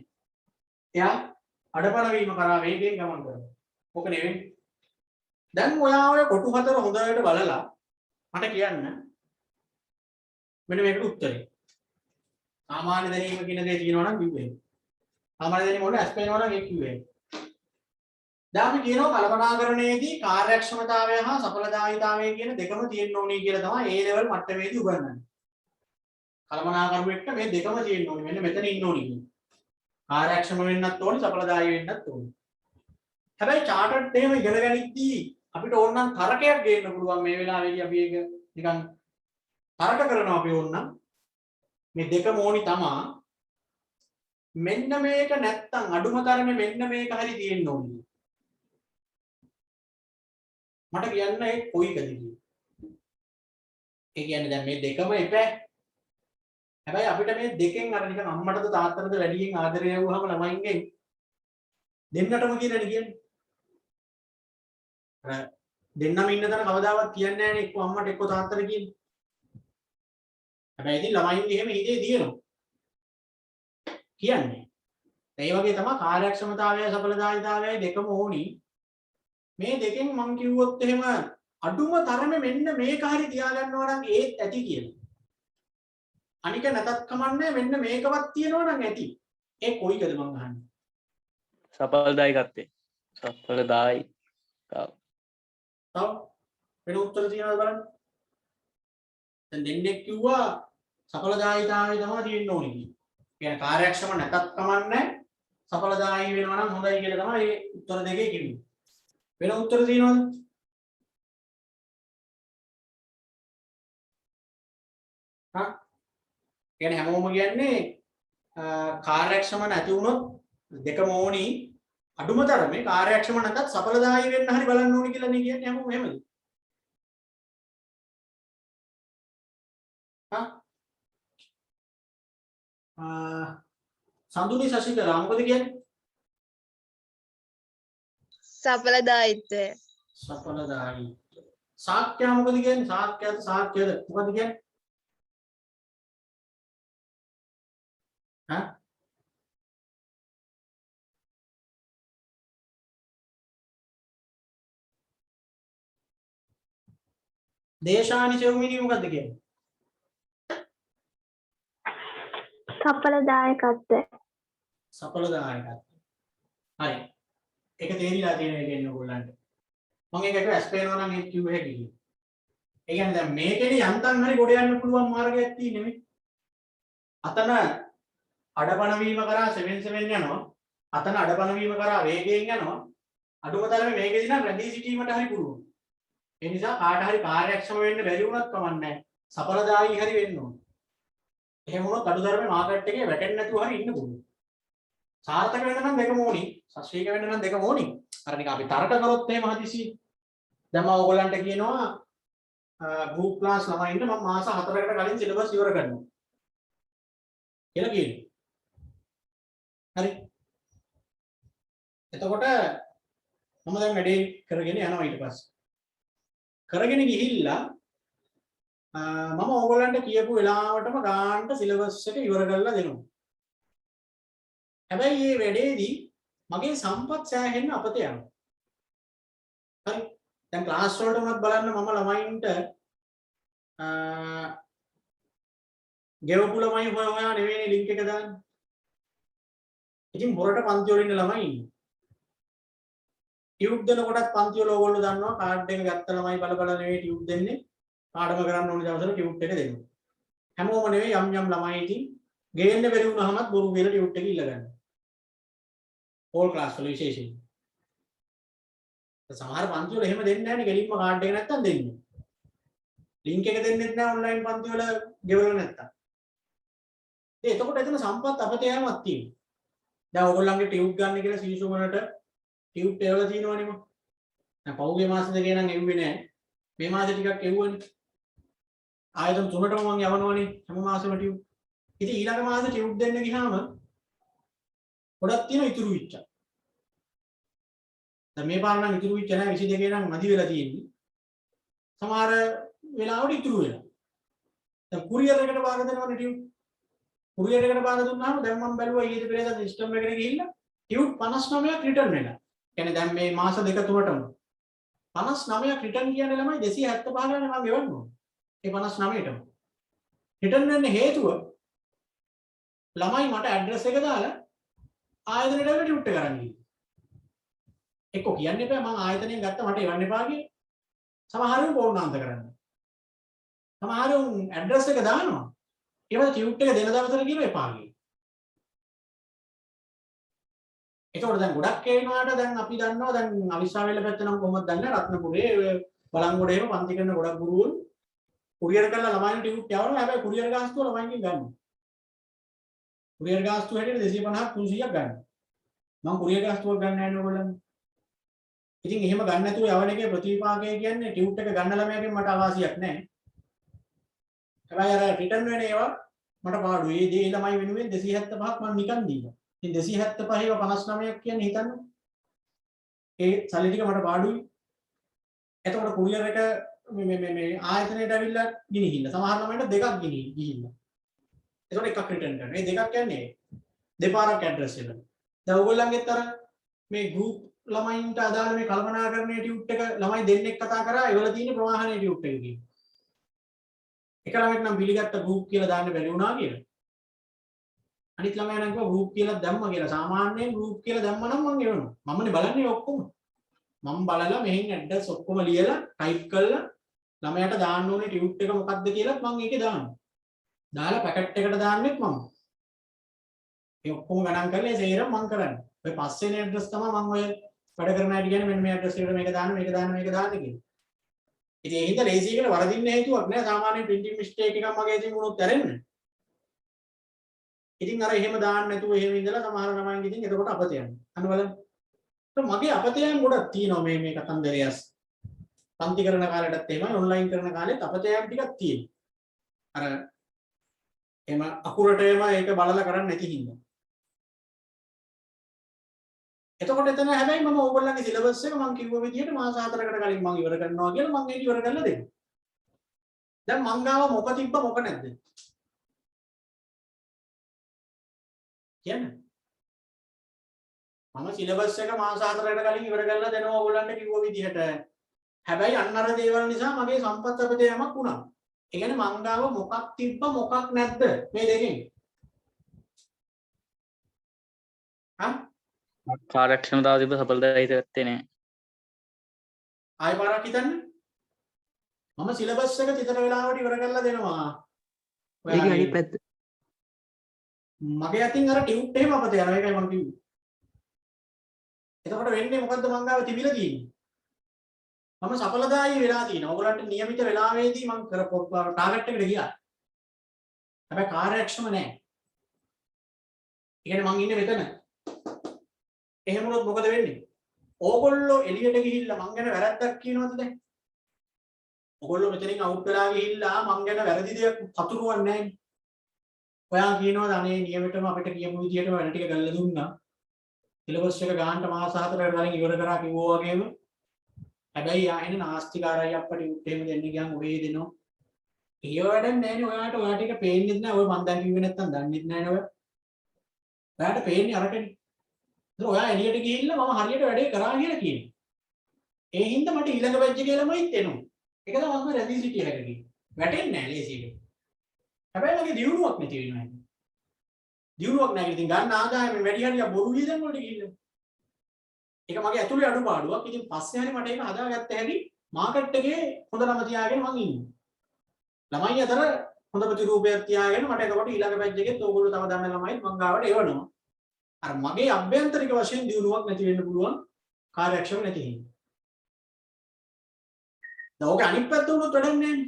එයා අඩපණ වීම කරා වේගයෙන් ගමන් කරනවා. ඕක නෙවෙයි. දැන් ඔයා ඔය කොටු හතර හොඳට බලලා මට කියන්න මෙන්න මේකට උත්තරේ. සාමාන්‍ය දැනීම කියන දේ තියෙනවා නම් කිව්වේ. සාමාන්‍ය දැනීම වල ඇස් පේනවා නම් ඒක කිව්වේ. දැන් අපි කියනවා කල්පනාකරණයේදී කාර්යක්ෂමතාවය හා සඵලදායීතාවය කියන දෙකම තියෙන්න ඕනේ කියලා තමයි ඒ ලෙවල් මට්ටමේදී උගන්වන්නේ. කල්පනාකරුවෙක්ට මේ දෙකම තියෙන්න ඕනේ. මෙන්න මෙතන ඉන්න ඕනේ කියන්නේ. කාර්යක්ෂම වෙන්නත් ඕනේ, සඵලදායී වෙන්නත් ඕනේ. හැබැයි චාටර්ඩ් එහෙම ඉගෙන ගනිද්දී අපිට ඕන නම් තරකයක් ගේන්න පුළුවන් මේ වෙලාවේදී අපි ඒක නිකන් තරක කරනවා අපි ඕන නම් මේ දෙකම ඕනි තමා. මෙන්න මේක නැත්තම් අඩුම තරමේ මෙන්න මේක හරි තියෙන්න ඕනේ. මට කියන්න ඒ කොයිකද කියන්නේ. ඒ කියන්නේ දැන් මේ දෙකම එපා. හැබැයි අපිට මේ දෙකෙන් අර නිකන් අම්මටද තාත්තටද වැඩියෙන් ආදරය යවුවාම ළමයින්ගෙන් දෙන්නටම කියලානේ කියන්නේ. දෙන්නම ඉන්න තැන කවදාවත් කියන්නේ නැහැ නේ එක්ක අම්මට එක්ක තාත්තට කියන්නේ. හැබැයි ඉතින් ළමයින්ගේ එහෙම හිතේ තියෙනවා. කියන්නේ. ඒ වගේ තමයි කාර්යක්ෂමතාවය සඵලදායීතාවය දෙකම ඕනි. මේ දෙකෙන් මම කිව්වොත් එහෙම අඩුම තරමේ මෙන්න මේක හරි තියාගන්නවා නම් ඒත් ඇති කියලා. අනික නැතත් කමන්නේ මෙන්න මේකවත් තියෙනවා නම් ඇති. ඒ කොයිකද මම අහන්නේ? සඵලදායීකත්වය. සඵලදායී. තව වෙන උත්තර තියනවද බලන්න. දැන් දෙන්නෙක් කිව්වා සඵලදායීතාවය තමයි තියෙන්න ඕනේ කියලා. කියන්නේ කාර්යක්ෂම නැතත් කමන්නේ සඵලදායී වෙනවා නම් හොඳයි කියලා තමයි මේ උත්තර දෙකේ කිව්වේ. වෙන උත්තර තියනවද? හා කියන්නේ හැමෝම කියන්නේ කාර්යක්ෂම නැති වුණොත් දෙකම ඕනි අඩුම තරමේ කාර්යක්ෂම නැතත් සඵලදායී වෙන්න හරි බලන්න ඕනි කියලා නේ කියන්නේ හැමෝම එහෙමද? සඳුනි සසිකලා මොකද කියන්නේ? සඵලදායිත්වය. සඵලදායි. සාක්‍ය මොකද කියන්නේ? සාක්‍යද සාක්‍යද මොකද කියන්නේ? දේශානි සෙව්මිනි මොකද්ද කියන්නේ? සඵලදායකත්වය. සඵලදායකත්වය. හරි. ඒක තේරිලා තියෙන එක කියන්නේ ඔයගොල්ලන්ට. මම ඒකට ඇස් පේනවා නම් ඒක කිව්ව හැකි. ඒ කියන්නේ දැන් මේකේදී යන්තම් හරි ගොඩ යන්න පුළුවන් මාර්ගයක් තියෙන්නේ නෙමෙයි. අතන අඩපණ වීම කරා 7 යනවා. අතන අඩපණ වීම කරා වේගයෙන් යනවා. අඩුම තරමේ මේකේදී නම් රැඳී සිටීමට හරි පුළුවන්. ඒ නිසා කාට හරි කාර්යක්ෂම වෙන්න බැරි වුණත් කමක් නැහැ. සඵලදායී හරි වෙන්න ඕන. එහෙම වුණොත් අඩුතරමේ මාකට් එකේ වැටෙන්නේ නැතුව හරි ඉන්න පුළුවන්. සාර්ථක වෙන්න නම් දෙකම ඕනි. සස්ත්‍රීක වෙන්න නම් දෙකම ඕනි. අර නික අපි තර්ක කරොත් එහෙම හදිසි. දැන් මම ඕගොල්ලන්ට කියනවා ගෲප් ක්ලාස් ළමයින්ට මම මාස 4කට කලින් සිලබස් ඉවර කරනවා. කියලා කියනවා. හරි. එතකොට මම දැන් වැඩේ කරගෙන යනවා ඊට පස්සේ. කරගෙන ගිහිල්ලා මම ඕගොල්ලන්ට කියපු වෙලාවටම ගානට සිලබස් එක ඉවර කරලා දෙනවා. හැබැයි මේ වැඩේදී මගේ සම්පත් සෑහෙන්න අපත යනවා. හරි. දැන් ක්ලාස් වලට උනත් බලන්න මම ළමයින්ට ගෙවපු ළමයි හොයා නෙවෙයි ලින්ක් එක දාන්නේ. ඉතින් හොරට පන්ති වල ඉන්න ළමයි ඉන්නේ. ටියුබ් දෙනකොටත් පන්ති වල ඕගොල්ලෝ දන්නවා කාඩ් එක ගත්ත ළමයි බල බල නෙවෙයි ටියුබ් දෙන්නේ. පාඩම කරන්න ඕන දවසට ටියුබ් එක දෙනවා. හැමෝම නෙවෙයි යම් යම් ළමයි ඉතින් ගේන්න බැරි වුණාමත් බොරු කියලා ටියුබ් එක ඉල්ල ගන්නවා. ඕල් ක්ලාස් වල විශේෂයෙන්. සමහර පන්ති වල එහෙම දෙන්නේ නැහැ නේ ගෙලින්ම කාඩ් එක නැත්තම් දෙන්නේ. ලින්ක් එක දෙන්නෙත් නැහැ ඔන්ලයින් පන්ති වල ගෙවල නැත්තම්. එතකොට එතන සම්පත් අපතේ යමක් තියෙනවා. දැන් ඕගොල්ලන්ගේ ටියුබ් ගන්න කියලා සීසු වලට ටියුබ් ඒවල තියෙනවනේ මම. දැන් පහුගිය මාස දෙකේ නම් එව්වේ නැහැ. මේ මාසේ ටිකක් එව්වනේ. ආයතන තුනටම මම යවනවනේ හැම මාසෙම ටියුබ්. ඉතින් ඊළඟ මාසේ ටියුබ් දෙන්න ගියාම ගොඩක් තියෙන ඉතුරු විච්ච. දැන් මේ පාර නම් ඉතුරු විච්ච නැහැ 22 නම් මදි වෙලා තියෙන්නේ. සමහර වෙලාවට ඉතුරු වෙලා. දැන් කුරියර් එකට බාර දෙනවනේ ටියුබ්. කුරියර් එකට බාර දුන්නාම දැන් මම බැලුවා ඊයේ පෙරේද සිස්ටම් එකට ගිහිල්ලා ටියුබ් 59ක් රිටර්න් වෙලා. කියන්නේ දැන් මේ මාස දෙක තුනටම 59ක් රිටර්න් කියන්නේ ළමයි 275 ගානේ මම ගෙවන්න ඕනේ. ඒ 59ටම. රිටර්න් වෙන්න හේතුව ළමයි මට ඇඩ්‍රස් එක දාලා ආයතනයට ඇවිල්ලා ටියුට් එක අරන් ගිහින්. එක්ක කියන්න එපා මම ආයතනයෙන් ගත්ත මට එවන්න එපා කියලා. සමහරව පොරණාන්ත කරන්නේ. සමහරව ඇඩ්‍රස් එක දානවා. ඒවල ටියුට් එක දෙන දවසට කියනවා එපා කියලා. ඒතකොට දැන් ගොඩක් ඒනවාට දැන් අපි දන්නවා දැන් අවිස්සාවෙල පැත්ත නම් කොහොමද දන්නේ රත්නපුරේ බලංගොඩ එහෙම පන්ති කරන ගොඩක් ගුරුවරු කුරියර් කරලා ළමයින්ට ටියුට් යවනවා හැබැයි කුරියර් ගාස්තුව ළමයින්ගෙන් ගන්නවා. කුරියර් ගාස්තුව හැටියට 250ක් 300ක් ගන්නවා. මම කුරියර් ගාස්තුවක් ගන්න නැහැ නේ ඔයගොල්ලන්. ඉතින් එහෙම ගන්න නැතුව යවන එකේ ප්‍රතිපාකය කියන්නේ ටියුට් එක ගන්න ළමයාගෙන් මට අවාසියක් නැහැ. හැබැයි අර රිටර්න් වෙන ඒවා මට පාඩුයි. ඒ දේ ළමයි වෙනුවෙන් 275ක් මම නිකන් දීලා. ඉතින් 275 59ක් කියන්නේ හිතන්න. ඒ සල්ලි ටික මට පාඩුයි. එතකොට කුරියර් එක මේ ආයතනයට ඇවිල්ලා ගිනිහිල්ලා. සමහර ළමයින්ට දෙකක් ගිහිල්ලා. එතකොට එකක් රිටර්න් කරනවා. මේ දෙකක් කියන්නේ දෙපාරක් ඇඩ්‍රස් එක. දැන් ඔයගොල්ලන්ගෙත් අර මේ ගෲප් ළමයින්ට අදාළ මේ කල්පනාකරණයේ ටියුට් එක ළමයි දෙන්නෙක් කතා කරා ඒවල තියෙන ප්‍රවාහනයේ ටියුට් එක කියන. එක ළමෙක් නම් පිළිගත්ත ගෲප් කියලා දාන්න බැරි වුණා කියලා. අනිත් ළමයා නම් කිව්වා ගෲප් කියලා දැම්ම කියලා. සාමාන්‍යයෙන් ගෲප් කියලා දැම්ම නම් මම එවනවා. මමනේ බලන්නේ ඔක්කොම. මම බලලා මෙහෙන් ඇඩ්‍රස් ඔක්කොම ලියලා ටයිප් කරලා ළමයාට දාන්න ඕනේ ටියුට් එක මොකක්ද කියලා මම ඒකේ දානවා. දාලා පැකට් එකට දාන්නෙත් මම. ඒ ඔක්කොම ගණන් කරලා ඒ සේරම මම කරන්නේ. ඔය පස්වෙනි ඇඩ්‍රස් තමයි මම ඔය වැඩ කරන හැටි කියන්නේ මෙන්න මේ ඇඩ්‍රස් එකට මේක දාන්න මේක දාන්න මේක දාන්න කියලා. ඉතින් ඒ හින්දා ලේසි එකට වරදින්න හේතුවක් නෑ. සාමාන්‍ය printing mistake එකක් මගේ ඉතින් වුණොත් ඇරෙන්නේ. ඉතින් අර එහෙම දාන්න නැතුව එහෙම ඉඳලා සමහර ළමයින්ගේ ඉතින් එතකොට අපත යනවා. අන්න බලන්න. මගේ අපතයන් ගොඩක් තියෙනවා මේ කතන්දරයස්. පන්ති කරන කාලෙටත් එහෙමයි ඔන්ලයින් කරන කාලෙත් අපතයන් ටිකක් තියෙනවා. අර එහෙම අකුරටම ඒක බලලා කරන්නේ නැති හින්දා. එතකොට එතන හැබැයි මම ඕගොල්ලන්ගේ සිලබස් එක මම කිව්ව විදිහට මාස 4කට කලින් මම ඉවර කරනවා කියලා මම ඒක ඉවර කරලා දෙනවා. දැන් මං ගාව මොක තිබ්බ මොක නැද්ද? කියන්න. මම සිලබස් එක මාස 4කට කලින් ඉවර කරලා දෙනවා ඕගොල්ලන්ට කිව්ව විදිහට. හැබැයි අන්න අර දේවල් නිසා මගේ සම්පත් අපතේමක් වුණා. ඒ කියන්නේ මං ගාව මොකක් තිබ්බ මොකක් නැද්ද මේ දෙකෙන්? හා? කාර්යක්ෂමතාව තිබ්බ සඵලදායීත්වය ඇත්තේ නැහැ. ආයෙ පාරක් හිතන්න. මම සිලබස් එක චිතර වෙලාවට ඉවර කරලා දෙනවා. ඒක අනිත් පැත්ත. මගේ අතින් අර ටියුට් එහෙම අපත යනවා. ඒකයි මම කිව්වේ. එතකොට වෙන්නේ මොකද්ද මං ගාව තිබිලා තියෙන්නේ? මම සඵලදායී වෙලා තියෙනවා. ඔයගොල්ලන්ට નિયમિત වෙලාවෙදී මම කරපු ටාගට් එකට ගියා. හැබැයි කාර්යක්ෂම නැහැ. ඒ කියන්නේ මං ඉන්නේ මෙතන. එහෙම වුණොත් මොකද වෙන්නේ? ඕගොල්ලෝ එළියට ගිහිල්ලා මං ගැන වැරද්දක් කියනවද දැන්? ඕගොල්ලෝ මෙතනින් අවුට් වෙලා ගිහිල්ලා මං ගැන වැරදි දෙයක් පතුරවන්නේ නැහැ. ඔයා කියනවාද අනේ નિયમિતව අපිට කියමු විදියට වැඩ ටික කරලා දුන්නා. සිලබස් එක ගානට මාස 4කට කලින් ඉවර කරා කිව්වා වගේම හැබැයි ආයෙන නාස්තිකාරයි අප්පට උත් එහෙම දෙන්න ගියාම ඔය දෙනවා. ඒ වැඩක් නැහැනේ ඔයාට ඔයා ටික පේන්නේ නැහැ. ඔය මං දැන් කිව්වේ නැත්තම් දන්නේ නැහැ නේද? ඔයාට පේන්නේ අරකනේ. ඒක ඔයා එළියට ගිහිල්ලා මම හරියට වැඩේ කරා කියලා කියනවා. ඒ හින්දා මට ඊළඟ බැච් එකේ ළමයිත් එනවා. ඒක තමයි මම රැඳී සිටිය හැකි. වැටෙන්නේ නැහැ ලේසියට. හැබැයි මගේ දියුණුවක් නැති වෙනවා. දියුණුවක් නැහැ ඉතින් ගන්න ආදායම වැඩි හරියක් බොරු වීදම් වලට ගිහිල්ලා. ඒක මගේ ඇතුලේ අඩුපාඩුවක්. ඉතින් පස්සේ හරි මට ඒක හදාගත්ත හැටි මාකට් එකේ හොඳ නම තියාගෙන මං ඉන්නවා. ළමයි අතර හොඳ ප්‍රතිරූපයක් තියාගෙන මට එතකොට ඊළඟ බැච් එකෙත් ඕගොල්ලෝ තව දන්න ළමයි මං ගාවට එවනවා. අර මගේ අභ්‍යන්තරික වශයෙන් දියුණුවක් නැති වෙන්න පුළුවන් කාර්යක්ෂම නැති හින්දා. දැන් ඕක අනිත් පැත්ත උනොත් වැඩක් නැහැ.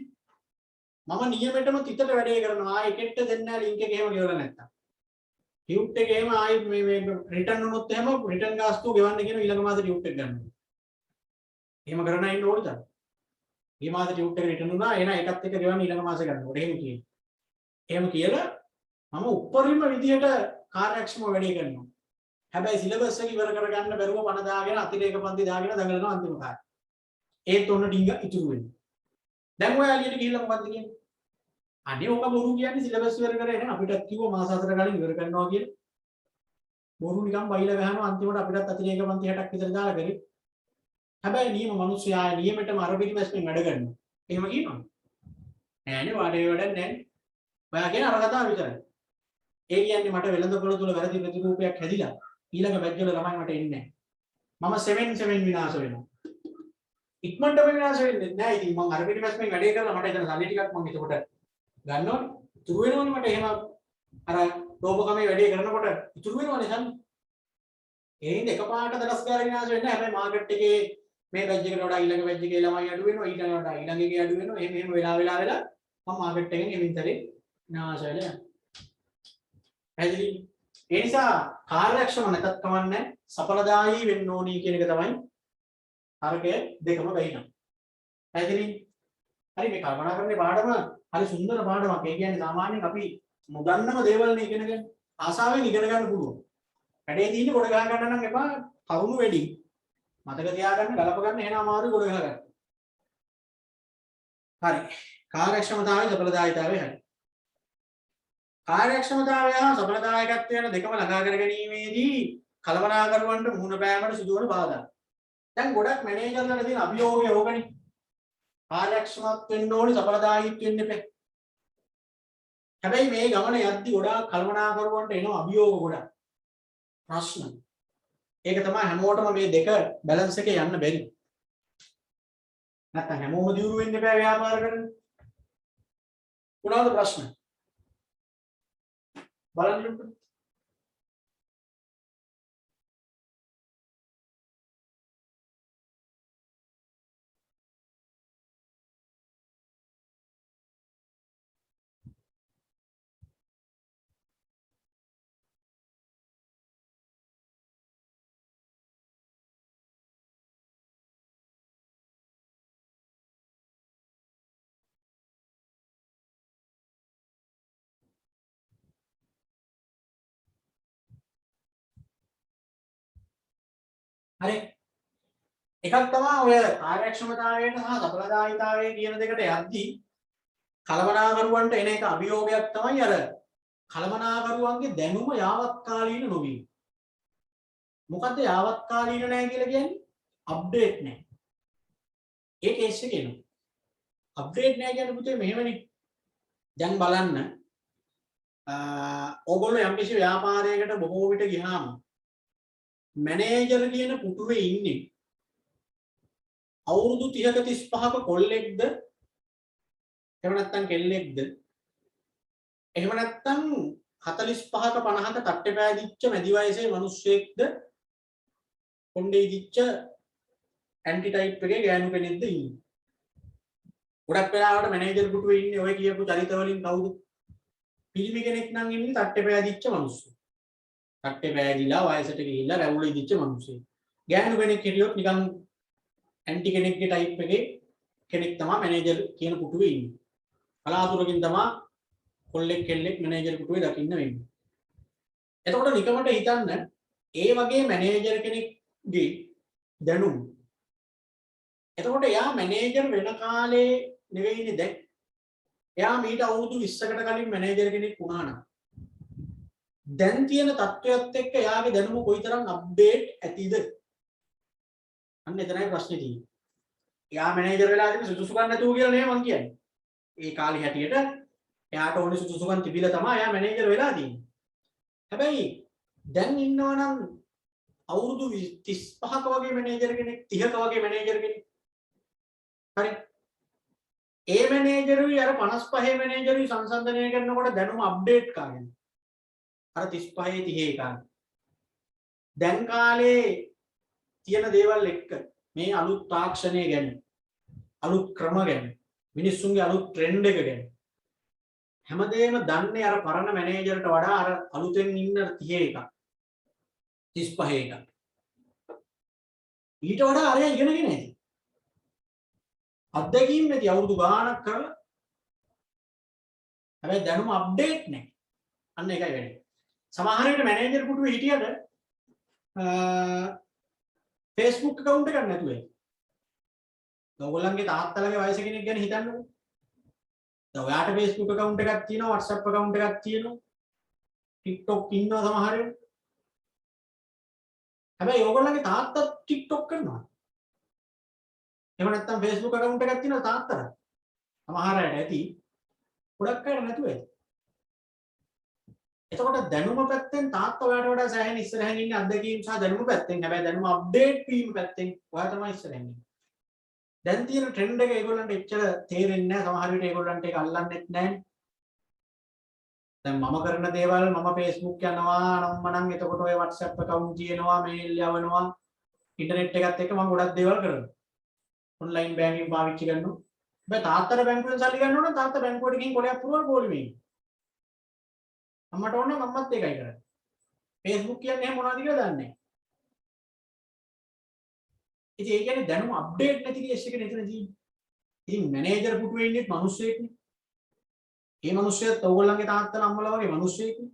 මම නියමෙටම තිතට වැඩේ කරනවා. ඒකෙට දෙන්න ලින්ක් එක එහෙම ගෙවලා නැත්තම්. ටියුට් එක එහෙම ආයි මේ රිටර්න් වුණොත් එහෙම රිටර්න් ගාස්තුව ගෙවන්න කියන ඊළඟ මාසේ ටියුට් එක ගන්නවා. එහෙම කරන අය ඉන්න ඕනද? මේ මාසේ ටියුට් එක රිටර්න් වුණා එහෙනම් ඒකත් එක්ක ගෙවන්න ඊළඟ මාසේ ගන්නවා. එහෙම කියනවා. එහෙම කියලා මම උපරිම විදියට කාර්යක්ෂම වැඩේ කරනවා. හැබැයි සිලබස් එක ඉවර කරගන්න බැරුව පණ දාගෙන අතිරේක පන්ති දාගෙන දඟලනවා අන්තිම කාලේ. ඒත් ඔන්න ඩිංග ඉතුරු වෙනවා. දැන් ඔය එළියට ගිහිල්ලා මොකද්ද කියන්නේ? අනේ ඔක බොරු කියන්නේ සිලබස් ඉවර කරේ නේ අපිටත් කිව්වා මාස 4 කලින් ඉවර කරනවා කියලා. බොරු නිකන් බයිලා ගහනවා අන්තිමට අපිටත් අතිරේක පන්ති 60ක් විතර දාලා කරේ. හැබැයි නියම මිනිස්සයා නියමෙටම අර පිටිපස්සෙන් වැඩ කරනවා. එහෙම කියනවා. නෑනේ වාඩේ වැඩක් නෑනේ. ඔයා කියන අර කතාව විතරයි. ඒ කියන්නේ මට වෙළඳපොළ තුල වැරදි ප්‍රතිරූපයක් හැදිලා ඊළඟ බැච් වල ළමයි මට එන්නේ නෑ. මම 7 විනාශ වෙනවා. ඉක්මනටම විනාශ වෙන්නේ නෑ. ඉතින් මම අර පිටිපස්සෙන් වැඩේ කරලා මට එතන සල්ලි ටිකක් මම එතකොට ගන්නවනේ. ඉතුරු වෙනවනේ මට එහෙම අර ලෝභකමේ වැඩේ කරනකොට ඉතුරු වෙනවනේ සල්ලි. ඒ හින්දා එකපාරට දඩස් ගාලා විනාශ වෙන්නේ නැහැ. හැබැයි මාකට් එකේ මේ බැච් එකට වඩා ඊළඟ බැච් එකේ ළමයි අඩු වෙනවා. ඊළඟට වඩා ඊළඟ එකේ අඩු වෙනවා. එහෙම වෙලා මම මාකට් එකෙන් එමින්තරේ විනාශ වෙලා යනවා. පැහැදිලි? ඒ නිසා කාර්යක්ෂම නැතත් කමන්නේ සඵලදායී වෙන්න ඕනි කියන එක තමයි අරකය දෙකම වෙයිනම්. පැහැදිලි? හරි මේ කල්පනාකරන්නේ පාඩම හරි සුන්දර පාඩමක්. ඒ කියන්නේ සාමාන්‍යයෙන් අපි නොදන්නම දේවල් නේ ඉගෙන ගන්න. ආසාවෙන් ඉගෙන ගන්න පුළුවන්. වැඩේ තියෙන්නේ ගොඩ ගහ ගන්න නම් එපා. කරුණු වැඩි. මතක තියාගන්න ගලප ගන්න එහෙනම් අමාරුයි ගොඩ ගහ ගන්න. හරි. කාර්යක්ෂමතාවයි සඵලදායීතාවයි හරි. කාර්යක්ෂමතාවය හා සඵලදායකත්වය යන දෙකම ළඟා කර ගැනීමේදී කලමනාකරුවන්ට මුහුණ පෑමට සිදුවන බාධා. දැන් ගොඩක් මැනේජර්ලාට තියෙන අභියෝගය ඕකනේ. කාර්යක්ෂමත් වෙන්න ඕනි සඵලදායීත්ව වෙන්න එපා. හැබැයි මේ ගමන යද්දි ගොඩාක් කලමනාකරුවන්ට එන අභියෝග ගොඩක්. ප්‍රශ්න. ඒක තමයි හැමෝටම මේ දෙක බැලන්ස් එකේ යන්න බැරි. නැත්නම් හැමෝම දියුණු වෙන්න එපා ව්‍යාපාර කරන්න. මොනවද ප්‍රශ්න? බලන්න. හරි. එකක් තමයි ඔය කාර්යක්ෂමතාවයට සහ සඵලදායීතාවය කියන දෙකට යද්දී කලමනාකරුවන්ට එන එක අභියෝගයක් තමයි අර කලමනාකරුවන්ගේ දැනුම යාවත්කාලීන නොවීම. මොකද්ද යාවත්කාලීන නැහැ කියලා කියන්නේ? අප්ඩේට් නැහැ. ඒ කේස් එක එනවා. අප්ඩේට් නැහැ කියන්නේ පුතේ මෙහෙමනේ. දැන් බලන්න ඕගොල්ලෝ යම්කිසි ව්‍යාපාරයකට බොහෝ විට ගියාම මැනේජර් කියන පුටුවේ ඉන්නේ අවුරුදු 30ක 35ක කොල්ලෙක්ද එහෙම නැත්නම් කෙල්ලෙක්ද එහෙම නැත්නම් 45ක 50ක තට්ටේ පෑදිච්ච මැදි වයසේ මිනිස්සෙක්ද කොණ්ඩේ ඉදිච්ච ඇන්ටි ටයිප් එකේ ගෑනු කෙනෙක්ද ඉන්නේ. ගොඩක් වෙලාවට මැනේජර් පුටුවේ ඉන්නේ ඔය කියපු චරිත වලින් කවුද? පිළිමි කෙනෙක් නම් ඉන්නේ තට්ටේ පෑදිච්ච මිනිස්සු. තට්ටේ පෑදිලා වයසට ගිහිල්ලා රැවුල ඉදිච්ච මිනිස්සු. ගෑනු කෙනෙක් හිටියොත් නිකන් ඇන්ටි කෙනෙක්ගේ ටයිප් එකේ කෙනෙක් තමයි මැනේජර් කියන පුටුවේ ඉන්නේ. කලාතුරකින් තමයි කොල්ලෙක් කෙල්ලෙක් මැනේජර් පුටුවේ දකින්න වෙන්නේ. එතකොට නිකමට හිතන්න ඒ වගේ මැනේජර් කෙනෙක්ගේ දැනුම. එතකොට එයා මැනේජර් වෙන කාලේ නෙවෙයිනේ දැන්. එයා මීට අවුරුදු 20කට කලින් මැනේජර් කෙනෙක් වුණා නම් දැන් තියෙන තත්ත්වයක් එක්ක එයාගේ දැනුම කොයිතරම් අප්ඩේට් ඇතිද? අන්න එතනයි ප්‍රශ්නේ තියෙන්නේ. එයා මැනේජර් වෙලා ඉතින් සුසුසුකම් නැතුව කියලා නේ මං කියන්නේ. ඒ කාලේ හැටියට එයාට ඕනේ සුසුසුකම් තිබිලා තමයි එයා මැනේජර් වෙලා තියෙන්නේ. හැබැයි දැන් ඉන්නවනම් අවුරුදු 35ක වගේ මැනේජර් කෙනෙක් 30ක වගේ මැනේජර් කෙනෙක්. හරි. ඒ මැනේජරුයි අර 55 මැනේජරුයි සංසන්දනය කරනකොට දැනුම අප්ඩේට් කාගෙන. අර 35 30 කාගෙන. දැන් කාලේ තියෙන දේවල් එක්ක මේ අලුත් තාක්ෂණය ගැන අලුත් ක්‍රම ගැන මිනිස්සුන්ගේ අලුත් ට්‍රෙන්ඩ් එක ගැන හැමදේම දන්නේ අර පරණ මැනේජර්ට වඩා අර අලුතෙන් ඉන්න 30 එක 35 එක ඊට වඩා අරයා ඉගෙනගෙන ඇති අත්දැකීම් නැති අවුරුදු ගාණක් කරලා හැබැයි දැනුම අප්ඩේට් නැහැ අන්න ඒකයි වෙන්නේ සමහර විට මැනේජර් පුටුවේ හිටියට Facebook account එකක් නැතුව ඒ. ඔයගොල්ලන්ගේ තාත්තලගේ වයස කෙනෙක් ගැන හිතන්නකෝ. දැන් ඔයාට Facebook account එකක් තියෙනවා, WhatsApp account එකක් තියෙනවා. TikTok ඉන්නවා සමහර වෙලාවට. හැබැයි ඔයගොල්ලන්ගේ තාත්තත් TikTok කරනවා. එහෙම නැත්නම් Facebook account එකක් තියෙනවා තාත්තට. සමහර අයට ඇති. ගොඩක් අයට නැතුව ඇති. එතකොට දැනුම පැත්තෙන් තාත්තා ඔයාට වඩා සෑහෙන ඉස්සරහින් ඉන්නේ අත්දැකීම් සහ දැනුම පැත්තෙන්. හැබැයි දැනුම අප්ඩේට් වීම පැත්තෙන් ඔයා තමයි ඉස්සරහින් ඉන්නේ. දැන් තියෙන ට්‍රෙන්ඩ් එක ඒගොල්ලන්ට එච්චර තේරෙන්නේ නැහැ. සමහර විට ඒගොල්ලන්ට ඒක අල්ලන්නෙත් නැහැ. දැන් මම කරන දේවල් මම Facebook යනවා නම් එතකොට ඔය WhatsApp account තියෙනවා, mail යවනවා, ඉන්ටර්නෙට් එකත් එක්ක මම ගොඩක් දේවල් කරනවා. ඔන්ලයින් බැංකින් පාවිච්චි කරනවා. හැබැයි තාත්තට බැංකුවෙන් සල්ලි ගන්න ඕන නම් තාත්තා බැංකුවට ගිහින් කොලයක් පුරවලා පොලිමේ. අම්මට ඕන නම් අම්මත් ඒකයි කරන්නේ. Facebook කියන්නේ එහෙම මොනවද කියලා දන්නේ නැහැ. ඉතින් ඒ කියන්නේ දැනුම අප්ඩේට් නැති කේස් එක නේද තියෙන්නේ. ඉතින් මැනේජර් පුටුවේ ඉන්නේ මිනිස්සෙක්නේ. ඒ මිනිස්සයාත් ඔයගොල්ලන්ගේ තාත්තලා අම්මලා වගේ මිනිස්සෙක්නේ.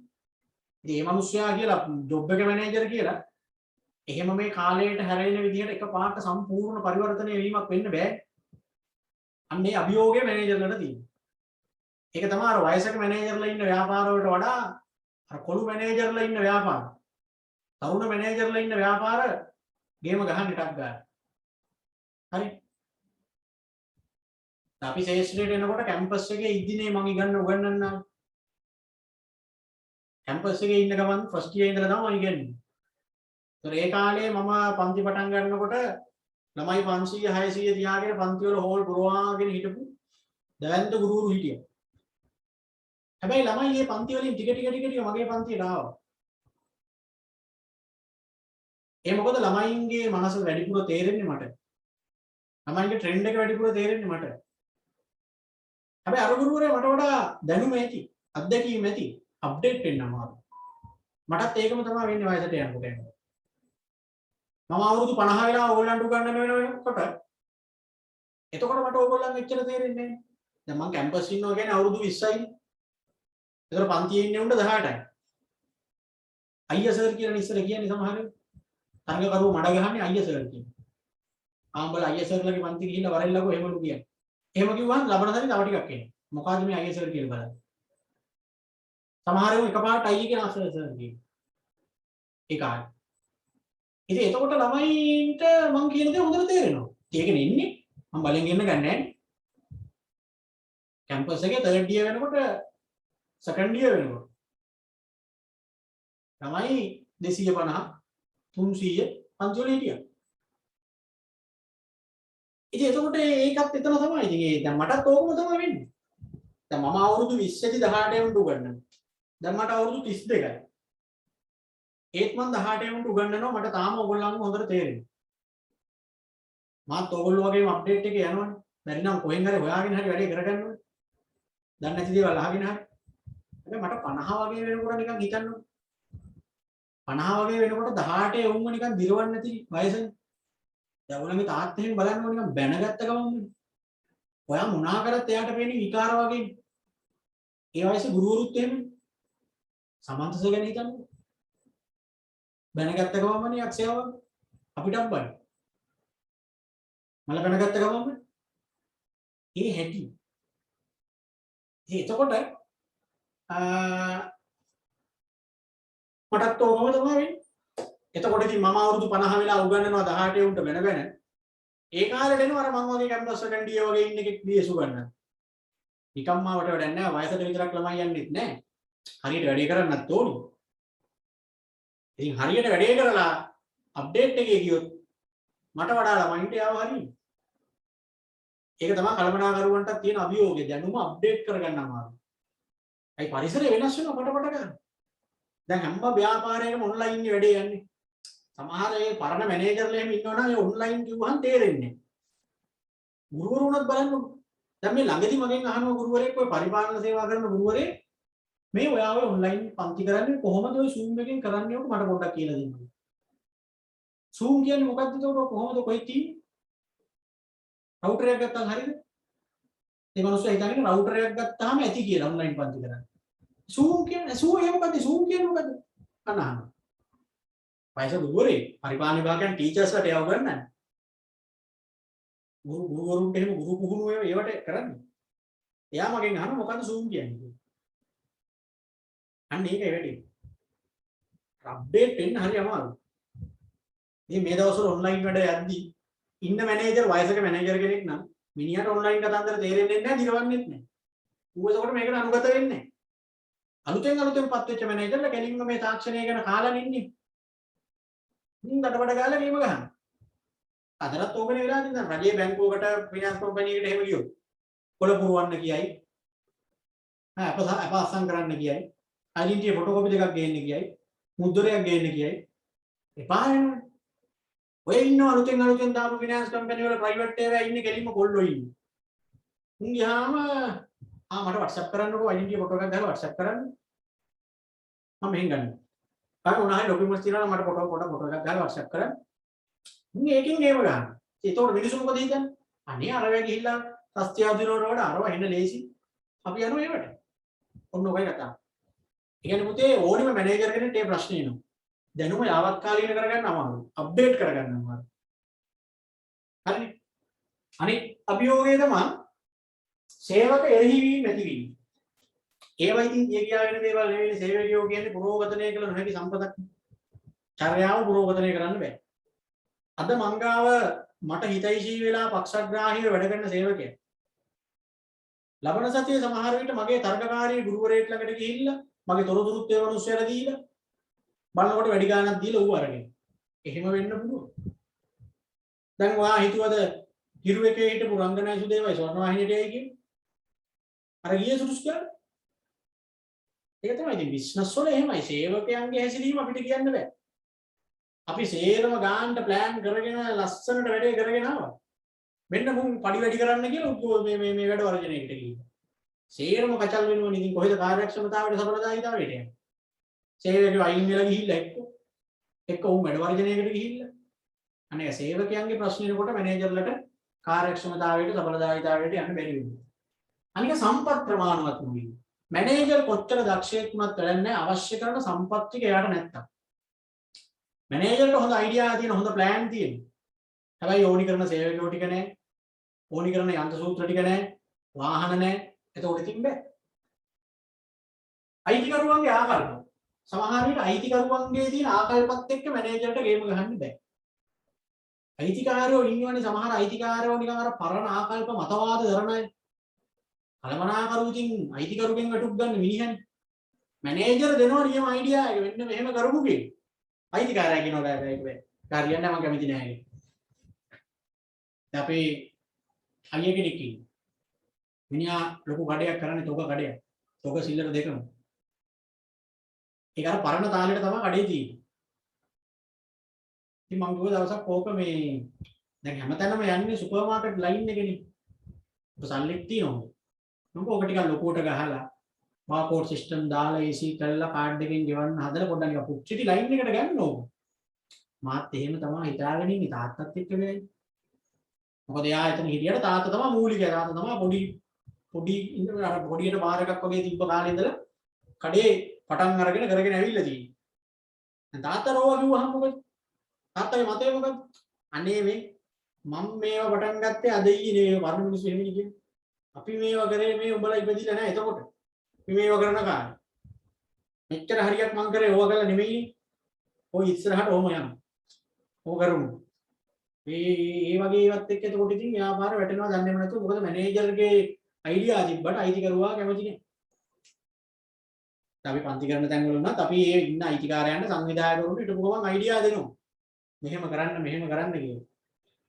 ඉතින් ඒ මිනිස්සයා කියලා ජොබ් එක මැනේජර් කියලා එහෙම මේ කාලයට හැරෙන විදිහට එකපාරට සම්පූර්ණ පරිවර්තනය වීමක් වෙන්න බෑ. අන්න ඒ අභියෝගය මැනේජර්ලට තියෙනවා. ඒක තමයි අර වයසක මැනේජර්ලා ඉන්න ව්‍යාපාර වලට වඩා අර කොළු මැනේජර්ලා ඉන්න ව්‍යාපාර. තරුණ මැනේජර්ලා ඉන්න ව්‍යාපාර ගේම ගහන්න ටක් ගන්න. හරි. අපි ශේෂ්ත්‍රයට එනකොට කැම්පස් එකේ ඉදිනේ මම උගන්වන්නම්. කැම්පස් එකේ ඉන්න ගමන් ෆස්ට් ඉයර් ඉඳලා තමයි මම ඉගෙනන්නේ. ඒතර ඒ කාලේ මම පන්ති පටන් ගන්නකොට ළමයි 500 600 තියාගෙන පන්ති වල හෝල් පුරවාගෙන හිටපු දැවැන්ත ගුරුවරු හිටියා. හැබැයි ළමයි මේ පන්ති වලින් ටික මගේ පන්තියට ආවා. ඒ මොකද ළමයින්ගේ මනස වැඩිපුර තේරෙන්නේ මට. ළමයින්ගේ ට්‍රෙන්ඩ් එක වැඩිපුර තේරෙන්නේ මට. හැබැයි අර ගුරුවරයා මට වඩා දැනුම ඇති, අත්දැකීම් ඇති, අප්ඩේට් වෙන්න අමාරුයි. මටත් ඒකම තමයි වෙන්නේ වයසට යනකොට යනකොට. මම අවුරුදු 50 වෙලා ඕගොල්ලන්ට උගන්වන වෙනකොට එතකොට මට ඕගොල්ලන් එච්චර තේරෙන්නේ නැහැ. දැන් මම කැම්පස් ඉන්නවා කියන්නේ අවුරුදු 20යි. ඒතර පන්තියේ ඉන්නේ උන්ට 18යි. අයියා සර් කියලා ඉස්සර කියන්නේ සමහරව. තරගකරුවෝ මඩ ගහන්නේ අයියා සර් කියන. ආම්බල අයියා සර්ලගේ පන්ති ගිහිල්ලා වරෙල්ලකෝ එහෙමලු කියන්නේ. එහෙම කිව්වහම ලබන සැරේ තව ටිකක් එන්නේ. මොකද්ද මේ අයියා සර් කියලා බලන්න. සමහර ඒවා එකපාරට අයියා කියන අසර් සර් කියන. ඒ කාර්ය. ඉතින් එතකොට ළමයින්ට මම කියන දේ හොඳට තේරෙනවා. ඒකනේ ඉන්නේ. මම බලෙන් ගෙන්න ගන්න නැහැ. කැම්පස් එකේ 3rd year වෙනකොට 2nd year වෙනකොට ළමයි 250 300 පන්තිවල හිටියා. ඉතින් එතකොට ඒකත් එතන තමයි. ඉතින් ඒ දැන් මටත් ඕකම තමයි වෙන්නේ. දැන් මම අවුරුදු 20 18 වුන් උගන්වනවා. දැන් මට අවුරුදු 32යි. ඒත් මම 18 වුන් උගන්වනවා මට තාම ඕගොල්ලන්ව හොඳට තේරෙනවා. මාත් ඕගොල්ලෝ වගේම අප්ඩේට් එකේ යනවනේ. බැරි නම් කොහෙන් හරි හොයාගෙන හරි වැඩේ කරගන්න ඕනේ. දැන් නැති දේවල් අහගෙන හරි. හැබැයි මට 50 වගේ වෙනකොට නිකන් හිතන්න 50 වගේ වෙනකොට 18 වුන්ම නිකන් දිරවන්නේ නැති වයසනේ. දැන් ඔයාලගේ තාත්තෙන් බලන්න ඕන නිකන් බැනගත්ත ගමන් ඔයා මොනා කරත් එයාට පේන්නේ විකාර වගේ. ඒ වයසේ ගුරුවරුත් එහෙමනේ. සමන්තස ගැන හිතන්න. බැනගත්ත ගමන්මනේ අක්ෂයාව අපිට අම්බන්නේ. මල බැනගත්ත ගමන්ම ඒ හැටි. එතකොට මටත් ඕකම තමයි වෙන්නේ. එතකොට ඉතින් මම අවුරුදු 50 වෙලා උගන්වනවා 18 උන්ට වෙන ඒ කාලේට එනවා අර මම වගේ කැම්පස් එකෙන් ඩී වගේ ඉන්න එකෙක් ඩීඑස් උගන්වන්න. නිකම්ම වට වැඩක් නැහැ. වයසට විතරක් ළමයි යන්නෙත් නැහැ. හරියට වැඩේ කරන්නත් ඕනි. ඉතින් හරියට වැඩේ කරලා අප්ඩේට් එකේ ගියොත් මට වඩා ළමයින්ට යාව හරියි. ඒක තමයි කළමනාකරුවන්ට තියෙන අභියෝගය. දැනුම අප්ඩේට් කරගන්න අමාරුයි. ඒ පරිසරය වෙනස් වෙනවා පට ගන්න. දැන් හැම ව්‍යාපාරයකම ඔන්ලයින් වැඩේ යන්නේ. සමහර ඒ පරණ මැනේජර්ලා එහෙම ඉන්නවනම් ඒ ඔන්ලයින් කිව්වහම තේරෙන්නේ නැහැ. ගුරුවරුණත් බලන්න. දැන් මේ ළඟදී මගෙන් අහනවා ගුරුවරයෙක් ඔය පරිපාලන සේවා කරන ගුරුවරයෙක් මේ ඔයාව ඔන්ලයින් පන්ති කරන්නේ කොහොමද ඔය Zoom එකෙන් කරන්නේ ඔක මට පොඩ්ඩක් කියලා දෙන්න. Zoom කියන්නේ මොකක්ද ඒකට කොහොමද කොහෙද තියෙන්නේ? රවුටර් එකක් ගත්තාම හරියද? ඒ මිනිස්සු හිතන්නේ රවුටර් එකක් ගත්තාම ඇති කියලා ඔන්ලයින් පන්ති කරන්නේ. Zoom කියන්නේ Zoom එහෙම මොකද්ද? Zoom කියන්නේ මොකද්ද? අනහන. වයස ගුරුවරේ පරිපාලන විභාගයන් ටීචර්ස්ලාට යව ගන්නන්නේ. ගුරුවරුන්ට එහෙම ගුරු පුහුණුව ඒවට කරන්නේ. එයා මගෙන් අහනවා මොකද්ද Zoom කියන්නේ කියලා. අන්න ඒකයි වැඩි. අප්ඩේට් වෙන්න හරි අමාරුයි. මේ දවස්වල ඔන්ලයින් වැඩ යද්දී ඉන්න මැනේජර් වයසක මැනේජර් කෙනෙක් නම් මිනිහට ඔන්ලයින් කතන්දර තේරෙන්නේ නැහැ, දිරවන්නෙත් නැහැ. ඌ ඒකට මේකට අනුගත වෙන්නේ නැහැ. අලුතෙන් පත් වෙච්ච මැනේජර්ලා කෙලින්ම මේ තාක්ෂණය ගැන කාලා ඉන්නේ. දඩබඩ ගාලා ගේම ගහනවා. අදටත් ඕකනේ වෙලා තියෙනවා. රජයේ බැංකුවකට ෆිනෑන්ස් කම්පැනියකට එහෙම ගියොත් පොළ පුරවන්න කියයි. අපසම් කරන්න කියයි. ඩෙන්ටිටි ෆොටෝකෝපි දෙකක් ගේන්න කියයි. මුද්දරයක් ගේන්න කියයි. එපා වෙනවා. ඔය ඉන්න අලුතෙන් දාපු ෆිනෑන්ස් කම්පැනි වල ප්‍රයිවට් ඒවා ඉන්නේ කෙලින්ම කොල්ලෝ ඉන්නේ. උන් ගියාම මට WhatsApp කරන්නකෝ ඩෙන්ටිටි ෆොටෝ එකක් දාලා WhatsApp කරන්න. මම මෙහෙන් ගන්නවා. අර උනායි ડોකියුමන්ට්ස් තියනවා මට ෆොටෝ එකක් දාලා WhatsApp කරන්න. මුන් ඒකෙන් ගේම ගන්නවා. ඒතකොට මිනිස්සු මොකද හිතන්නේ? අනේ අර වෙ ගිහිල්ලා සස්ත්‍ය ආධිනවල වල අරව එන්න ලේසි. අපි යනවා ඒවට. ඔන්න ඔකයි කතාව. ඒ කියන්නේ පුතේ ඕනිම මැනේජර් කෙනෙක්ට මේ ප්‍රශ්නේ එනවා. දැනුම යාවත්කාලින කරගන්න අමාරුයි. අප්ඩේට් කරගන්න අමාරුයි. හරිනේ. අනිත් අභියෝගය තමයි සේවක එරෙහිවීම නැතිවීම. ඒවා ඉතින් කියා වෙන දේවල් නෙවෙයි. සේවකයෝ කියන්නේ පුරෝගතනය කළ නොහැකි සම්පතක්. චර්යාව පුරෝගතනය කරන්න බෑ. අද මංගාව මට හිතයිසී වෙලා පක්ෂග්‍රාහීව වැඩ කරන සේවකයා. ලබන සතියේ සමහර විට මගේ තර්කකාරී ගුරුවරයෙක් ළඟට ගිහිල්ලා මගේ තොරතුරුත් ඒ මිනිස්සුන්ට දීලා බලනකොට වැඩි ගාණක් දීලා ඌ අරගෙන. එහෙම වෙන්න පුළුවන්. දැන් ඔයා හිතුවද හිරු එකේ හිටපු රංගනයි සුදේවයි ස්වර්ණවාහිනියට එයි කියන්නේ? අර ගියේ සුදුසු කරා. ඒක තමයි ඉතින් බිස්නස් වල එහෙමයි. සේවකයන්ගේ හැසිරීම අපිට කියන්න බෑ. අපි සේරම ගාන්න ප්ලෑන් කරගෙන ලස්සනට වැඩේ කරගෙන ආවා. මෙන්න මුන් පඩි වැඩි කරන්න කියලා මේ වැඩ වර්ජනයකට ගිහින්. සේරම කචල් වෙනවනේ. ඉතින් කොහෙද කාර්යක්ෂමතාවයට සබලදායිතාවයට යන්නේ? සේවකයෝ අයින් වෙලා ගිහිල්ලා එක්ක උන් වැඩ වර්ජනයකට ගිහිල්ලා. අනේ සේවකයන්ගේ ප්‍රශ්නෙනකොට මැනේජර්ලට කාර්යක්ෂමතාවයට සබලදායිතාවයට යන්න බැරි වෙනවා. අනික සම්පත් ප්‍රමාණවත් නොවීම. මැනේජර් කොච්චර දක්ෂයෙක් වුණත් වැඩක් නැහැ අවශ්‍ය කරන සම්පත් ටික එයාට නැත්තම්. මැනේජර්ට හොඳ අයිඩියා තියෙන හොඳ ප්ලෑන් තියෙන. හැබැයි ඕනි කරන සේවකයෝ ටික නැහැ. ඕනි කරන යන්ත්‍ර සූත්‍ර ටික නැහැ. වාහන නැහැ. එතකොට ඉතින් බෑ. අයිතිකරුවන්ගේ ආකල්ප. සමහර විට අයිතිකරුවන්ගේ තියෙන ආකල්පත් එක්ක මැනේජර්ට ගේම ගහන්න බෑ. අයිතිකාරයෝ ඉන්නවනේ සමහර අයිතිකාරයෝ නිකන් අර පරණ ආකල්ප මතවාද කරන අය. කලමනාකරු ඉතින් අයිතිකරුගෙන් වැටුප් ගන්න මිනිහන්. මැනේජර් දෙනවා නියම අයිඩියා එක වෙන්න මෙහෙම කරමු කියලා. අයිතිකාරයා කියනවා බෑ බෑ ඒක බෑ. කාරියන්න මම කැමති නෑ ඒක. දැන් අපි අයිය කෙනෙක් ඉන්නවා. මිනිහා ලොකු කඩයක් කරන්නේ තොග කඩයක්. තොග සිල්ලර දෙකම. ඒක අර පරණ තාලෙට තමයි කඩේ තියෙන්නේ. ඉතින් මම කිව්ව දවසක් ඕක මේ දැන් හැමතැනම යන්නේ සුපර් මාකට් ලයින් එකනේ. ඔබ සල්ලිත් තියෙනවා. මම ඕක ටිකක් ලොකුවට ගහලා බාර්කෝඩ් සිස්ටම් දාලා AC කරලා කාඩ් එකෙන් ගෙවන්න හදලා පොඩ්ඩක් නිකන් පුච්චිටි ලයින් එකට ගන්න ඕක. මාත් එහෙම තමයි හිතාගෙන ඉන්නේ තාත්තත් එක්ක වෙයි. මොකද එයා එතන හිටියට තාත්තා තමයි මූලිකය. තාත්තා තමයි පොඩි අර පොඩියට බාර් එකක් වගේ තිබ්බ කාලේ ඉඳලා කඩේ පටන් අරගෙන කරගෙන ඇවිල්ලා තියෙන්නේ. දැන් තාත්තා රෝවා කිව්වහම මොකද? තාත්තගේ මතය මොකද? අනේ මේ මම මේවා පටන් ගත්තේ අද ඊයේ නේ වර්ණ මිනිස්සු එහෙම කියන්නේ. අපි මේවා කරේ මේ උඹලා ඉපදිලා නැහැ එතකොට. අපි මේවා කරන කාලේ. මෙච්චර හරියක් මං කරේ ඕවා කරලා නෙමෙයි. ඔය ඉස්සරහට ඕම යන්න. ඕක කරමු. ඒ වගේ ඒවත් එක්ක එතකොට ඉතින් ව්‍යාපාර වැටෙනවා දන්නේම නැතුව මොකද මැනේජර්ගේ අයිඩියා තිබ්බට අයිතිකරුවා කැමති නෑ. අපි පන්ති කරන තැන් වල උනත් අපි ඒ ඉන්න අයිතිකාරයන්ට සංවිධායකවරුන්ට හිටපු ගමන් අයිඩියා දෙනවා. මෙහෙම කරන්න කියලා.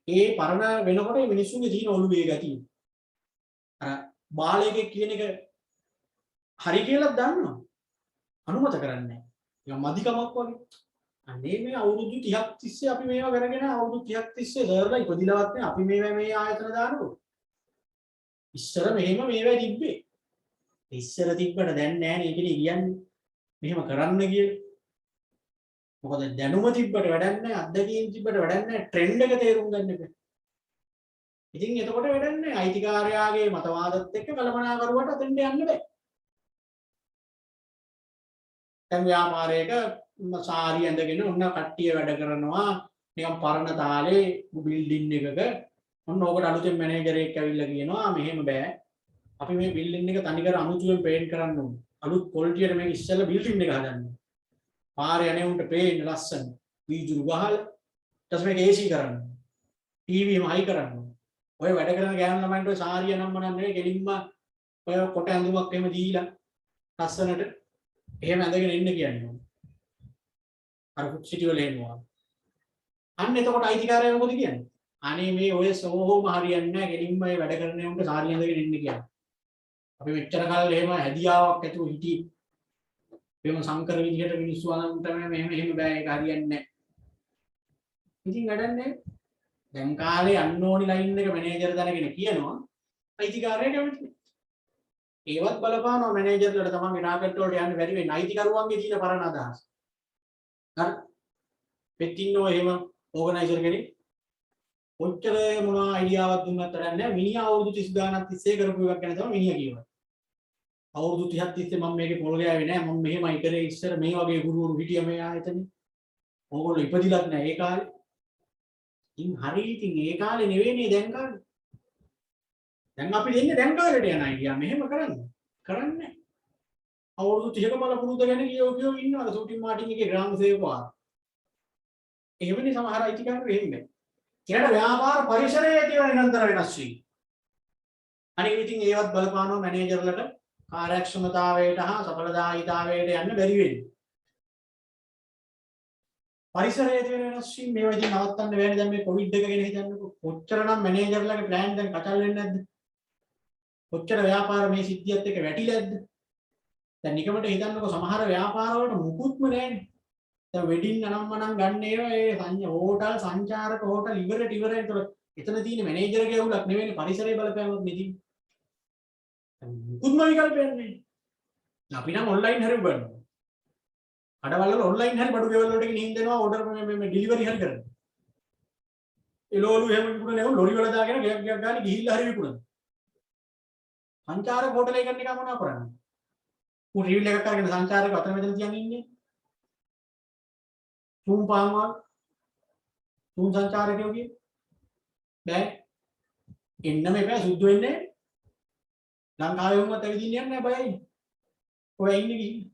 ඒ පරණ වෙනකොට මිනිස්සුන්ගේ තියෙන ඔළුවේ ගතිය. අර බාලයෙක් කියන එක හරි කියලා දන්නවා. අනුමත කරන්නේ නැහැ. ඒක මදිකමක් වගේ. අනේ මේ අවුරුදු 30ක් තිස්සේ අපි මේවා කරගෙන අවුරුදු 30ක් තිස්සේ සර්ලා ඉපදිලවත් නැහැ. අපි මේ ආයතන දානකො. ඉස්සර මෙහෙම මේවා තිබ්බේ. ඉස්සර තිබ්බට දැන් නැහැ නේ කියන්නේ. මෙහෙම කරන්න කියලා. මොකද දැනුම තිබ්බට වැඩක් නැහැ, අත්දැකීම් තිබ්බට වැඩක් නැහැ, ට්‍රෙන්ඩ් එක තේරුම් ගන්න එක. ඉතින් එතකොට වැඩක් නැහැ. අයිතිකාරයාගේ මතවාදත් එක්ක කලමනාකරුවට අතෙන්ට යන්න බෑ. දැන් ව්‍යාපාරයක සාරි ඇඳගෙන ඔන්න කට්ටිය වැඩ කරනවා. නිකන් පරණ තාලේ බිල්ඩින් එකක ඔන්න ඕකට අලුතෙන් මැනේජරෙක් ඇවිල්ලා කියනවා මෙහෙම බෑ. අපි මේ බිල්ඩින් එක තනිකර අමුතුවෙන් පේන්ට් කරන්න ඕනේ. අලුත් ක්වොලිටියට මේක ඉස්සෙල්ලා බිල්ඩින් එක හදන්න. පාරේ යන්නේ උන්ට පේන්න ලස්සන. වීදුරු ගහලා ඊට පස්සේ මේක AC කරන්න. ටීවී එකම හයි කරන්න. ඔය වැඩ කරන ගෑනු ළමයින්ට ඔය සාරිය නම් මනන් නෙවෙයි ගෙලින්ම ඔය කොට ඇඳුමක් එහෙම දීලා ලස්සනට එහෙම ඇඳගෙන ඉන්න කියන්නේ. අර කුච්චිටි වල එනවා. අන්න එතකොට අයිතිකාරයා මොකද කියන්නේ? අනේ මේ ඔය සෝහොම හරියන්නේ නැහැ ගෙලින්ම මේ වැඩ කරන උන්ට සාරිය ඇඳගෙන ඉන්න කියන්නේ. අපි මෙච්චර කාලෙ එහෙම හැදියාවක් ඇතුව හිටියේ. එහෙම සංකර විදිහට මිනිස්සු අනන්ත මෙහෙම බෑ ඒක හරියන්නේ නැහැ. ඉතින් වැඩක් නැහැ. දැන් කාලේ යන්න ඕනි ලයින් එක මැනේජර් දැනගෙන කියනවා අයිතිකාරයා කැමති. ඒවත් බලපානවා මැනේජර්ලට තමන්ගේ ටාගට් වලට යන්න බැරි වෙන අයිතිකරුවන්ගේ තියෙන පරණ අදහස්. හරි. පෙට්ටින්නෝ එහෙම ඕගනයිසර් කෙනෙක් ඔච්චර මොනවා අයිඩියාවක් දුන්නත් වැඩක් නැහැ. මිනිහා අවුරුදු 30 ගානක් තිස්සේ කරපු එකක් ගැන තමයි මිනිහා කියනවා. අවුරුදු 30ක් තිස්සේ මම මේකේ පොල් ගෑවේ නැහැ. මම මෙහෙමයි කරේ ඉස්සර මේ වගේ ගුරුවරු හිටියා මේ ආයතනේ. ඕගොල්ලෝ ඉපදිලත් නැහැ ඒ කාලේ. ඉතින් හරි ඉතින් ඒ කාලේ නෙවෙයිනේ දැන් කාලේ. දැන් අපි දෙන්නේ දැන් කාලේට යන අයිඩියා මෙහෙම කරන්නේ. අවුරුදු 30ක බල පුරුද්ද ගැන කියෝ ඉන්නවා සූටින් මාටින් එකේ ග්‍රාම සේවකවා. එහෙමනේ සමහර අයිතිකාරයෝ එහෙමයි. ඒකට ව්‍යාපාර පරිසරයේ තියෙන නිරන්තර වෙනස් වීම. අනික ඉතින් ඒවත් බලපානවා මැනේජර්ලට කාර්යක්ෂමතාවයට හා සඵලදායීතාවයට යන්න බැරි වෙන්නේ. පරිසරයේ තියෙන වෙනස් වීම මේවා ඉතින් නවත්තන්න බැහැ දැන් මේ කොවිඩ් එක ගැන හිතන්නකො. කොච්චරනම් මැනේජර්ලගේ ප්ලෑන් දැන් කචල් වෙන්නේ නැද්ද? කොච්චර ව්‍යාපාර මේ සිද්ධියත් එක්ක වැටිලාද? දැන් නිකමට හිතන්නකො සමහර ව්‍යාපාර වලට මුකුත්ම නැහැනේ. දැන් වෙඩින් අනම්මනම් ගන්න ඒවා ඒ හෝටල් සංචාරක හෝටල් ඉවරට ඒතර එතන තියෙන මැනේජර්ගේ අවුලක් නෙවෙයි පරිසරයේ බලපෑමක් නෙදී. මුකුත්ම විකල්පයක් නැහැ. අපි නම් ඔන්ලයින් හරි උගන්වනවා. කඩවල වල ඔන්ලයින් හරි බඩු ගෙවල් වලට ගිහින් දෙනවා ඕඩර් මේ ඩෙලිවරි හරි කරනවා. එළවලු එහෙම විකුණනවා ලොරි වල දාගෙන ගයක් ගානේ ගිහිල්ලා හරි විකුණනවා. සංචාරක හෝටල් එකක් නිකන් මොනවා කරන්නේ? උන් රිවිල් එකක් අරගෙන සංචාරක අතර මෙතන තියන් ඉන්නේ. තුන් පාන්වා තුන් සංචාරකයෝගේ බෑ එන්න මේක සුද්ධ වෙන්නේ ලංකාවේ වුණත් ඇවිදින්න යන්නේ නැහැ බයයි ඔය ඉන්නේ කිව්වේ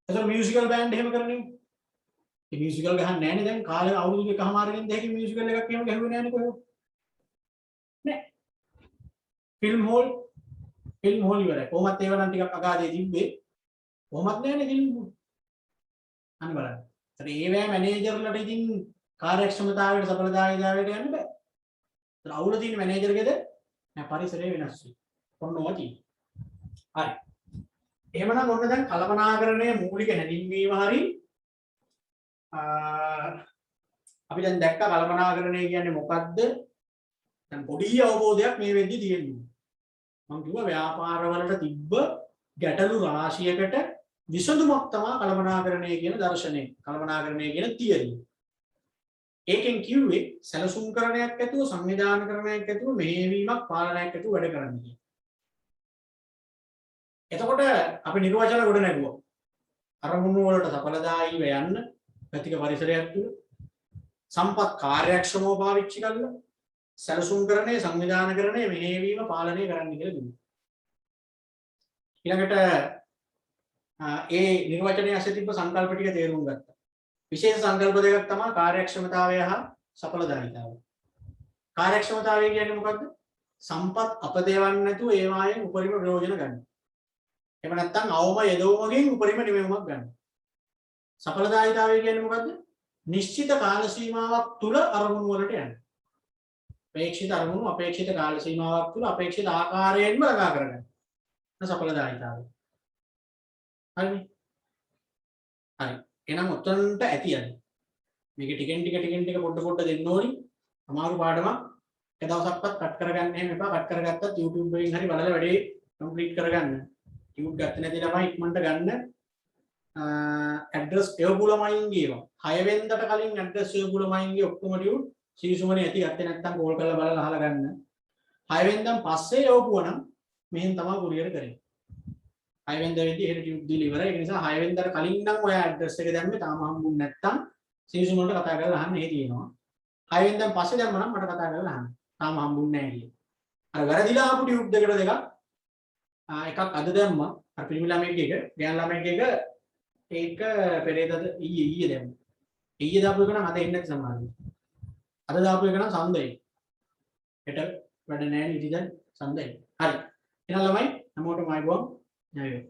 ඒතර මියුසිකල් බෑන්ඩ් එහෙම කරන්නේ ඒ මියුසිකල් ගහන්නේ නැහැනේ දැන් කාලේ අවුරුදු දෙකමාරකින් දෙකකින් මියුසිකල් එකක් එහෙම ගහුවේ නැහැනේ කොහෙවත් නෑ ෆිල්ම් හෝල් ඉවරයි කොහොමත් ඒව නම් ටිකක් අගාදේ තිබ්බේ කොහොමත් නැහැනේ ෆිල්ම් හෝල් අන්න බලන්න ඒතර ඒවැ මැනේජර්ලට ඉතින් කාර්යක්ෂමතාවයට සඵලදායීතාවයට යන්න බෑ ඒතර අවුල තියෙන මැනේජර්ගෙද නෑ පරිසරය වෙනස් වෙයි ඔන්න ඔය තියෙන්නේ හරි එහෙමනම් ඔන්න දැන් කල්පනාකරණයේ මූලික හැඳින්වීම හරි අපි දැන් දැක්ක කල්පනාකරණය කියන්නේ මොකක්ද දැන් පොඩි අවබෝධයක් මේ වෙද්දි තියෙනවා මම කිව්වා ව්‍යාපාරවලට තිබ්බ ගැටලු රාශියකට විසඳුමක් තමයි කල්පනාකරණය කියන දර්ශනය කල්පනාකරණය කියන තියරිය ඒකෙන් කිව්වේ සැලසුම්කරණයක් ඇතුව සංවිධානකරණයක් ඇතුව මෙහෙයවීමක් පාලනයක් ඇතුව වැඩ කරන්නේ එතකොට අපි නිර්වචන ගොඩ නැගුවා. අරමුණු වලට සඵලදායීව යන්න පැතික පරිසරයක් තුල සම්පත් කාර්යක්ෂමව පාවිච්චි කරලා සැලසුම්කරණය සංවිධානකරණය මෙහෙයවීම පාලනය කරන්න කියලා දුන්නා. ඊළඟට ඒ නිර්වචනයේ ඇස තිබ්බ සංකල්ප ටික තේරුම් ගත්තා. විශේෂ සංකල්ප දෙකක් තමයි කාර්යක්ෂමතාවය හා සඵලදායීතාවය. කාර්යක්ෂමතාවය කියන්නේ මොකක්ද? සම්පත් අපදේවන්නේ නැතුව ඒවායෙන් උපරිම ප්‍රයෝජන ගන්න. එහෙම නැත්නම් අවම යදවමකින් උපරිම නිමවීමක් ගන්න. සඵලදායීතාවය කියන්නේ මොකද්ද? නිශ්චිත කාල සීමාවක් තුල අරමුණු වලට යන්න. අපේක්ෂිත අරමුණු අපේක්ෂිත කාල සීමාවක් තුල අපේක්ෂිත ආකාරයෙන්ම ළඟා කරගන්න. සඵලදායීතාවය. හරිනේ. හරි. එහෙනම් ඔතනට ඇතියන්නේ. මේක ටිකෙන් ටික පොඩ දෙන්න ඕනි. අමාරු පාඩමක්. එක දවසක්වත් කට් කරගන්න එහෙම එපා. කට් කරගත්තත් YouTube එකෙන් හරි බලලා වැඩේ කම්ප්ලීට් කරගන්න. ටියුබ් ගත්තේ නැති ළමයි ඉක්මනට ගන්න ඇඩ්‍රස් එවපු ළමයින්ගේ 6 වෙනිදාට කලින් ඇඩ්‍රස් එවපු ළමයින්ගේ ඔක්කොම ටියුබ් සීසුමනේ ඇති ගත්තේ නැත්නම් කෝල් කරලා බලලා අහලා ගන්න 6 වෙනිදාන් පස්සේ එවපුවා නම් මෙහෙන් තමයි කුරියර් කරන්නේ 6 වෙනිදා වෙද්දී එහෙට ටියුබ් දීලා ඉවරයි ඒ නිසා 6 වෙනිදාට කලින් නම් ඔය ඇඩ්‍රස් එක දැම්මේ තාම හම්බුනේ නැත්නම් සීසුමනට කතා කරලා අහන්න එහෙ තියෙනවා 6 වෙනිදාන් පස්සේ දැම්ම නම් මට කතා කරලා අහන්න තාම හම්බුන්නේ නැහැ කියලා අර වැරදිලා ආපු ටියුබ් දෙකට දෙකක් එකක් අද දැම්මා අර පිරිමි ළමයෙක් එක ගෑනු ළමයෙක් එක ඒක පෙරේදද ඊයේ දැම්මා ඊයේ දාපු එක නම් අද එන්නේ නැති සමහරවිට අද දාපු එක නම් සඳයි හෙට වැඩ නැහැ නේ ඉතින් සඳයි හරි එහෙනම් ළමයි හැමෝටම ආයිබෝන් ණයෝ